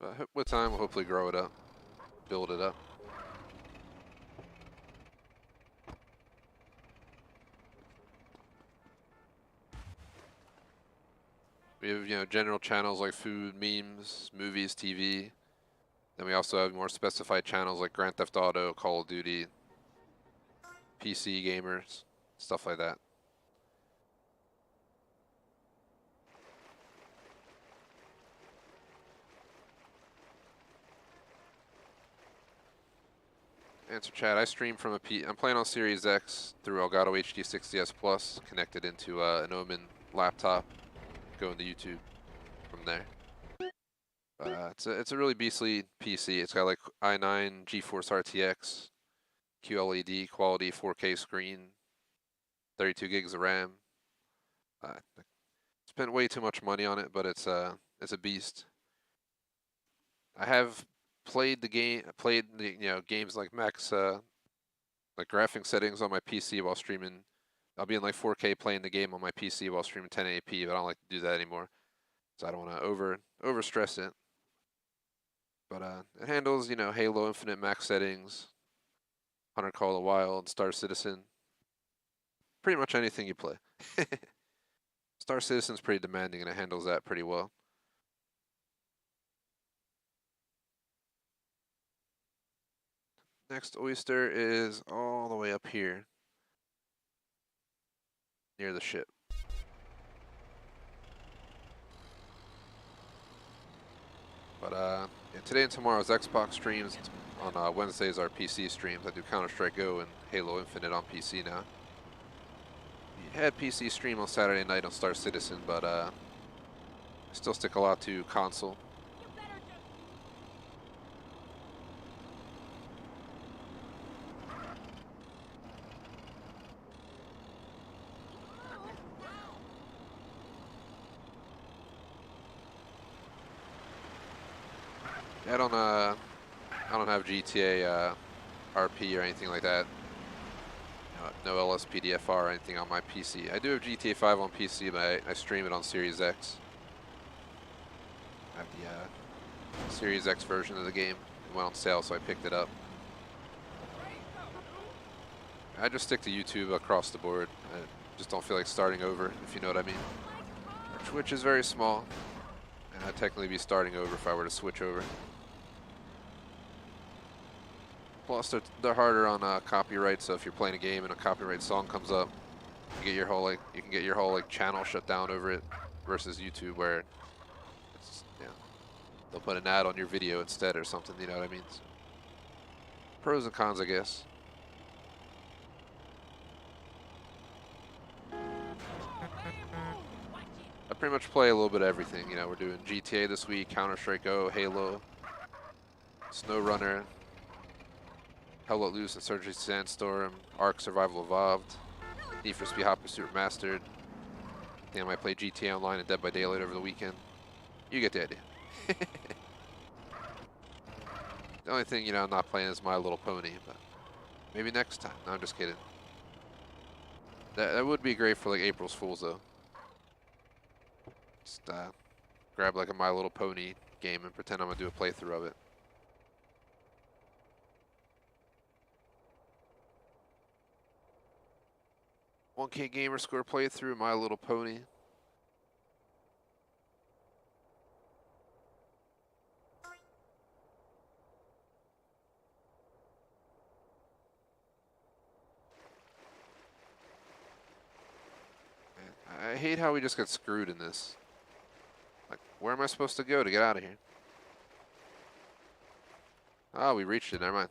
But with time, we'll hopefully grow it up, build it up. We have, general channels like food, memes, movies, TV. Then we also have more specified channels like Grand Theft Auto, Call of Duty, PC gamers, stuff like that. Answer chat. I stream from I'm playing on Series X through Elgato HD 60s Plus, connected into an Omen laptop, going to YouTube from there. But it's a really beastly PC. It's got like i9 GeForce RTX, QLED quality 4K screen, 32 gigs of RAM. Spent way too much money on it, but it's a beast. I have played the games like max like graphic settings on my PC while streaming. I'll be in like 4K playing the game on my PC while streaming 1080p, but I don't like to do that anymore. So I don't want to over stress it. But it handles, Halo Infinite max settings, Hunter Call of the Wild, Star Citizen, pretty much anything you play. Star Citizen's pretty demanding and it handles that pretty well. Next Oyster is all the way up here, near the ship. But yeah, today and tomorrow's Xbox streams. On Wednesdays are PC streams. I do Counter-Strike Go and Halo Infinite on PC now. We had PC stream on Saturday night on Star Citizen, but I still stick a lot to console. I don't have GTA RP or anything like that. No LSPDFR or anything on my PC. I do have GTA 5 on PC, but I stream it on Series X. I have the Series X version of the game. It went on sale, so I picked it up. I just stick to YouTube across the board. I just don't feel like starting over, if you know what I mean. Twitch is very small, and I'd technically be starting over if I were to switch over. Plus, they're harder on copyright. So if you're playing a game and a copyright song comes up, you can get your whole channel shut down over it. Versus YouTube, where it's, they'll put an ad on your video instead or something. You know what I mean? So, pros and cons, I guess. I pretty much play a little bit of everything. We're doing GTA this week, Counter-Strike Go, Halo, SnowRunner, Hell Let Loose, Insurgency Sandstorm, Ark Survival Evolved, Need for Speed Hot Pursuit Remastered. I think I might play GTA Online and Dead by Daylight over the weekend. You get the idea. The only thing, I'm not playing is My Little Pony, but maybe next time. No, I'm just kidding. That would be great for April's Fools though. Just grab a My Little Pony game and pretend I'm gonna do a playthrough of it. $1K Gamer Score playthrough, My Little Pony. Man, I hate how we just got screwed in this. Where am I supposed to go to get out of here? Oh, we reached it, never mind.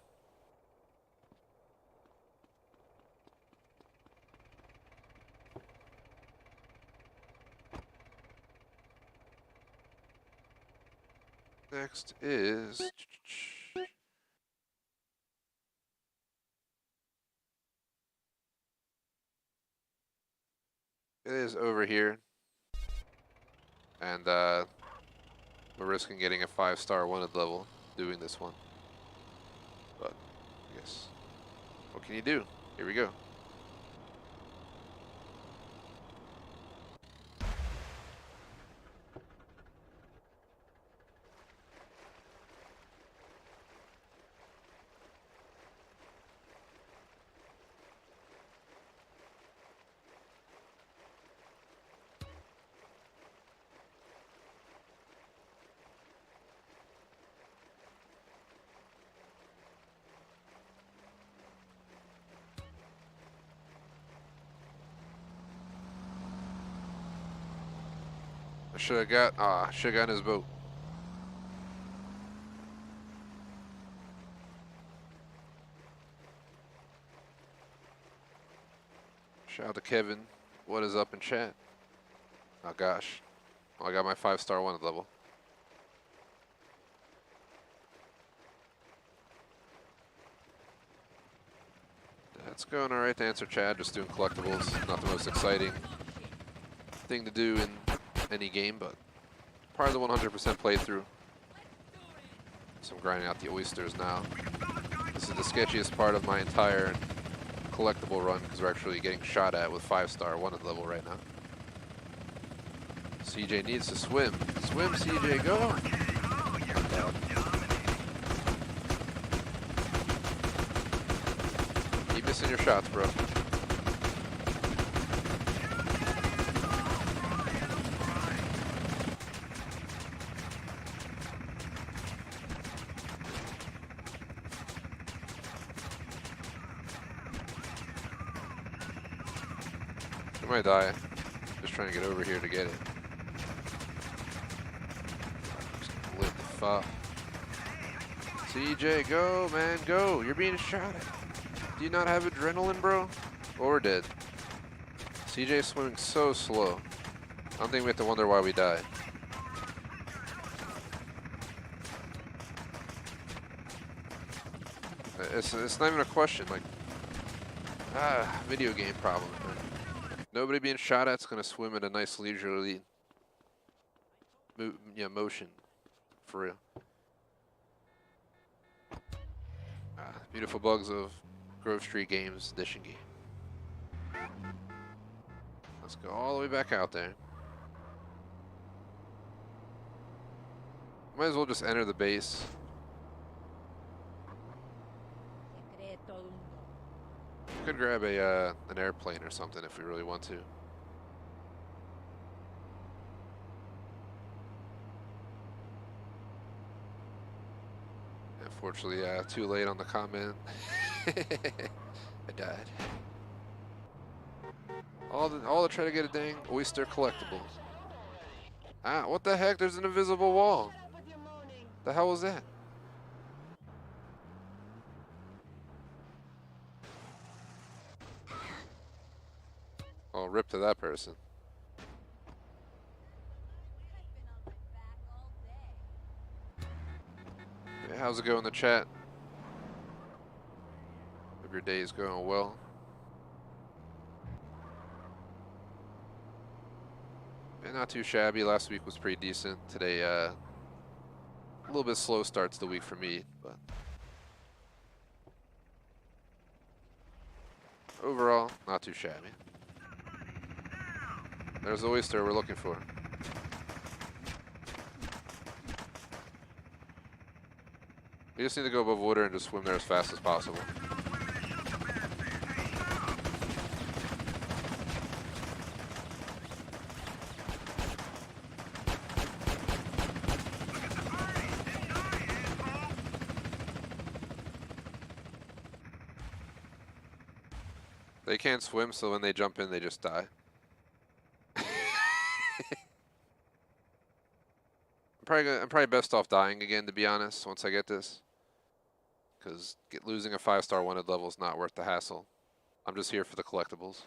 Next is... It is over here. And we're risking getting a 5-star wanted level doing this one. But, I guess, what can you do? Here we go. Should have got in his boat. Shout out to Kevin. What is up in chat? Oh gosh. Well, I got my 5-star wanted level. That's going alright to answer chat. Just doing collectibles. Not the most exciting thing to do in any game, but part of the 100% playthrough. So I'm grinding out the oysters now. This is the sketchiest part of my entire collectible run because we're actually getting shot at with 5-star wanted level right now. CJ needs to swim. Swim, CJ, go! Keep missing your shots, bro. I might die. Just trying to get over here to get it. Just lit the fuck. CJ, go, man, go. You're being shot at. Do you not have adrenaline, bro? Or dead? CJ's swimming so slow. I don't think we have to wonder why we died. It's not even a question, like, video game problem. Nobody being shot at's gonna swim at a nice leisurely motion, for real. Beautiful bugs of Grove Street Games edition game. Let's go all the way back out there. Might as well just enter the base. Could grab a an airplane or something if we really want to. Unfortunately, too late on the comment. I died. All to try to get a dang oyster collectible. Ah, what the heck? There's an invisible wall. The hell was that? Oh, rip to that person. Hey, how's it going in the chat? Hope your day is going well. Yeah, not too shabby. Last week was pretty decent. Today, a little bit slow starts the week for me, but overall, not too shabby. There's the oyster we're looking for. We just need to go above water and just swim there as fast as possible. They can't swim, so when they jump in, they just die. I'm probably best off dying again, to be honest, once I get this. Because losing a 5-star wanted level is not worth the hassle. I'm just here for the collectibles.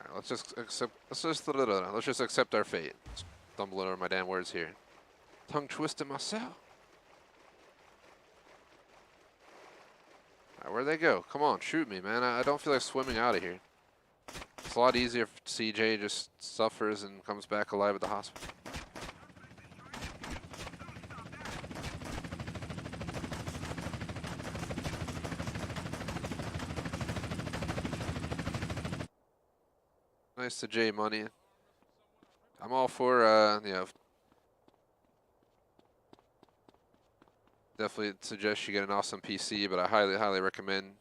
Alright, let's just accept our fate. Stumble over my damn words here. Tongue twisting myself. Where'd they go? Come on, shoot me, man. I don't feel like swimming out of here. It's a lot easier if CJ just suffers and comes back alive at the hospital. Nice to J Money. I'm all for, you know, definitely suggest you get an awesome PC, but I highly recommend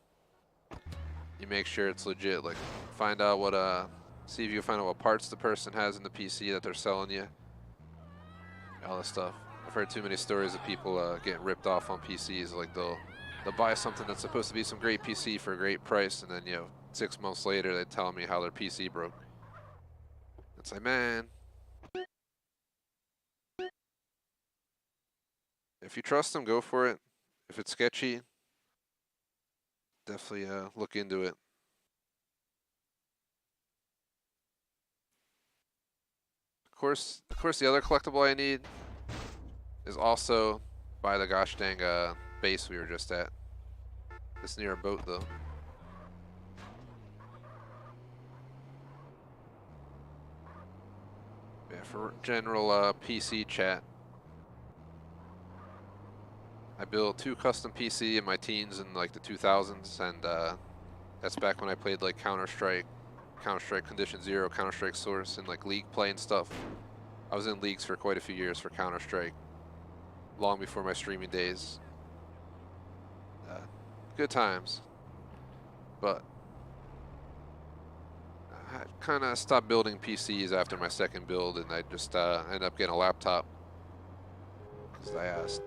you make sure it's legit. Like, find out what, see if you can find out what parts the person has in the PC that they're selling you. All this stuff. I've heard too many stories of people getting ripped off on PCs. Like they'll buy something that's supposed to be some great PC for a great price, and then 6 months later they tell me how their PC broke. It's like, man, if you trust them, go for it. If it's sketchy, definitely look into it. Of course, the other collectible I need is also by the gosh dang base we were just at. It's near a boat though. Yeah, for general PC chat, I built 2 custom PC in my teens in like the 2000s, and that's back when I played like Counter-Strike Condition Zero, Counter-Strike Source, and like league play and stuff. I was in leagues for quite a few years for Counter-Strike, long before my streaming days. Good times, but I kind of stopped building PCs after my second build, and I just ended up getting a laptop because I asked.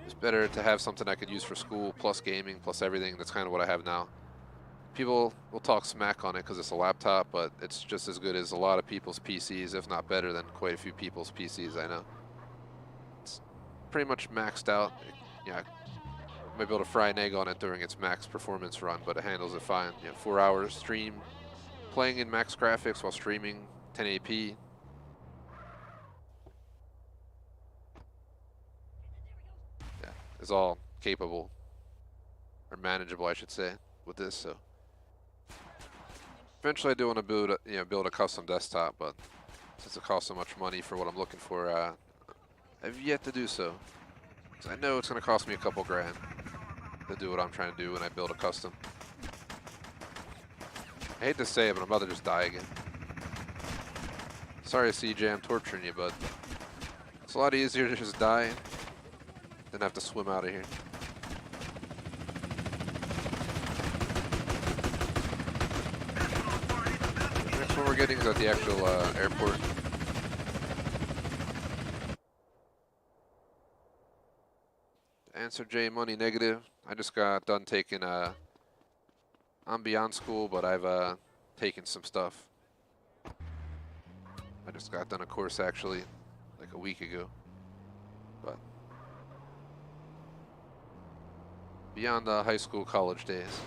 It's better to have something I could use for school, plus gaming, plus everything. That's kind of what I have now. People will talk smack on it because it's a laptop, but it's just as good as a lot of people's PCs, if not better than quite a few people's PCs I know. It's pretty much maxed out. Yeah, I might be able to fry an egg on it during its max performance run, but it handles it fine. 4 hours stream, playing in max graphics while streaming 1080p. Yeah, it's all capable, or manageable, I should say, with this. So eventually, I do want to build a custom desktop, but since it costs so much money for what I'm looking for, I've yet to do so. So I know it's going to cost me a couple grand to do what I'm trying to do when I build a custom. I hate to say it, but I'm about to just die again. Sorry, CJ, I'm torturing you, but it's a lot easier to just die than have to swim out of here. Next one we're getting is at the actual airport. Answer J, money negative. I just got done taking I'm beyond school, but I've taken some stuff. I just got done a course actually like a week ago, but beyond the high school, college days.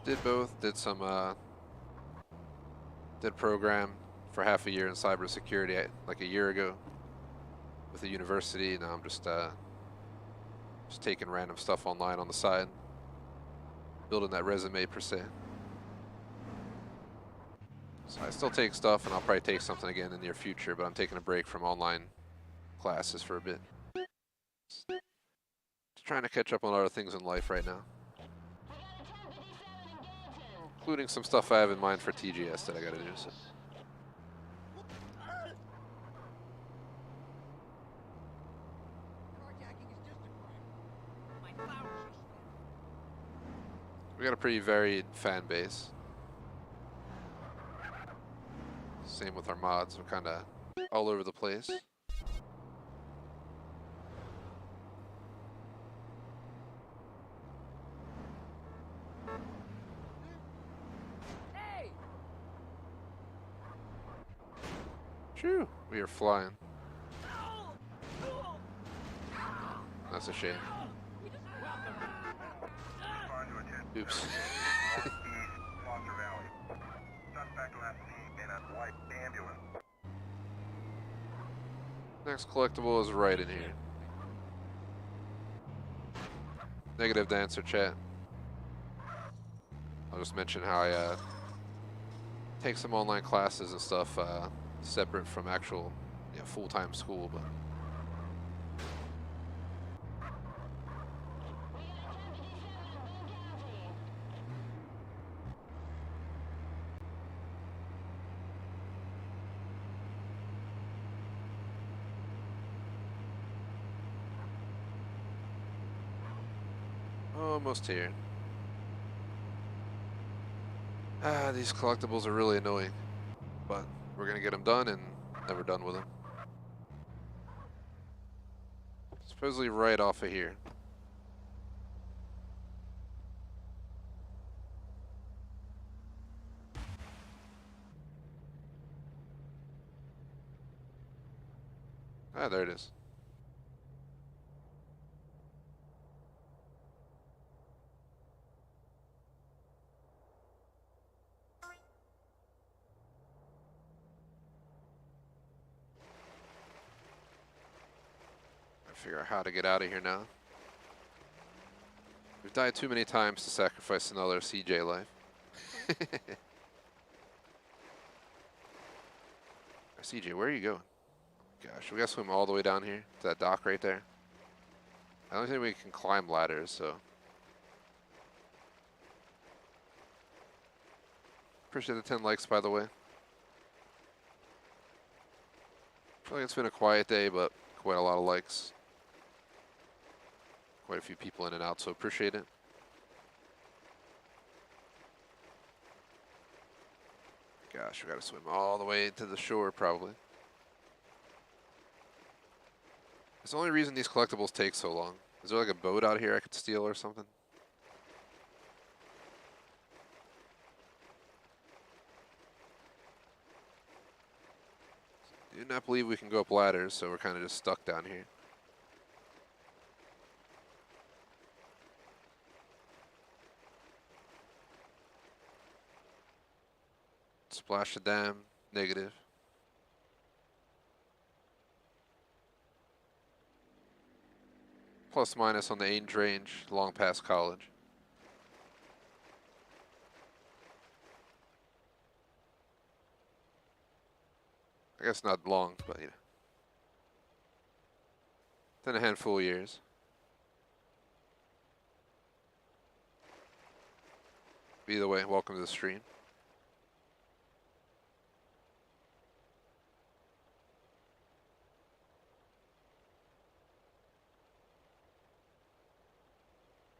Did both. Did some did program for half a year in cybersecurity like a year ago with the university. Now I'm just taking random stuff online on the side, building that resume per se. So I still take stuff, and I'll probably take something again in the near future, but I'm taking a break from online classes for a bit. Just trying to catch up on other things in life right now, including some stuff I have in mind for TGS that I gotta do. So. We got a pretty varied fan base. Same with our mods, we're kind of all over the place. Hey! Phew, we are flying. That's a shame. Oops. Next collectible is right in here. Negative to answer chat. I'll just mention how I take some online classes and stuff separate from actual full-time school, but almost here. These collectibles are really annoying, but we're gonna get them done and never done with them. Supposedly right off of here. Ah, there it is. Figure out how to get out of here now. We've died too many times to sacrifice another CJ life. CJ, where are you going? Gosh, we gotta swim all the way down here to that dock right there. I don't think we can climb ladders, so. Appreciate the 10 likes, by the way. Feel like it's been a quiet day, but quite a lot of likes. Quite a few people in and out, so appreciate it. Gosh, we gotta swim all the way to the shore, probably. It's the only reason these collectibles take so long. Is there like a boat out here I could steal or something? Do not believe we can go up ladders, so we're kind of just stuck down here. Splash the dam, negative. Plus minus on the Ainge range, long past college. I guess not long, but you know. Then a handful of years. Either way, welcome to the stream.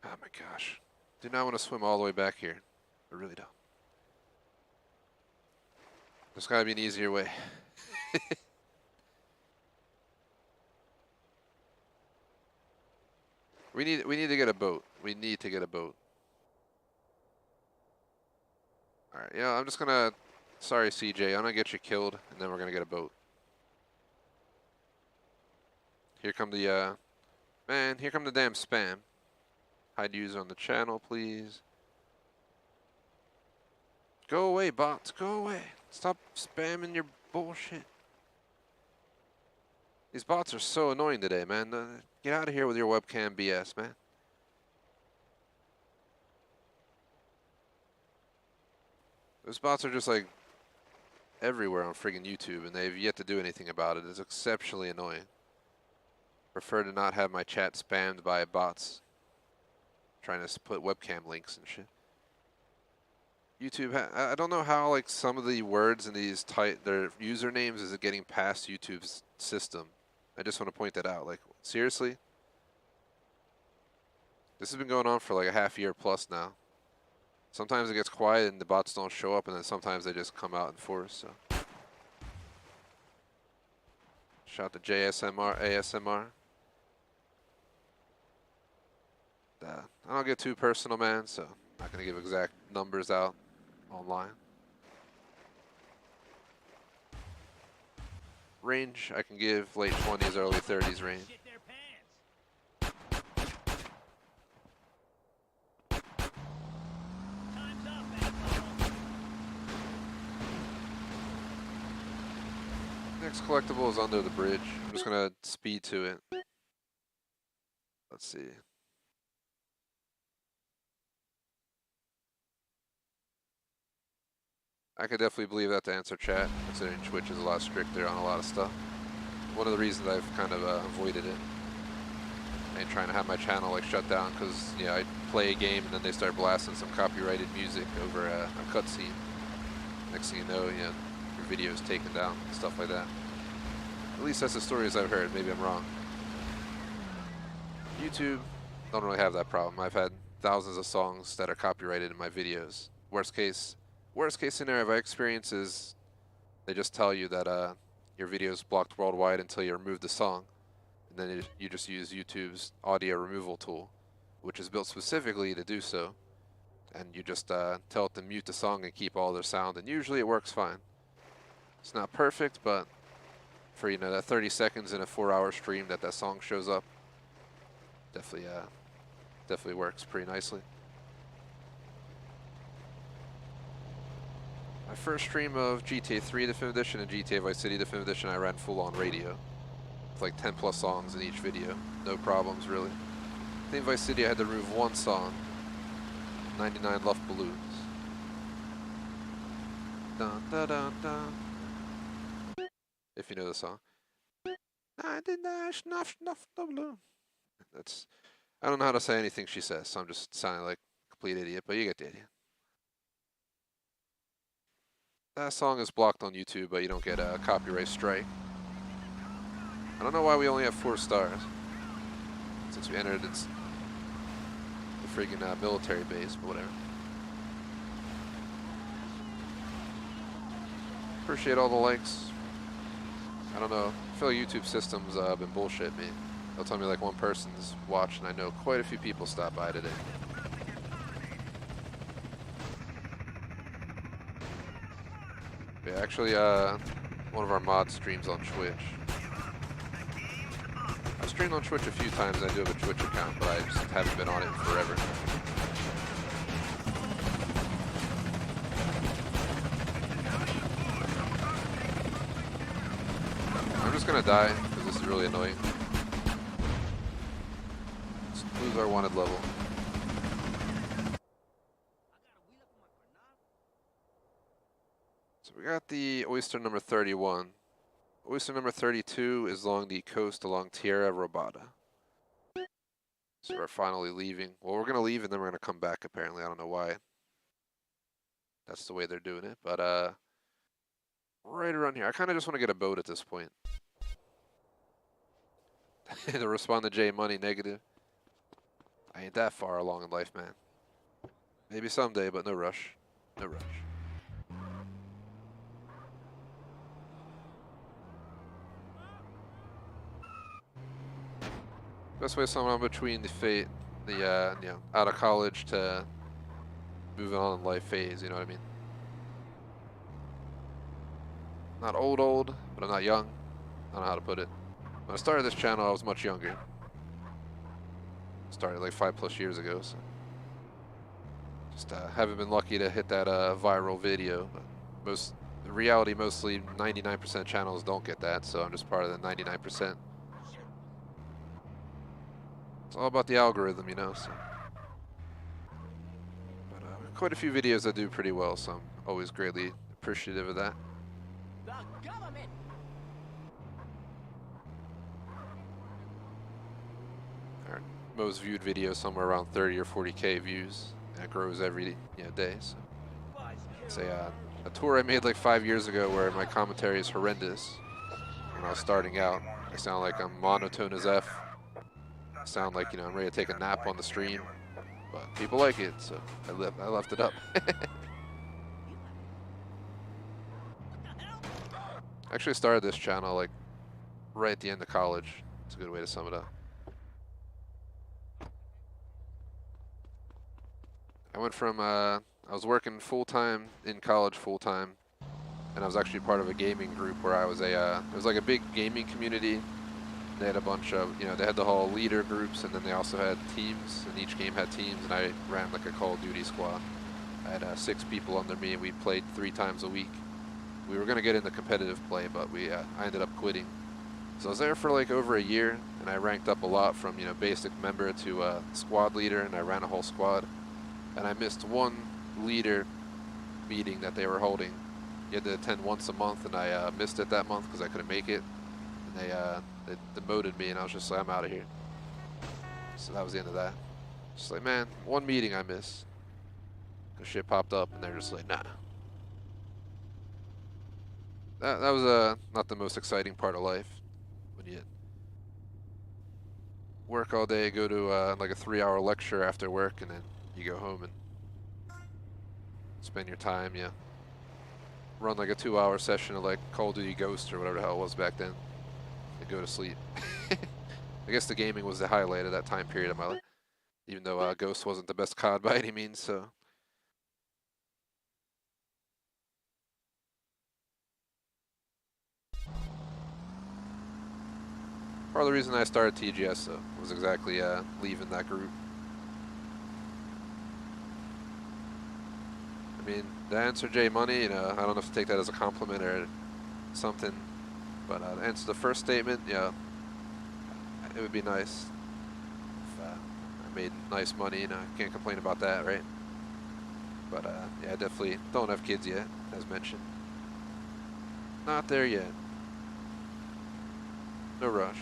Oh my gosh. Do not want to swim all the way back here. I really don't. There's gotta be an easier way. We need to get a boat. We need to get a boat. Alright, yeah, I'm just gonna sorry CJ, I'm gonna get you killed and then we're gonna get a boat. Here come the man, here come the damn spam. Hide user on the channel, please. Go away, bots, go away. Stop spamming your bullshit. These bots are so annoying today, man. Get out of here with your webcam BS, man. Those bots are just like everywhere on friggin' YouTube and they've yet to do anything about it. It's exceptionally annoying. Prefer to not have my chat spammed by bots trying to put webcam links and shit. YouTube, I don't know how like some of the words in these their usernames is getting past YouTube's system. I just want to point that out. Like, seriously? This has been going on for like a half year plus now. Sometimes it gets quiet and the bots don't show up and then sometimes they just come out in force, so. Shout to JSMR, ASMR. I don't get too personal, man, so I'm not going to give exact numbers out online. Range, I can give late 20s, early 30s range. Next collectible is under the bridge. I'm just going to speed to it. Let's see. I could definitely believe that to answer chat, considering Twitch is a lot stricter on a lot of stuff. One of the reasons I've kind of avoided it. I ain't trying to have my channel like shut down because, you know, I play a game and then they start blasting some copyrighted music over a cutscene. Next thing you know, your video is taken down, stuff like that. At least that's the stories I've heard. Maybe I'm wrong. YouTube, don't really have that problem. I've had thousands of songs that are copyrighted in my videos. Worst case scenario I've experienced is They just tell you that your video is blocked worldwide until you remove the song. And then you just use YouTube's audio removal tool, which is built specifically to do so. And you just tell it to mute the song and keep all their sound, and usually it works fine. It's not perfect, but for, you know, that 30 seconds in a 4-hour stream that song shows up, definitely works pretty nicely. My first stream of GTA 3 Definitive Edition and GTA Vice City Definitive Edition, I ran full-on radio. With like 10 plus songs in each video. No problems, really. I think Vice City I had to remove one song. 99 Left Balloons. Dun, dun, dun, dun. If you know the song. 99 snuff snuff the balloon. That's, I don't know how to say anything she says, so I'm just sounding like a complete idiot, but you get the idea. That song is blocked on YouTube, but you don't get a copyright strike. I don't know why we only have 4 stars. Since we entered the friggin' military base, but whatever. Appreciate all the likes. I don't know. I feel like YouTube systems been bullshit me. They'll tell me like one person's watched, and I know quite a few people stopped by today. Yeah, actually, one of our mods streams on Twitch. I've streamed on Twitch a few times, and I do have a Twitch account, but I just haven't been on it in forever. I'm just gonna die, because this is really annoying. Let's lose our wanted level. So we got the Oyster Number 31. Oyster Number 32 is along the coast along Tierra, Robada. So we're finally leaving. Well, we're gonna leave and then we're gonna come back apparently. I don't know why. That's the way they're doing it, but right around here. I kinda just wanna get a boat at this point. To respond to J Money negative. I ain't that far along in life, man. Maybe someday, but no rush. No rush. Best way someone between the you know, out of college to moving on in life phase, you know what I mean? Not old, but I'm not young. I don't know how to put it. When I started this channel, I was much younger. Started like 5+ years ago, so just haven't been lucky to hit that viral video. But in reality, mostly 99% channels don't get that, so I'm just part of the 99%. It's all about the algorithm, you know. So. But quite a few videos that do pretty well, so I'm always greatly appreciative of that. The government. Our most viewed video somewhere around 30 or 40K views, and it grows every day. So it's a tour I made like 5 years ago where my commentary is horrendous. When I was starting out, I sound like I'm monotone as F. Sound like, you know, I'm ready to take a nap on the stream, but people like it, so I left it up. I actually started this channel like right at the end of college. It's a good way to sum it up. I went from I was working full-time in college full-time, and I was actually part of a gaming group where I was it was like a big gaming community. They had a bunch of, you know, they had the whole leader groups, and then they also had teams, and each game had teams, and I ran like a Call of Duty squad. I had 6 people under me, and we played 3 times a week. We were going to get into competitive play, but I ended up quitting. So I was there for like over a year, and I ranked up a lot from, you know, basic member to squad leader, and I ran a whole squad. And I missed one leader meeting that they were holding. You had to attend once a month, and I missed it that month because I couldn't make it. And they demoted me, and I was just like, I'm out of here. So that was the end of that. Just like, man, one meeting I missed. Cause shit popped up, and they're just like, nah. That was not the most exciting part of life. When you work all day, go to like a 3-hour lecture after work, and then you go home and spend your time, run like a 2-hour session of like Call of Duty Ghost or whatever the hell it was back then, and go to sleep. I guess the gaming was the highlight of that time period of my life, even though Ghost wasn't the best COD by any means. So. Part of the reason I started TGS though was exactly leaving that group. I mean, the answer J Money, you know, I don't know if to take that as a compliment or something, but to answer the first statement, yeah, it would be nice if I made nice money. You know, can't complain about that, right? But yeah, I definitely don't have kids yet, as mentioned. Not there yet. No rush.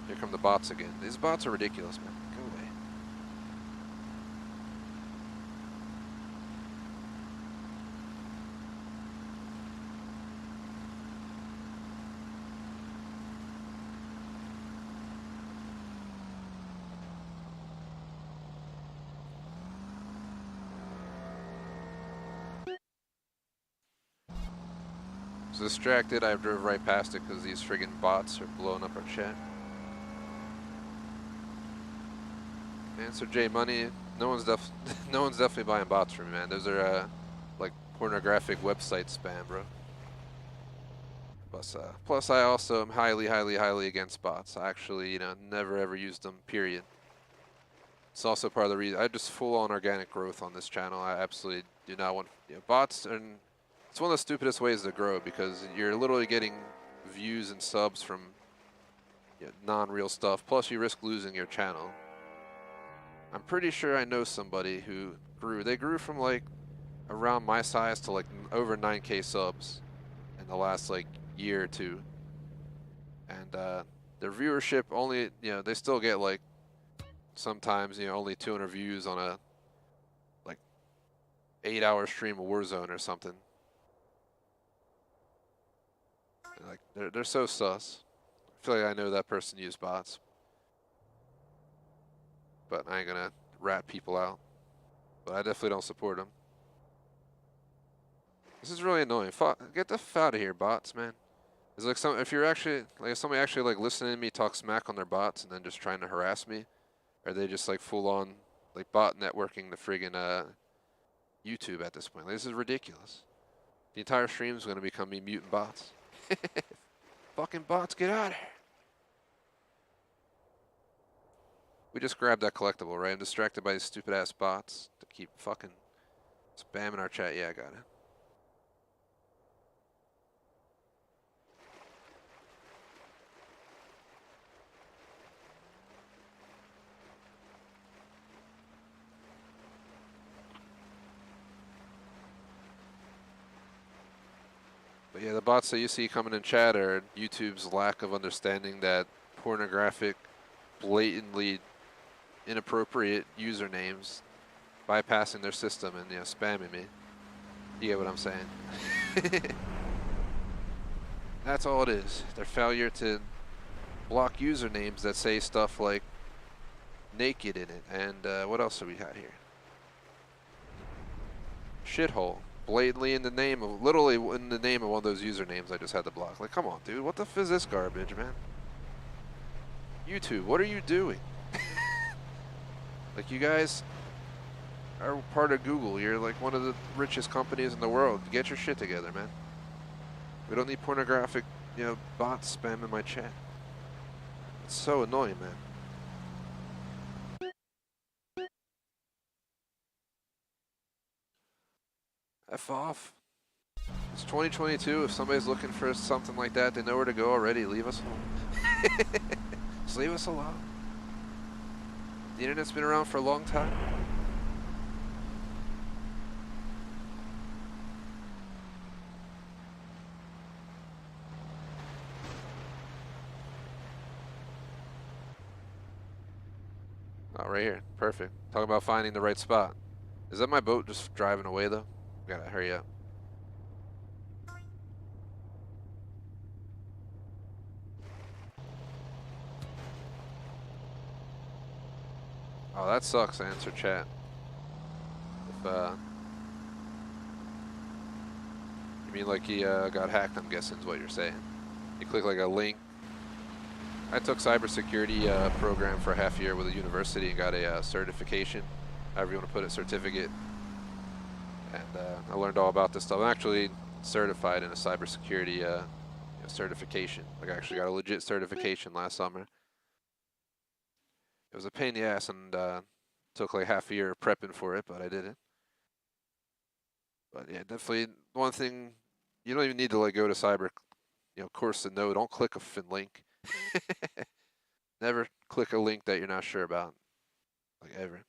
Here come the bots again. These bots are ridiculous, man. Go away. I was distracted. I drove right past it because these friggin' bots are blowing up our chat. Answer J Money. No one's definitely buying bots from me, man. Those are like pornographic website spam, bro. Plus I also am highly against bots. I actually, you know, never ever used them, period. It's also part of the reason I just full on organic growth on this channel. I absolutely do not want, you know, bots, and it's one of the stupidest ways to grow because you're literally getting views and subs from, you know, non-real stuff. Plus you risk losing your channel. I'm pretty sure I know somebody who they grew from like around my size to like over 9K subs in the last like year or two. And their viewership only, you know, they still get like sometimes, you know, only 200 views on a like 8-hour stream of Warzone or something. And, like they're so sus. I feel like I know that person used bots. But I ain't gonna rat people out. But I definitely don't support them. This is really annoying. Get the f out of here, bots, man. It's like if somebody actually like listening to me talk smack on their bots and then just trying to harass me, are they just like full on like bot networking the friggin' YouTube at this point? Like, this is ridiculous. The entire stream is gonna become me mutant bots. Fucking bots, get out of here. We just grabbed that collectible, right? I'm distracted by these stupid ass bots that keep fucking spamming our chat. Yeah, I got it. But yeah, the bots that you see coming in chat are YouTube's lack of understanding that pornographic, blatantly inappropriate usernames bypassing their system and, you know, spamming me. You get what I'm saying? That's all it is. Their failure to block usernames that say stuff like naked in it. And what else do we have here? Shithole. Blatantly in the name of, literally in the name of one of those usernames I just had to block. Like, come on, dude. What the f is this garbage, man? YouTube, what are you doing? Like, you guys are part of Google. You're like one of the richest companies in the world. Get your shit together, man. We don't need pornographic, you know, bots spamming my chat. It's so annoying, man. F off. It's 2022. If somebody's looking for something like that, they know where to go already. Leave us alone. Just leave us alone. The internet's been around for a long time. Oh, right here. Perfect. Talk about finding the right spot. Is that my boat just driving away, though? Gotta hurry up. Oh, that sucks, answer chat. you mean like he got hacked, I'm guessing is what you're saying. You click like a link. I took cybersecurity program for a half year with a university and got a certification, however you want to put it, certificate. And I learned all about this stuff. I'm actually certified in a cybersecurity certification. Like I actually got a legit certification last summer. It was a pain in the ass and took like half a year prepping for it, but I did it. But yeah, definitely one thing, you don't even need to like go to cyber, course to know. Don't click a fin link. Never click a link that you're not sure about, like ever.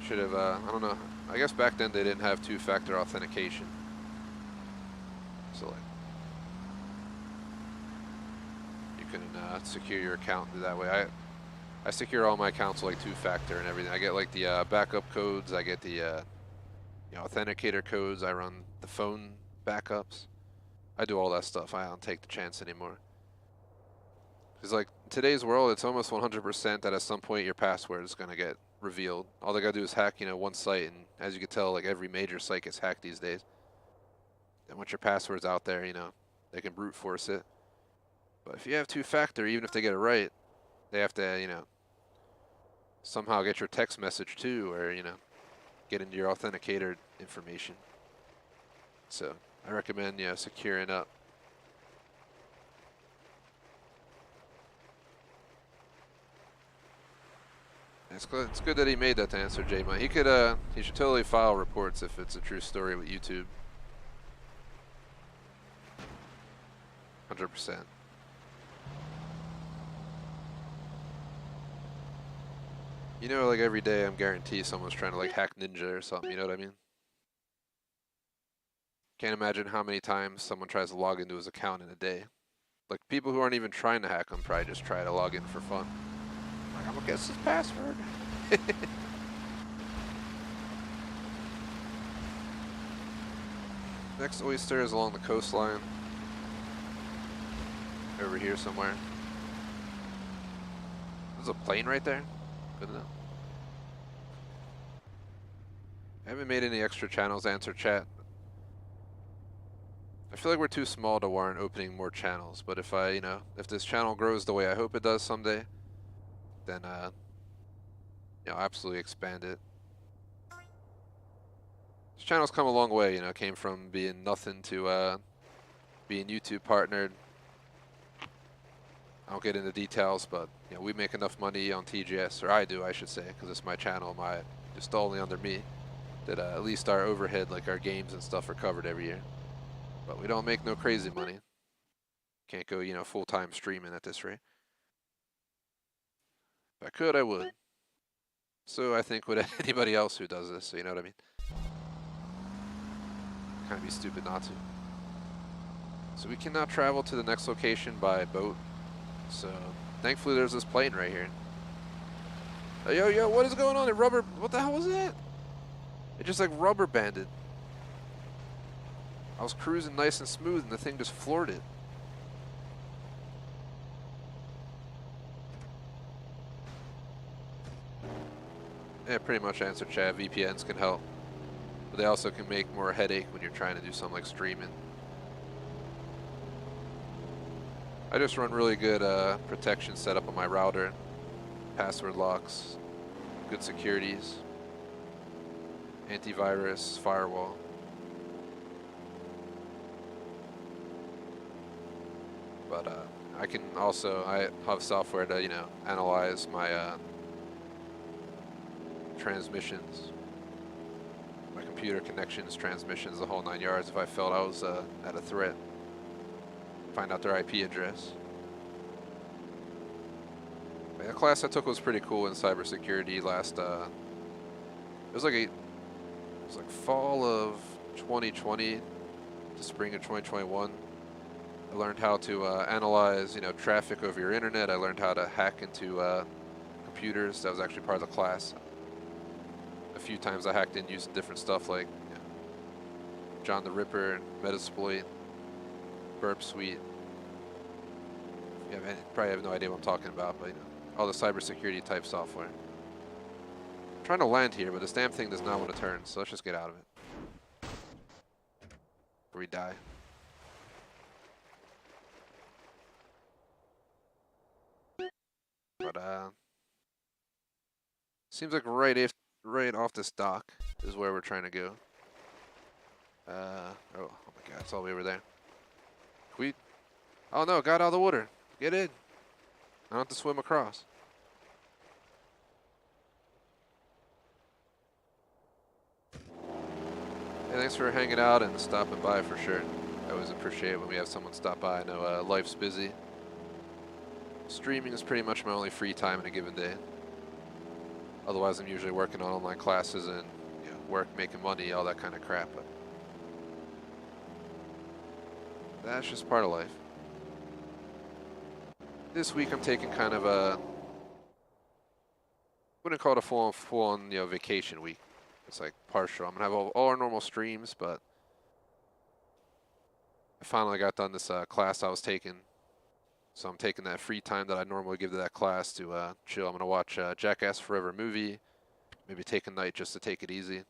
Should have, I don't know, I guess back then they didn't have two-factor authentication. So like, you couldn't secure your account that way. I secure all my accounts with like two-factor and everything. I get like the backup codes, I get the authenticator codes, I run the phone backups. I do all that stuff. I don't take the chance anymore. Because like, in today's world, it's almost 100% that at some point your password is going to get revealed. All they gotta do is hack, one site, and as you can tell, like every major site gets hacked these days. And once your password's out there, they can brute force it. But if you have two-factor, even if they get it right, they have to, somehow get your text message too, or get into your authenticator information. So I recommend, securing up. It's good that he made that to answer J-Mine. He should totally file reports if it's a true story with YouTube. 100%. Like every day I'm guaranteed someone's trying to like hack Ninja or something, you know what I mean? Can't imagine how many times someone tries to log into his account in a day. Like people who aren't even trying to hack him probably just try to log in for fun. Like, I'm gonna guess his password. Next oyster is along the coastline. Over here somewhere. There's a plane right there? Good enough. I haven't made any extra channels to answer chat. I feel like we're too small to warrant opening more channels, but if if this channel grows the way I hope it does someday, then absolutely expand it. This channel's come a long way, came from being nothing to being YouTube partnered. I don't get into details, but we make enough money on TGS, or I do, I should say, because it's my channel, just only under me, that at least our overhead, like our games and stuff, are covered every year. But we don't make no crazy money. Can't go, full-time streaming at this rate. If I could, I would. So I think with anybody else who does this, so you know what I mean? Kind of be stupid not to. So we can now travel to the next location by boat. So thankfully there's this plane right here. Yo, what is going on? What the hell was that? It just like rubber banded. I was cruising nice and smooth and the thing just floored it. Yeah, pretty much answered chat. VPNs can help. But they also can make more headache when you're trying to do something like streaming. I just run really good protection setup on my router. Password locks, good securities, antivirus, firewall. But I can also, I have software to, analyze my transmissions, my computer connections, transmissions, the whole 9 yards if I felt I was at a threat. Find out their IP address. The class I took was pretty cool in cybersecurity last, it was like fall of 2020 to spring of 2021. I learned how to analyze, traffic over your internet. I learned how to hack into computers. That was actually part of the class. A few times I hacked in using different stuff like John the Ripper, Metasploit, Burp Suite. You probably have no idea what I'm talking about, but you know, all the cybersecurity type software. I'm trying to land here, but this damn thing does not want to turn, so let's just get out of it. Or we die. But seems like right off this dock is where we're trying to go. Oh my god, it's all the way over there. Oh no, got out of the water. Get in. I don't have to swim across. Hey, thanks for hanging out and stopping by for sure. I always appreciate it when we have someone stop by. I know life's busy. Streaming is pretty much my only free time in a given day. Otherwise, I'm usually working on online classes and work, making money, all that kind of crap. But that's just part of life. This week, I'm taking kind of a, wouldn't call it a full-on vacation week. It's like partial. I'm gonna have all our normal streams, but I finally got done this class I was taking. So I'm taking that free time that I normally give to that class to chill. I'm gonna watch Jackass Forever movie, maybe take a night just to take it easy.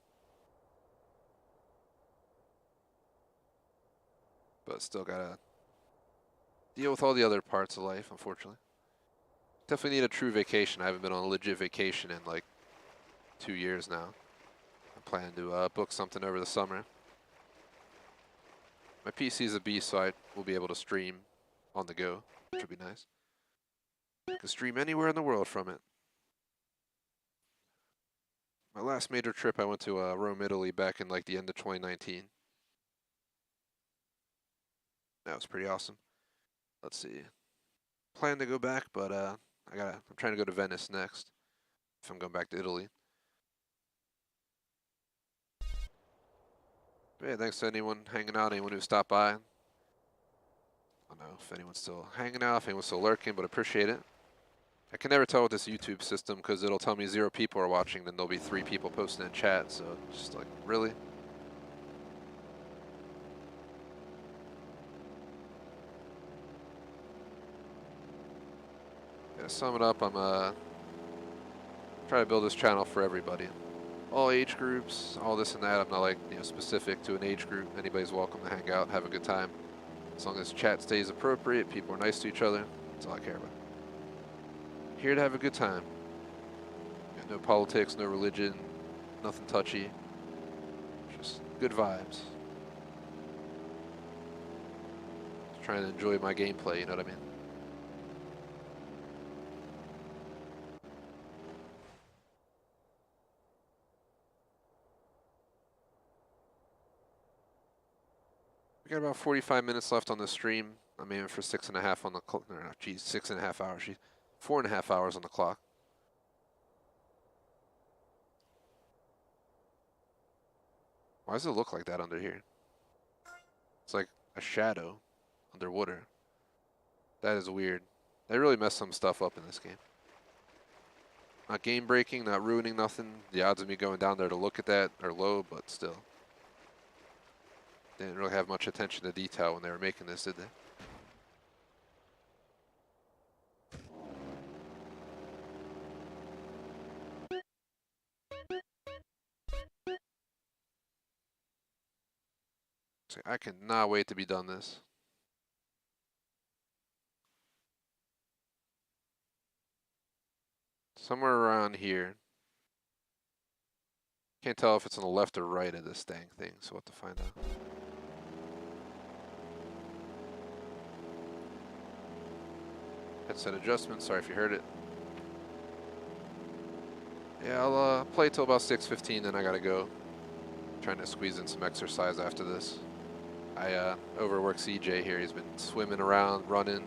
But still gotta deal with all the other parts of life, unfortunately. Definitely need a true vacation. I haven't been on a legit vacation in like 2 years now. I'm planning to book something over the summer. My PC is a beast, so I will be able to stream on the go, which would be nice. I can stream anywhere in the world from it. My last major trip, I went to Rome, Italy back in like the end of 2019. That was pretty awesome. Let's see. Plan to go back, but I'm trying to go to Venice next if I'm going back to Italy. But yeah, thanks to anyone hanging out, anyone who stopped by. I don't know if anyone's still hanging out, if anyone's still lurking, but appreciate it. I can never tell with this YouTube system because it'll tell me 0 people are watching, then there'll be 3 people posting in chat, so just like, really? Yeah, to sum it up, I'm trying to build this channel for everybody. All age groups, all this and that. I'm not like specific to an age group. Anybody's welcome to hang out, have a good time. As long as chat stays appropriate, people are nice to each other, that's all I care about. Here to have a good time. No politics, no religion, nothing touchy. Just good vibes. Just trying to enjoy my gameplay, you know what I mean? We got about 45 minutes left on the stream. I'm aiming for 6.5 on the clock. No, 6.5 hours. 4.5 hours on the clock. Why does it look like that under here? It's like a shadow underwater. That is weird. They really messed some stuff up in this game. Not game breaking, not ruining nothing. The odds of me going down there to look at that are low, but still. They didn't really have much attention to detail when they were making this, did they? I cannot wait to be done this. Somewhere around here. Can't tell if it's on the left or right of this dang thing, so we'll have to find out. Headset adjustment, sorry if you heard it. Yeah, I'll play till about 6:15, then I gotta go. Trying to squeeze in some exercise after this. I overwork CJ here. He's been swimming around, running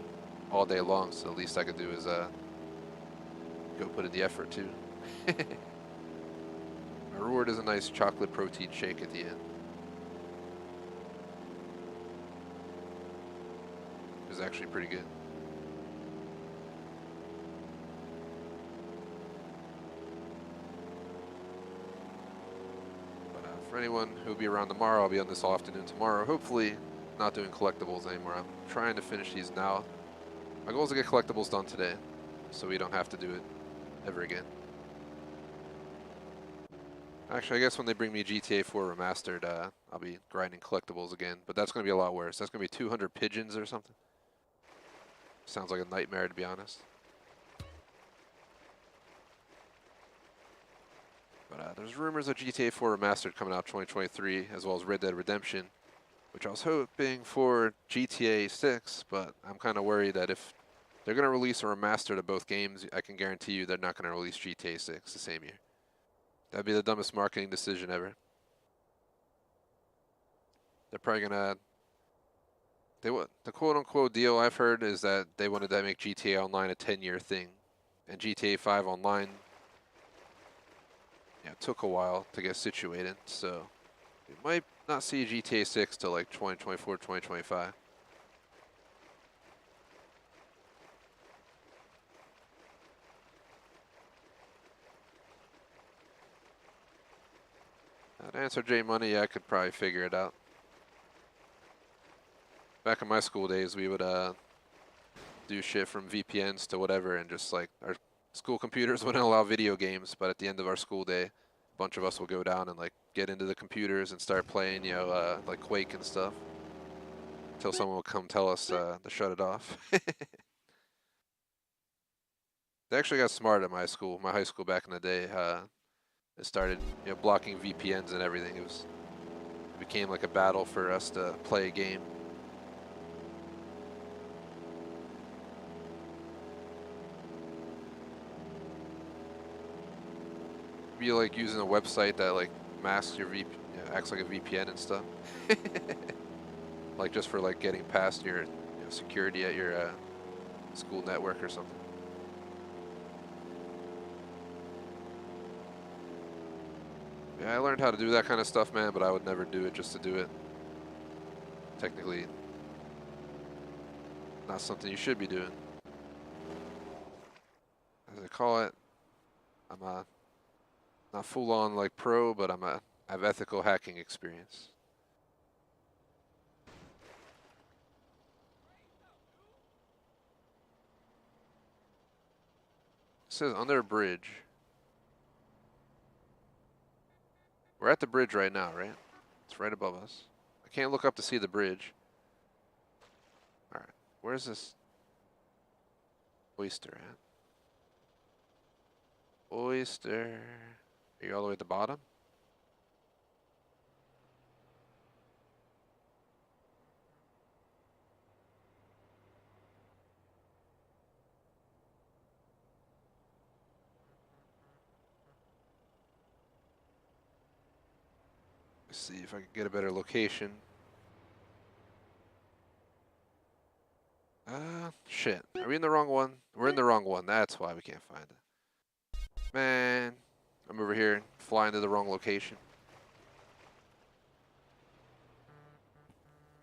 all day long, so the least I could do is go put in the effort too. My reward is a nice chocolate protein shake at the end. It was actually pretty good. For anyone who will be around tomorrow, I'll be on this all afternoon tomorrow. Hopefully not doing collectibles anymore. I'm trying to finish these now. My goal is to get collectibles done today, so we don't have to do it ever again. Actually, I guess when they bring me GTA 4 Remastered, I'll be grinding collectibles again, but that's going to be a lot worse. That's going to be 200 pigeons or something. Sounds like a nightmare, to be honest. But there's rumors of GTA 4 Remastered coming out 2023, as well as Red Dead Redemption, which I was hoping for GTA 6, but I'm kind of worried that if they're going to release a remaster to both games, I can guarantee you they're not going to release GTA 6 the same year. That'd be the dumbest marketing decision ever. They're probably gonna. The quote-unquote deal I've heard is that they wanted to make GTA Online a 10-year thing, and GTA 5 Online, yeah, took a while to get situated. So we might not see GTA 6 till like 2024, 2025. To answer J Money, yeah, I could probably figure it out. Back in my school days, we would do shit from VPNs to whatever, and just like our school computers wouldn't allow video games, but at the end of our school day, a bunch of us will go down and like get into the computers and start playing, you know, like Quake and stuff, until someone will come tell us to shut it off. They actually got smart at my school, my high school back in the day. It started, you know, blocking VPNs and everything. It became like a battle for us to play a game. Be like using a website that like masks your acts like a VPN and stuff. Like just for like getting past your security at your school network or something. Yeah, I learned how to do that kind of stuff, man, but I would never do it just to do it. Technically, not something you should be doing. As I call it, I'm not full on like pro, but I have ethical hacking experience. It says under a bridge. We're at the bridge right now, right? It's right above us. I can't look up to see the bridge. Alright, where's this Oyster at? Oyster. Are you all the way at the bottom? Let's see if I can get a better location. Shit. Are we in the wrong one? We're in the wrong one. That's why we can't find it. Man, I'm over here flying to the wrong location.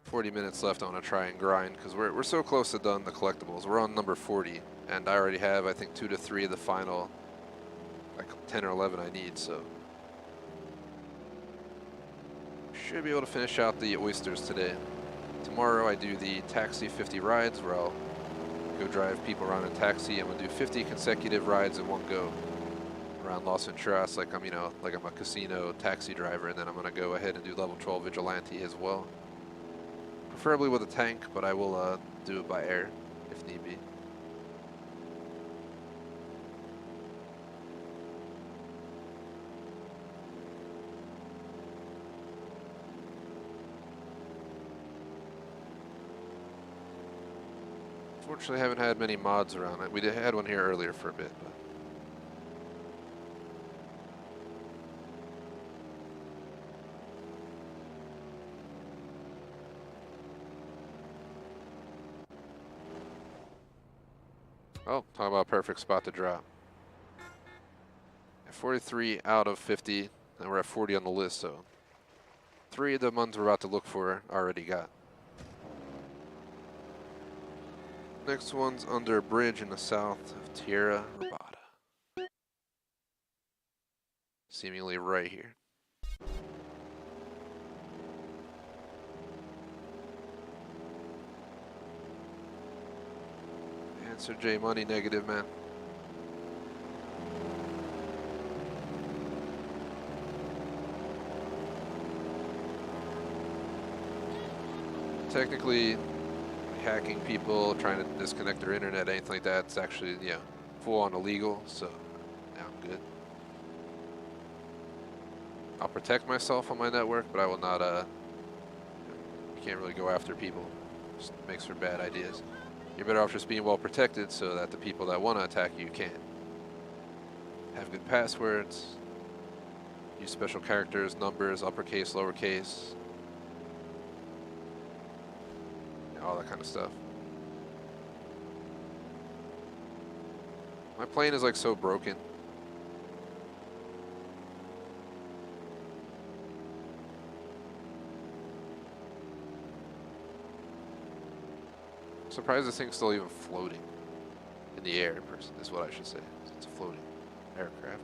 40 minutes left. I want to try and grind because we're so close to done the collectibles. We're on number 40, and I already have, I think, 2 to 3 of the final, like 10 or 11 I need, so. Should be able to finish out the Oysters today. Tomorrow I do the taxi 50 rides where I'll go drive people around in taxi. I'm gonna do 50 consecutive rides in one go around Los Venturas, like I'm, you know, like I'm a casino taxi driver, and then I'm gonna go ahead and do level 12 vigilante as well. Preferably with a tank, but I will do it by air if need be. Unfortunately, I haven't had many mods around it. We had one here earlier for a bit, but. Oh, talk about a perfect spot to drop. At 43 out of 50, and we're at 40 on the list, so 3 of the ones we're about to look for already got. Next one's under a bridge in the south of Tierra, Robada. Seemingly right here. Answer J Money negative, man. Technically, hacking people, trying to disconnect their internet, anything like that, it's actually, you know, full on illegal, so yeah, I'm good. I'll protect myself on my network, but I will not, you can't really go after people. Just makes for bad ideas. You're better off just being well protected so that the people that want to attack you can't. Have good passwords, use special characters, numbers, uppercase, lowercase, all that kind of stuff. My plane is like so broken. I'm surprised this thing's still even floating in the air, is what I should say. It's a floating aircraft.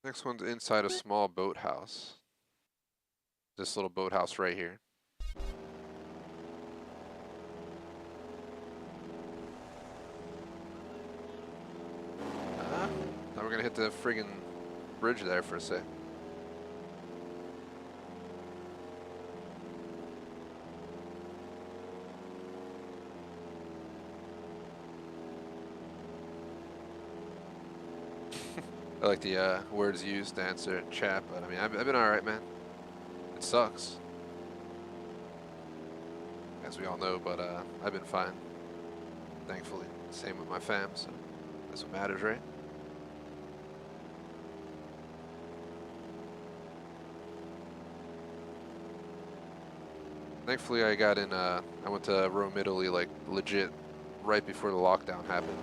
Next one's inside a small boathouse. This little boathouse right here. Now we're gonna hit the friggin' bridge there for a sec. I like the words used to answer chat, but I mean, I've been alright, man. It sucks, as we all know, but I've been fine, thankfully. Same with my fam, so that's what matters, right? Thankfully, I got in, I went to Rome, Italy, like, legit right before the lockdown happened.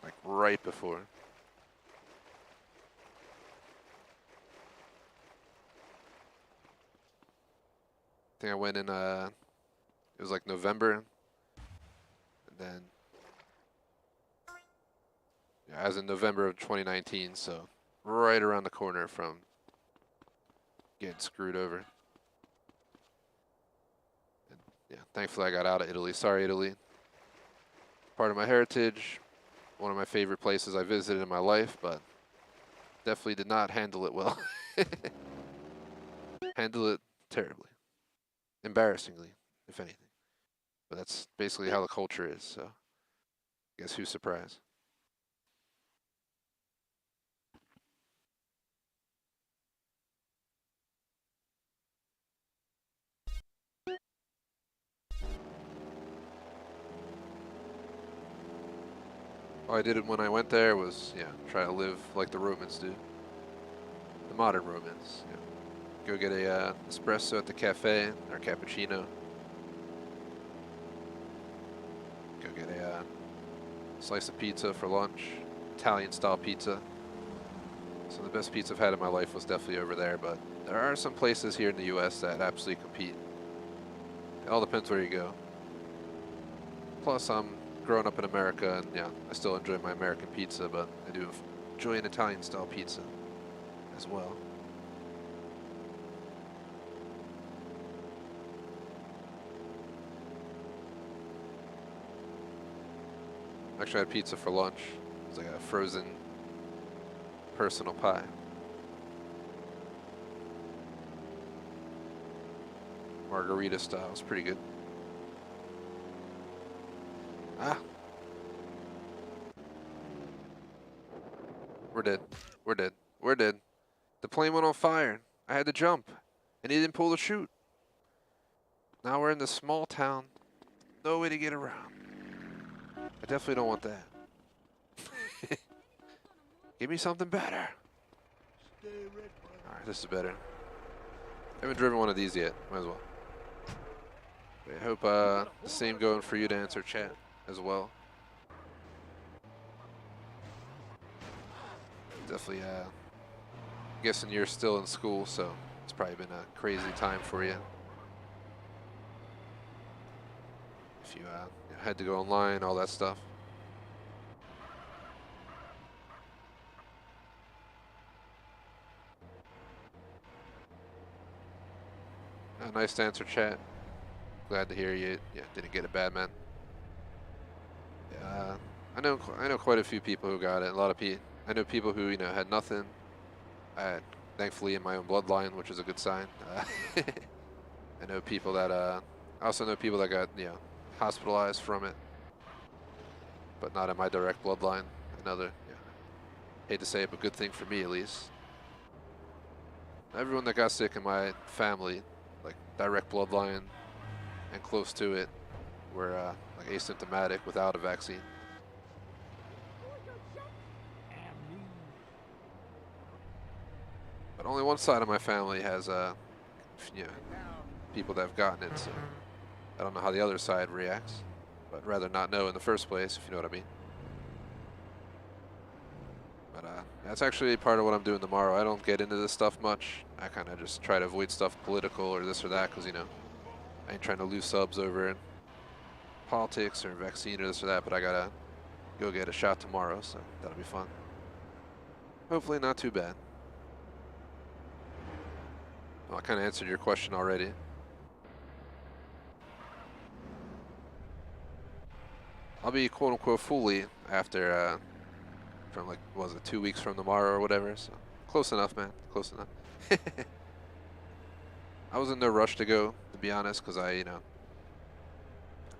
Like, right before. I think I went in, it was like November, and then, yeah, as in November of 2019, so right around the corner from getting screwed over. And yeah, thankfully I got out of Italy. Sorry, Italy. Part of my heritage, one of my favorite places I visited in my life, but definitely did not handle it well. Handle it terribly. Embarrassingly, if anything. But that's basically how the culture is, so I guess who's surprised? All I did when I went there was, yeah, try to live like the Romans do. The modern Romans. Yeah. Go get a espresso at the cafe, or cappuccino. Go get a slice of pizza for lunch, Italian-style pizza. So the best pizza I've had in my life was definitely over there, but there are some places here in the U.S. that absolutely compete. It all depends where you go. Plus, I'm growing up in America, and yeah, I still enjoy my American pizza, but I do enjoy an Italian-style pizza as well. Actually, I had pizza for lunch. It was like a frozen personal pie. Margarita style. It was pretty good. Ah. We're dead. We're dead. We're dead. The plane went on fire. I had to jump. And he didn't pull the chute. Now we're in this small town. No way to get around. I definitely don't want that. Give me something better. Alright, this is better. I haven't driven one of these yet. Might as well. I hope the same going for you to answer chat as well. Definitely guessing you're still in school, so it's probably been a crazy time for you. if you had to go online, all that stuff. Nice to answer, chat. Glad to hear you. Yeah, didn't get it bad, man. Yeah, I know quite a few people who got it. A lot of people. I know people who had nothing. Thankfully in my own bloodline, which is a good sign. I know people that I also know people that got hospitalized from it, but not in my direct bloodline. Another, hate to say it, but good thing for me at least. Everyone that got sick in my family, like direct bloodline and close to it, were like asymptomatic without a vaccine. But only one side of my family has people that have gotten it, so I don't know how the other side reacts, but I'd rather not know in the first place, if you know what I mean. But that's actually part of what I'm doing tomorrow. I don't get into this stuff much. I kind of just try to avoid stuff political or this or that, because I ain't trying to lose subs over politics or vaccine or this or that, but I gotta go get a shot tomorrow, so that'll be fun. Hopefully not too bad. Well, I kind of answered your question already. I'll be quote unquote fully after from like, what was it, 2 weeks from tomorrow or whatever, so close enough, man, close enough. I was in no rush to go, to be honest, because I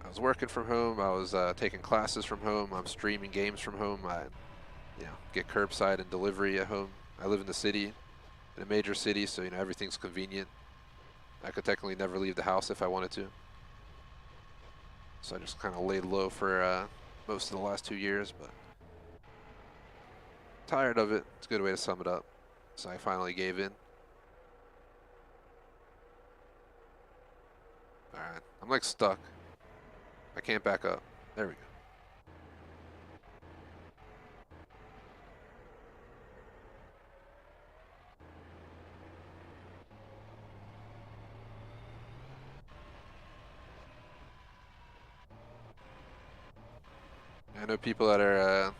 was working from home, I was taking classes from home, I'm streaming games from home, I get curbside and delivery at home. I live in the city, in a major city, so everything's convenient. I could technically never leave the house if I wanted to. So I just kind of laid low for most of the last 2 years, but tired of it. It's a good way to sum it up. So I finally gave in. Alright, I'm like stuck. I can't back up. There we go. I know people that are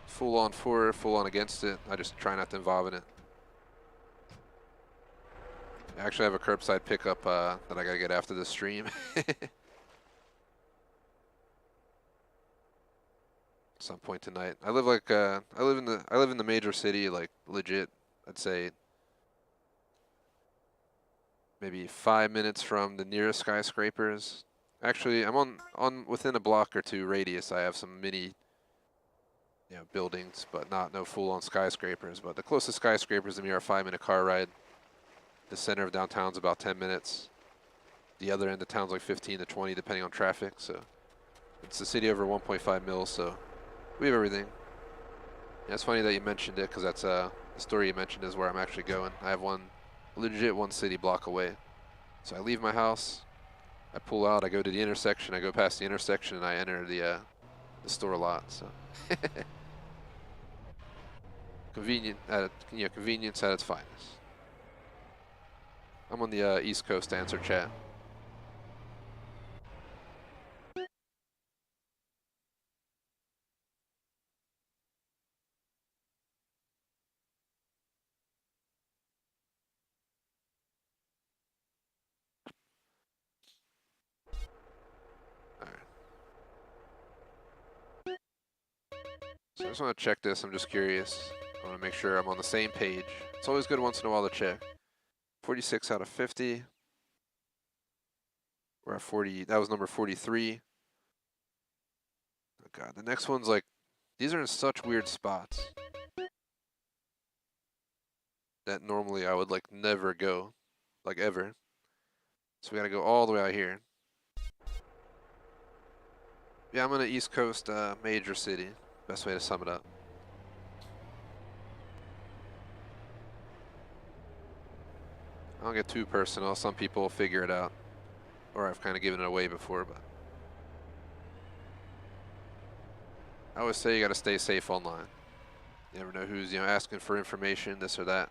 full on for it, full on against it. I just try not to involve in it. I actually have a curbside pickup that I gotta get after this stream. Some point tonight. I live like I live in the major city, like legit. I'd say maybe 5 minutes from the nearest skyscrapers. Actually, I'm on within a block or two radius. I have some mini buildings, but no full-on skyscrapers. But the closest skyscrapers to me are a 5-minute car ride. The center of downtown's about 10 minutes. The other end of town's like 15 to 20, depending on traffic. So it's a city over 1.5 mils, so we have everything. Yeah, it's funny that you mentioned it, because that's the story you mentioned is where I'm actually going. I have legit one city block away. So I leave my house, I pull out, I go to the intersection, I go past the intersection, and I enter the store lot. So convenient, convenience at its finest. I'm on the East Coast to answer chat. So I just want to check this. I'm just curious. I want to make sure I'm on the same page. It's always good once in a while to check. 46 out of 50. We're at 40. That was number 43. Oh God, the next one's like, these are in such weird spots that normally I would like never go, like ever. So we gotta go all the way out here. Yeah, I'm in an East Coast major city. Best way to sum it up. I don't get too personal. Some people will figure it out. Or I've kind of given it away before, but I always say you gotta stay safe online. You never know who's asking for information, this or that.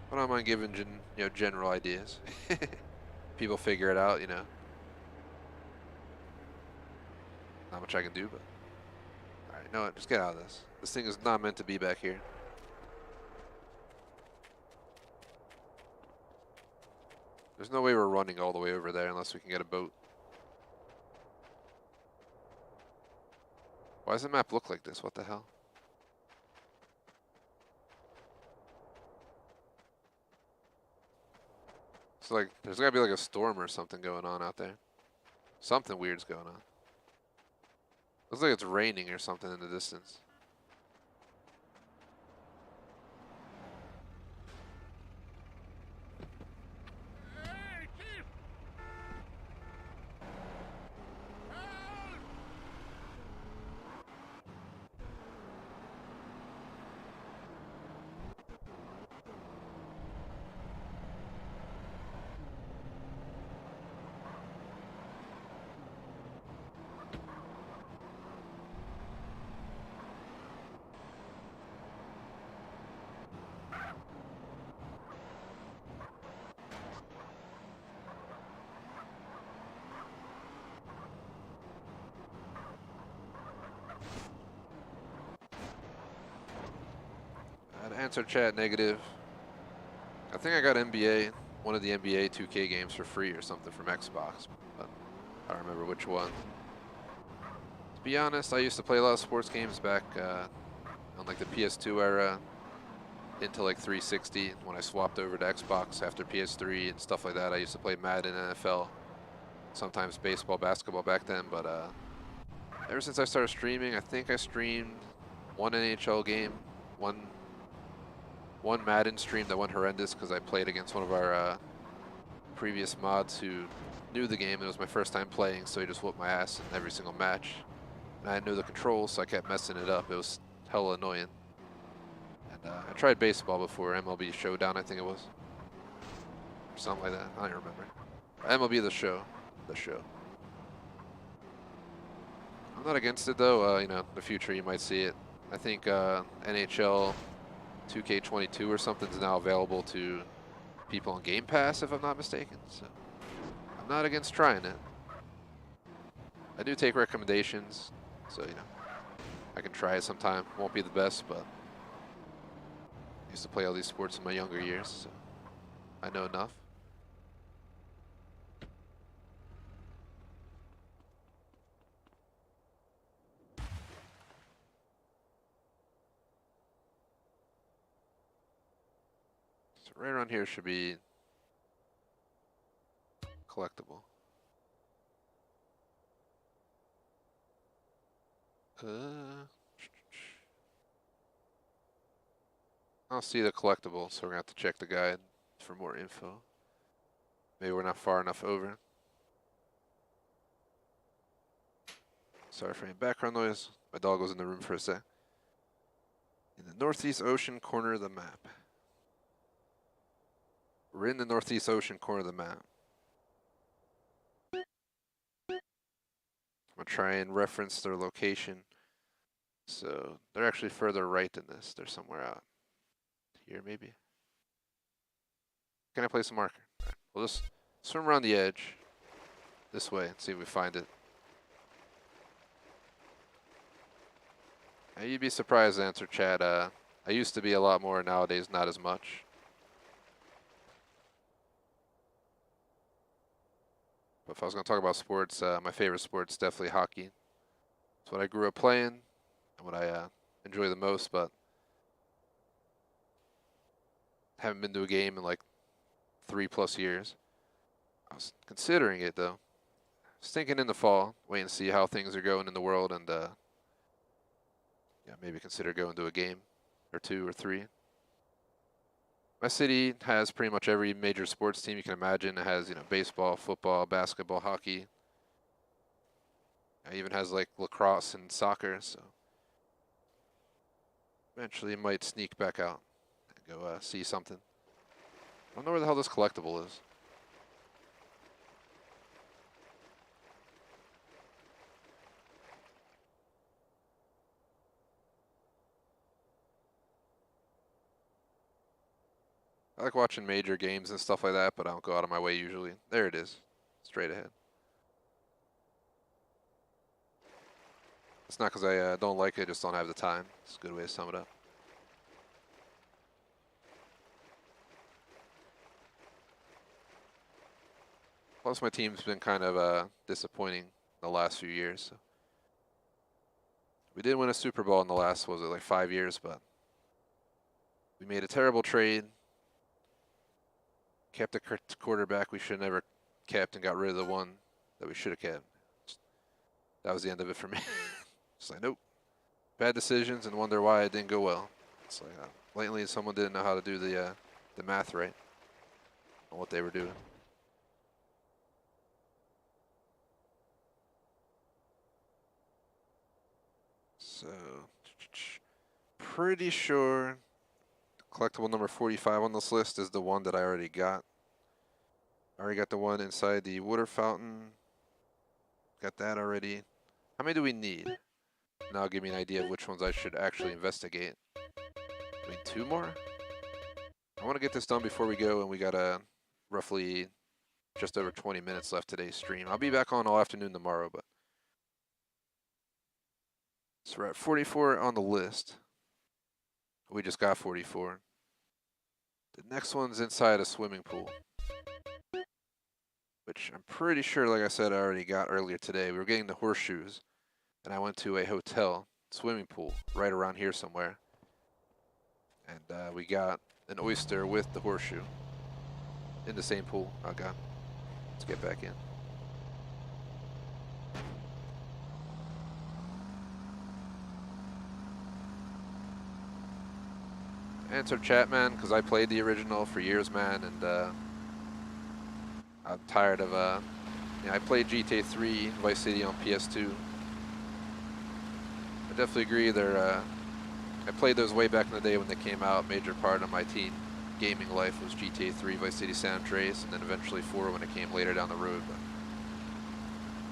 But I don't mind giving general ideas. people figure it out, you know. Not much I can do, but alright, you know what? Just get out of this. This thing is not meant to be back here. There's no way we're running all the way over there unless we can get a boat. Why does the map look like this? What the hell? It's like, there's gotta be like a storm or something going on out there. Something weird's going on. Looks like it's raining or something in the distance. Answer chat negative. I think I got NBA, one of the NBA 2K games for free or something from Xbox, but I don't remember which one. To be honest, I used to play a lot of sports games back on like the PS2 era into like 360 when I swapped over to Xbox after PS3 and stuff like that. I used to play Madden, NFL, sometimes baseball, basketball back then, but ever since I started streaming, I think I streamed one NHL game, one Madden stream that went horrendous because I played against one of our previous mods who knew the game and it was my first time playing, so he just whooped my ass in every single match. And I knew the controls, so I kept messing it up. It was hella annoying. And I tried baseball before, MLB Showdown I think it was. Or something like that, I don't remember. MLB The Show. I'm not against it though, you know, in the future you might see it. I think NHL 2K22 or something is now available to people on Game Pass, if I'm not mistaken. So I'm not against trying it. I do take recommendations, so you know I can try it sometime. Won't be the best, but I used to play all these sports in my younger years, so I know enough. Right around here should be collectible. I'll see the collectible, so we're gonna have to check the guide for more info. Maybe we're not far enough over. Sorry for any background noise. My dog was in the room for a sec. In the Northeast Ocean corner of the map. We're in the Northeast Ocean corner of the map. I'm gonna try and reference their location. So they're actually further right than this. They're somewhere out here, maybe. Can I place a marker? Right. We'll just swim around the edge this way and see if we find it. Now, you'd be surprised to answer chat. I used to be a lot more, nowadays not as much. But if I was going to talk about sports, my favorite sport's definitely hockey. It's what I grew up playing and what I enjoy the most, but haven't been to a game in like 3+ years. I was considering it though. I was thinking in the fall, wait and see how things are going in the world, and yeah, maybe consider going to a game or 2 or 3. My city has pretty much every major sports team you can imagine. It has, you know, baseball, football, basketball, hockey. It even has like lacrosse and soccer, so eventually might sneak back out and go see something. I don't know where the hell this collectible is. I like watching major games and stuff like that, but I don't go out of my way usually. There it is. Straight ahead. It's not because I don't like it, just don't have the time. It's a good way to sum it up. Plus, my team's been kind of disappointing the last few years. So. We did win a Super Bowl in the last, was it like 5 years, but we made a terrible trade. Kept the quarterback we should have never kept and got rid of the one that we should have kept. That was the end of it for me. It's like, nope. Bad decisions and wonder why it didn't go well. It's like, lately someone didn't know how to do the math right on what they were doing. So, pretty sure collectible number 45 on this list is the one that I already got. I already got the one inside the water fountain. Got that already. How many do we need? Now give me an idea of which ones I should actually investigate. I mean, 2 more? I want to get this done before we go, and we got roughly just over 20 minutes left today's stream. I'll be back on all afternoon tomorrow, but so we're at 44 on the list. We just got 44. The next one's inside a swimming pool, which I'm pretty sure, like I said, I already got earlier today. We were getting the Horseshoes, and I went to a hotel swimming pool right around here somewhere. And we got an oyster with the Horseshoe in the same pool. Oh God, let's get back in. Answer chat, man, because I played the original for years, man, and I'm tired of, I played GTA 3 Vice City on PS2. I definitely agree, I played those way back in the day when they came out. Major part of my teen gaming life was GTA 3 Vice City San Andreas, and then eventually 4 when it came later down the road. But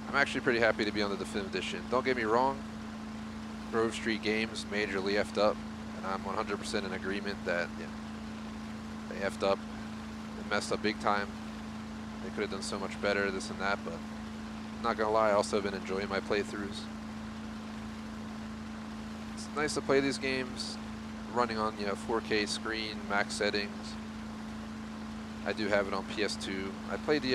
I'm actually pretty happy to be on the Definitive Edition. Don't get me wrong, Grove Street Games majorly effed up. And I'm 100% in agreement that they effed up and messed up big time. They could have done so much better, this and that, but I'm not gonna lie, I also have been enjoying my playthroughs. It's nice to play these games running on 4K screen, max settings. I do have it on PS2. I played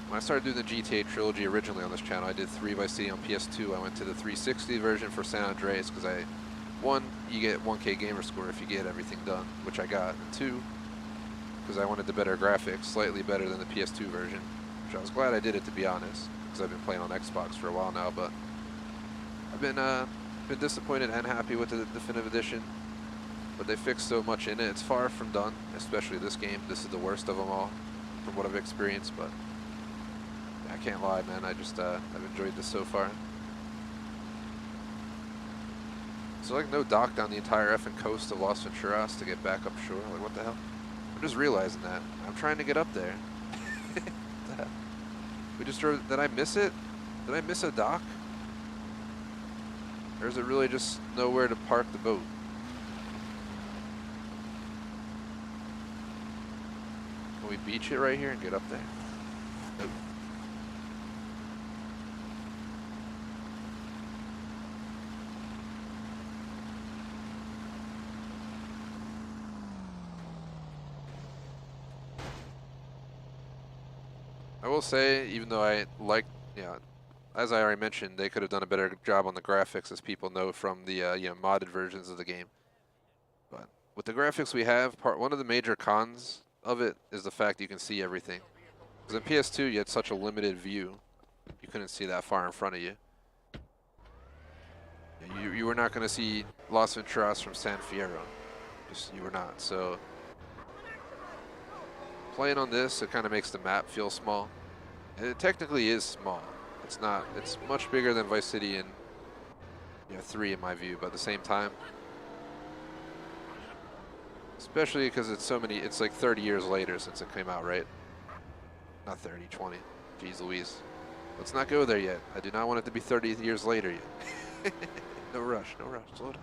when I started doing the GTA Trilogy originally on this channel, I did 3 Vice City on PS2. I went to the 360 version for San Andreas because one, you get 1K gamer score if you get everything done, which I got, and 2, because I wanted the better graphics, slightly better than the PS2 version, which I was glad I did it, to be honest, because I've been playing on Xbox for a while now, but I've been disappointed and happy with the Definitive Edition, but they fixed so much in it. It's far from done, especially this game. This is the worst of them all, from what I've experienced, but I can't lie, man. I've enjoyed this so far. So like no dock down the entire effing coast of Las Venturas to get back up shore. Like what the hell? I'm just realizing that. I'm trying to get up there. What the hell? We just drove. Did I miss it? Did I miss a dock? Or is it really just nowhere to park the boat? Can we beach it right here and get up there? Nope. I will say, even though I like, as I already mentioned, they could have done a better job on the graphics, as people know from the modded versions of the game. But with the graphics we have, one of the major cons of it is the fact you can see everything. Because in PS2, you had such a limited view, you couldn't see that far in front of you. You were not going to see Las Venturas from San Fierro. You were not. So playing on this, it kind of makes the map feel small. And it technically is small. It's not. It's much bigger than Vice City and 3 in my view, but at the same time, especially because it's so many. It's like 30 years later since it came out, right? Not 30, 20. Jeez Louise. Let's not go there yet. I do not want it to be 30 years later yet. No rush. No rush. Slow down.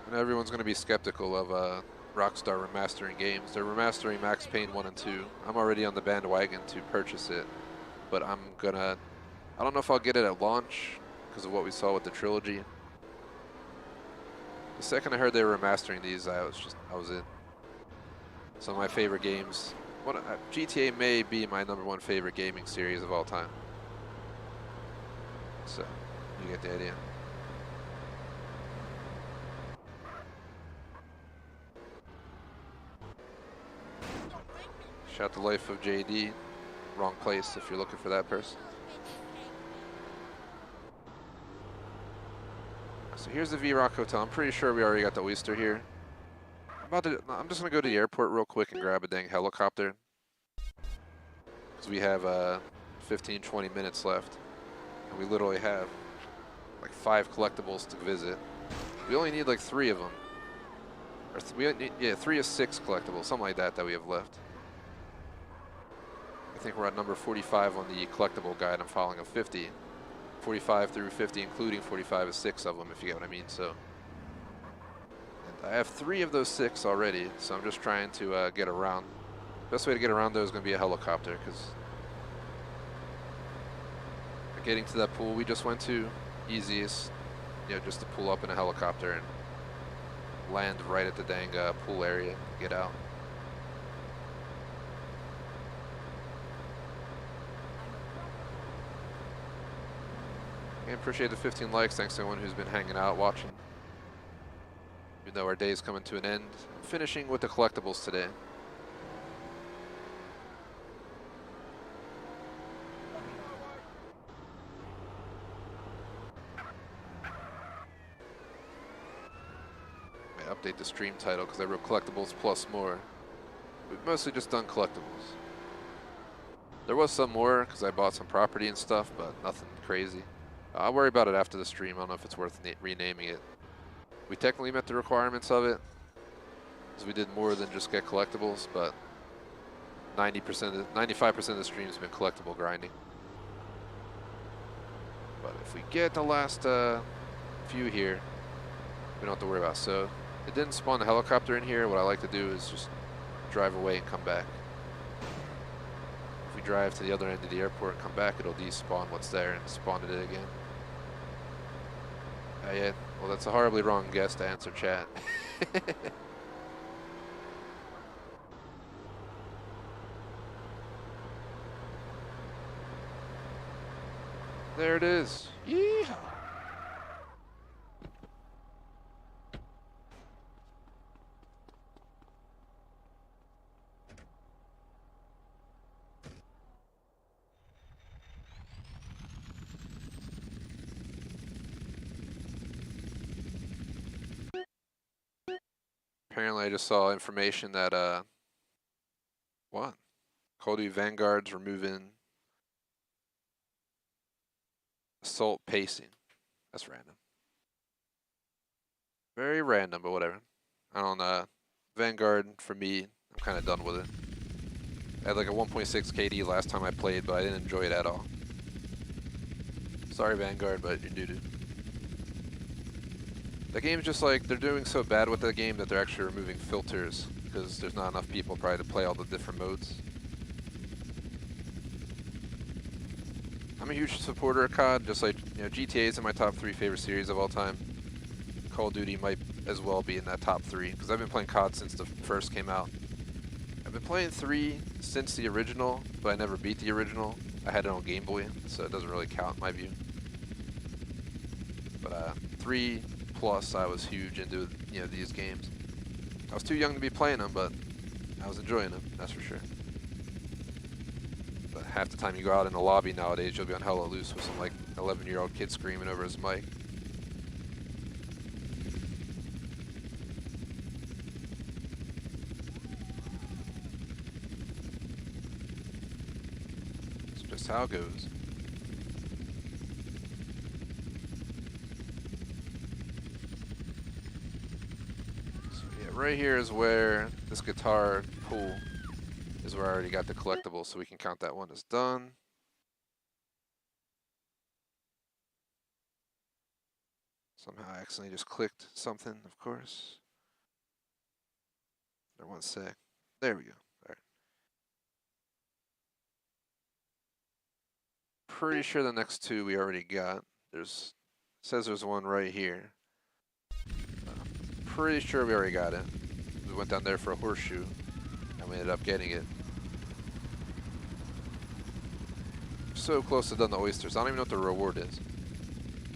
And everyone's going to be skeptical of Rockstar remastering games. They're remastering Max Payne 1 and 2. I'm already on the bandwagon to purchase it, but I don't know if I'll get it at launch because of what we saw with the Trilogy. The second I heard they were remastering these, I was in. Some of my favorite games. GTA may be my #1 favorite gaming series of all time. So, you get the idea. Shout the life of JD. Wrong place if you're looking for that person. So here's the V-Rock Hotel. I'm pretty sure we already got the Oyster here. I'm just gonna go to the airport real quick and grab a dang helicopter. Because we have 15, 20 minutes left. And we literally have like 5 collectibles to visit. We only need like 3 of them. Or yeah, 3 of 6 collectibles, something like that we have left. I think we're at number 45 on the collectible guide. I'm following a 50. 45 through 50, including 45 is 6 of them, if you get what I mean. So, and I have 3 of those 6 already, so I'm just trying to get around. Best way to get around those is going to be a helicopter, because getting to that pool we just went to, easiest, just to pull up in a helicopter and land right at the dang pool area, get out. And appreciate the 15 likes. Thanks to everyone who's been hanging out, watching. Even though our day is coming to an end. Finishing with the collectibles today. I update the stream title because I wrote collectibles plus more. We've mostly just done collectibles. There was some more because I bought some property and stuff, but nothing crazy. I'll worry about it after the stream. I don't know if it's worth renaming it. We technically met the requirements of it, because we did more than just get collectibles, but 95% of the stream has been collectible grinding. But if we get the last few here, we don't have to worry about it. So it didn't spawn the helicopter in here. What I like to do is just drive away and come back. If we drive to the other end of the airport and come back, it'll despawn what's there and spawn it again. Yeah, well, that's a horribly wrong guess to answer, chat. There it is. Yeehaw. Apparently I just saw information that, what? Call of Duty Vanguard's removing assault pacing. That's random. Very random, but whatever. I don't, Vanguard, for me, I'm kind of done with it. I had like a 1.6 KD last time I played, but I didn't enjoy it at all. Sorry, Vanguard, but you're doo-doo. The game's just like, they're doing so bad with the game that they're actually removing filters because there's not enough people probably to play all the different modes. I'm a huge supporter of COD, just like, GTA is in my top 3 favorite series of all time. Call of Duty might as well be in that top 3 because I've been playing COD since the first came out. I've been playing 3 since the original, but I never beat the original. I had it on Game Boy, so it doesn't really count in my view. But 3 plus, I was huge into these games. I was too young to be playing them, but I was enjoying them, that's for sure. But half the time you go out in the lobby nowadays, you'll be on hella loose with some like 11-year-old kid screaming over his mic. It's just how it goes. Right here is where this guitar pool is where I already got the collectible, so we can count that one as done. Somehow I accidentally just clicked something, of course. There, 1 sec. There we go. All right. Pretty sure the next two we already got. Says there's one right here. Pretty sure we already got it. We went down there for a horseshoe, and we ended up getting it. So close to done the oysters. I don't even know what the reward is.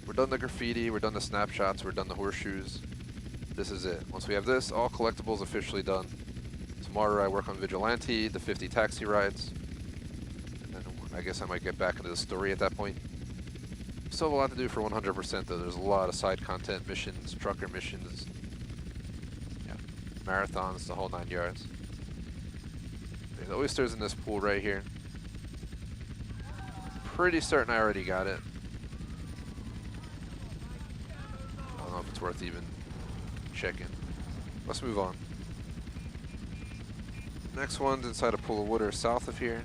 We're done the graffiti, we're done the snapshots, we're done the horseshoes. This is it. Once we have this, all collectibles officially done. Tomorrow I work on Vigilante, the 50 taxi rides. And then I guess I might get back into the story at that point. Still have a lot to do for 100% though. There's a lot of side content, missions, trucker missions, yeah, marathons, the whole 9 yards. Okay, the oysters in this pool right here. Pretty certain I already got it. I don't know if it's worth even checking. Let's move on. Next one's inside a pool of water south of here.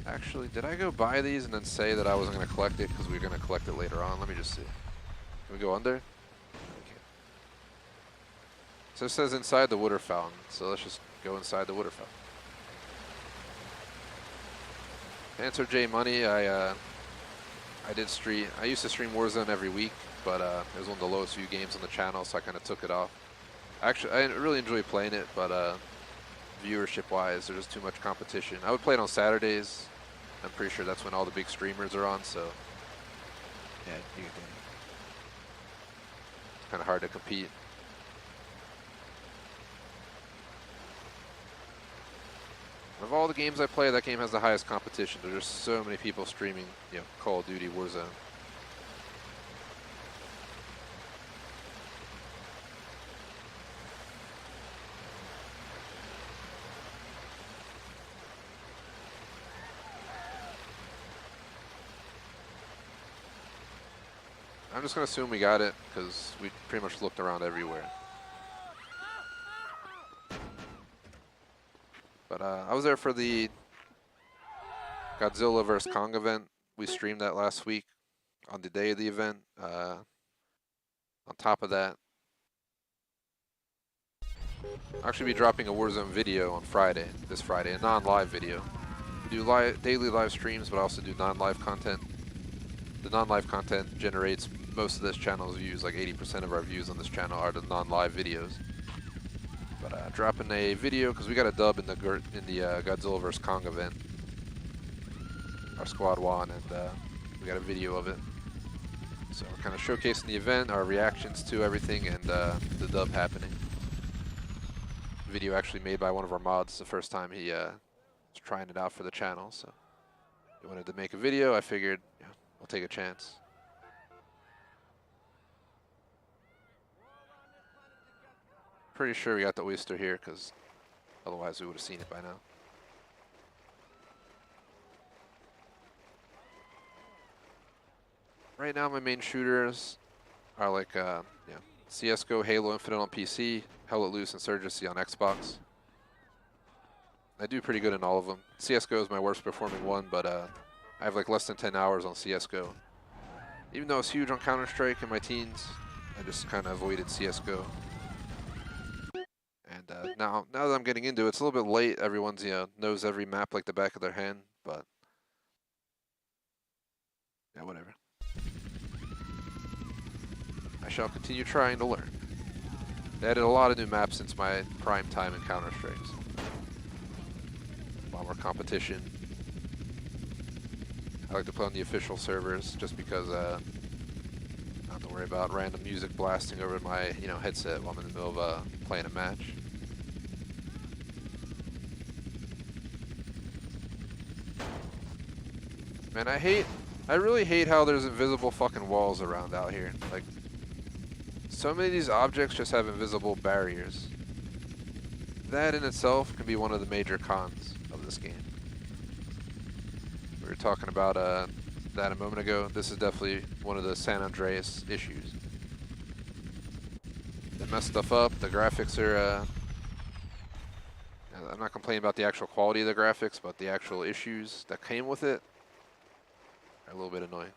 Actually, did I go buy these and then say that I wasn't going to collect it because we were going to collect it later on? Let me just see. Can we go under? Okay. So it says inside the water fountain, so let's just go inside the water fountain. To answer J Money, I used to stream Warzone every week, but it was one of the lowest view games on the channel, so I kind of took it off. Actually, I really enjoy playing it, but viewership-wise, there's just too much competition. I would play it on Saturdays. I'm pretty sure that's when all the big streamers are on, so yeah, you get that. It's kind of hard to compete. Of all the games I play, that game has the highest competition. There's just so many people streaming, you know, Call of Duty Warzone. I'm just gonna assume we got it because we pretty much looked around everywhere. But I was there for the Godzilla vs. Kong event. We streamed that last week on the day of the event. On top of that, I'll actually be dropping a Warzone video on Friday, this Friday, a non-live video. We do daily live streams, but I also do non-live content. The non-live content generates most of this channel's views, like 80% of our views on this channel are the non-live videos. But dropping a video because we got a dub in the Godzilla vs. Kong event. Our squad won, and we got a video of it. So we're kind of showcasing the event, our reactions to everything, and the dub happening. Video actually made by one of our mods the first time he was trying it out for the channel. So he wanted to make a video. I figured, yeah, I'll take a chance. Pretty sure we got the oyster here because otherwise we would have seen it by now. Right now my main shooters are like yeah, CSGO, Halo Infinite on PC, Hell Let Loose, Insurgency on Xbox. I do pretty good in all of them. CSGO is my worst performing one, but I have like less than 10 hours on CSGO. Even though it's huge on Counter-Strike in my teens, I just kind of avoided CSGO. And now that I'm getting into it, it's a little bit late. Everyone's, you know, knows every map like the back of their hand, but yeah, whatever. I shall continue trying to learn. They added a lot of new maps since my prime time in Counter-Strike. So a lot more competition. I like to play on the official servers just because I don't have to worry about random music blasting over my, you know, headset while I'm in the middle of playing a match. Man, I really hate how there's invisible fucking walls around out here. Like, so many of these objects just have invisible barriers. That in itself can be one of the major cons of this game. We were talking about that a moment ago. This is definitely one of the San Andreas issues. They mess stuff up. The graphics are, I'm not complaining about the actual quality of the graphics, but the actual issues that came with it are a little bit annoying.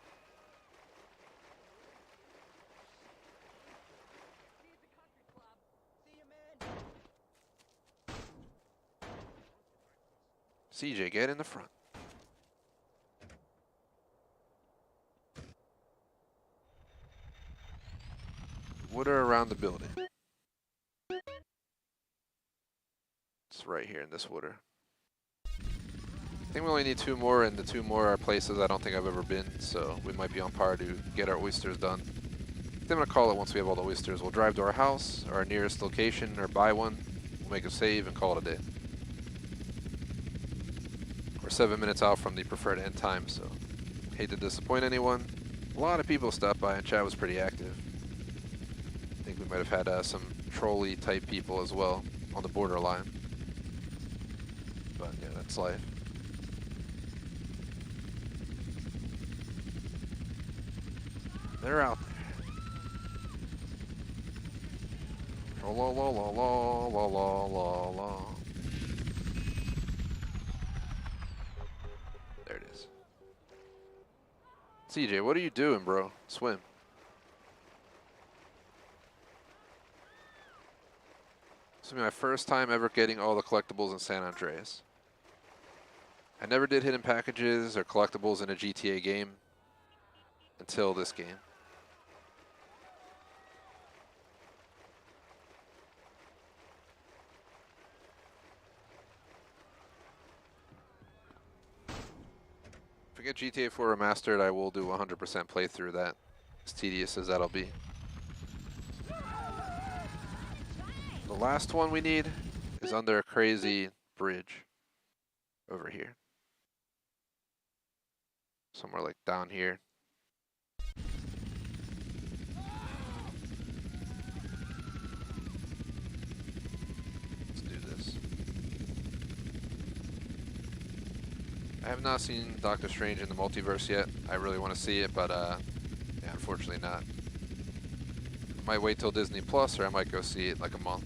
CJ, get in the front. Water around the building. It's right here in this water. I think we only need 2 more, and the 2 more are places I don't think I've ever been, so we might be on par to get our oysters done. I think I'm gonna call it once we have all the oysters. We'll drive to our house, or our nearest location, or buy one. We'll make a save and call it a day. We're 7 minutes out from the preferred end time, so hate to disappoint anyone. A lot of people stopped by, and chat was pretty active. I think we might have had some trolley type people as well on the borderline. But yeah, that's life. They're out there. La la la la la la la la. There it is. CJ, what are you doing, bro? Swim. This will be my first time ever getting all the collectibles in San Andreas. I never did hidden packages or collectibles in a GTA game until this game. If I get GTA 4 Remastered, I will do 100% playthrough that, as tedious as that'll be. The last one we need is under a crazy bridge over here. Somewhere like down here. Let's do this. I have not seen Doctor Strange in the multiverse yet. I really want to see it, but yeah, unfortunately not. I might wait till Disney Plus, or I might go see it in like a month.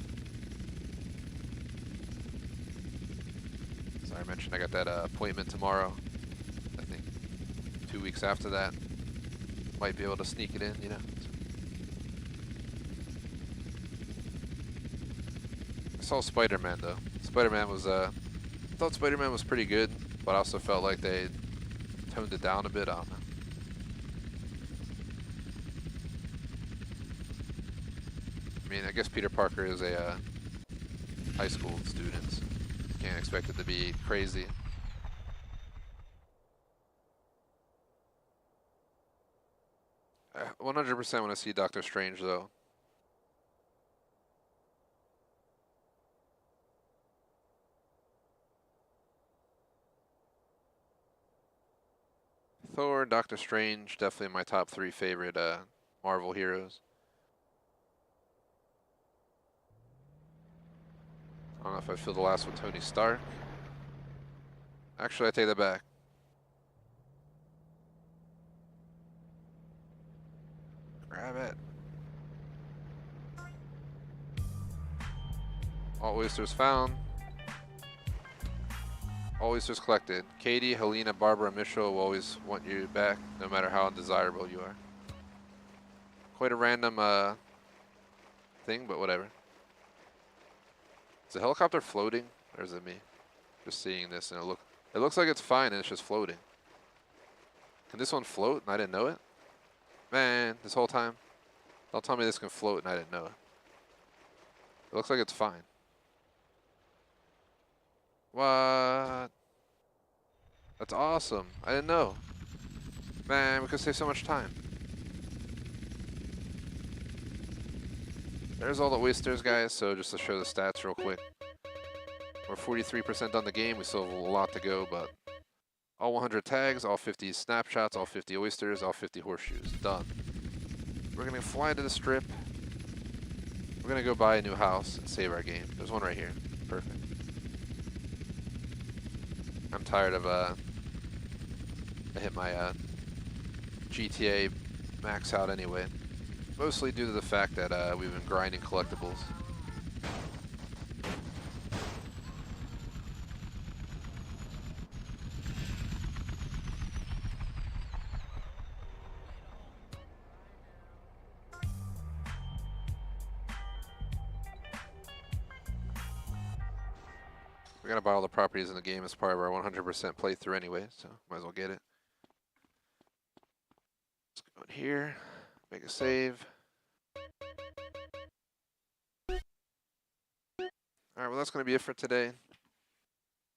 As I mentioned, I got that appointment tomorrow. I think 2 weeks after that. Might be able to sneak it in, you know. I saw Spider-Man though. Spider-Man was, I thought Spider-Man was pretty good, but I also felt like they toned it down a bit. I don't know. I mean, I guess Peter Parker is a high school student. So can't expect it to be crazy. I 100% want to see Doctor Strange though. Thor, Doctor Strange, definitely my top 3 favorite Marvel heroes. I don't know if I feel the last one, Tony Stark. Actually, I take that back. Grab it. All oysters found. All oysters collected. Katie, Helena, Barbara, and Mitchell will always want you back, no matter how undesirable you are. Quite a random thing, but whatever. Is the helicopter floating, or is it me? Just seeing this, and it looks like it's fine, and it's just floating. Can this one float, and I didn't know it? Man, this whole time. Don't tell me this can float, and I didn't know it. It looks like it's fine. What? That's awesome. I didn't know. Man, we could save so much time. There's all the oysters, guys, so just to show the stats real quick. We're 43% done the game. We still have a lot to go, but all 100 tags, all 50 snapshots, all 50 oysters, all 50 horseshoes. Done. We're going to fly to the strip. We're going to go buy a new house and save our game. There's one right here. Perfect. I'm tired of, I hit my GTA max out anyway. Mostly due to the fact that we've been grinding collectibles. We gotta buy all the properties in the game as part of our 100% playthrough anyway, so might as well get it. Let's go in here, make a save. Alright, well that's gonna be it for today.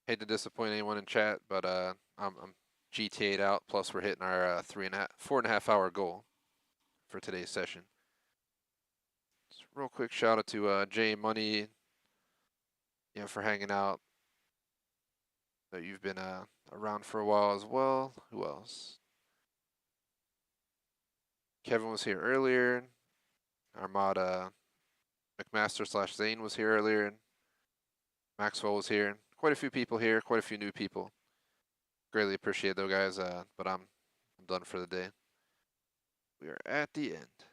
Hate to disappoint anyone in chat, but I'm GTA'd out, plus we're hitting our 4.5 hour goal for today's session. Just real quick shout out to Jay Money, you know, for hanging out. That you've been around for a while as well. Who else? Kevin was here earlier. Armada McMaster / Zane was here earlier. Maxwell was here. Quite a few people here. Quite a few new people. Greatly appreciate though, guys. But I'm done for the day. We are at the end.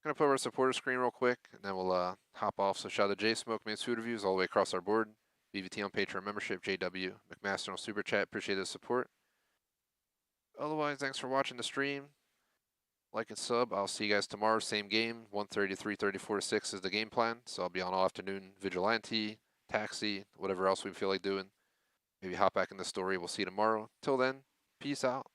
Gonna put our supporter screen real quick, and then we'll hop off. So shout out to J Smoke, Main Food Reviews all the way across our board. BVT on Patreon membership, JW, McMaster on Super Chat, appreciate the support. Otherwise, thanks for watching the stream. Like and sub, I'll see you guys tomorrow, same game, 1:30 to 3:30, 4 to 6 is the game plan. So I'll be on all afternoon, Vigilante, Taxi, whatever else we feel like doing. Maybe hop back in the story, we'll see you tomorrow. Till then, peace out.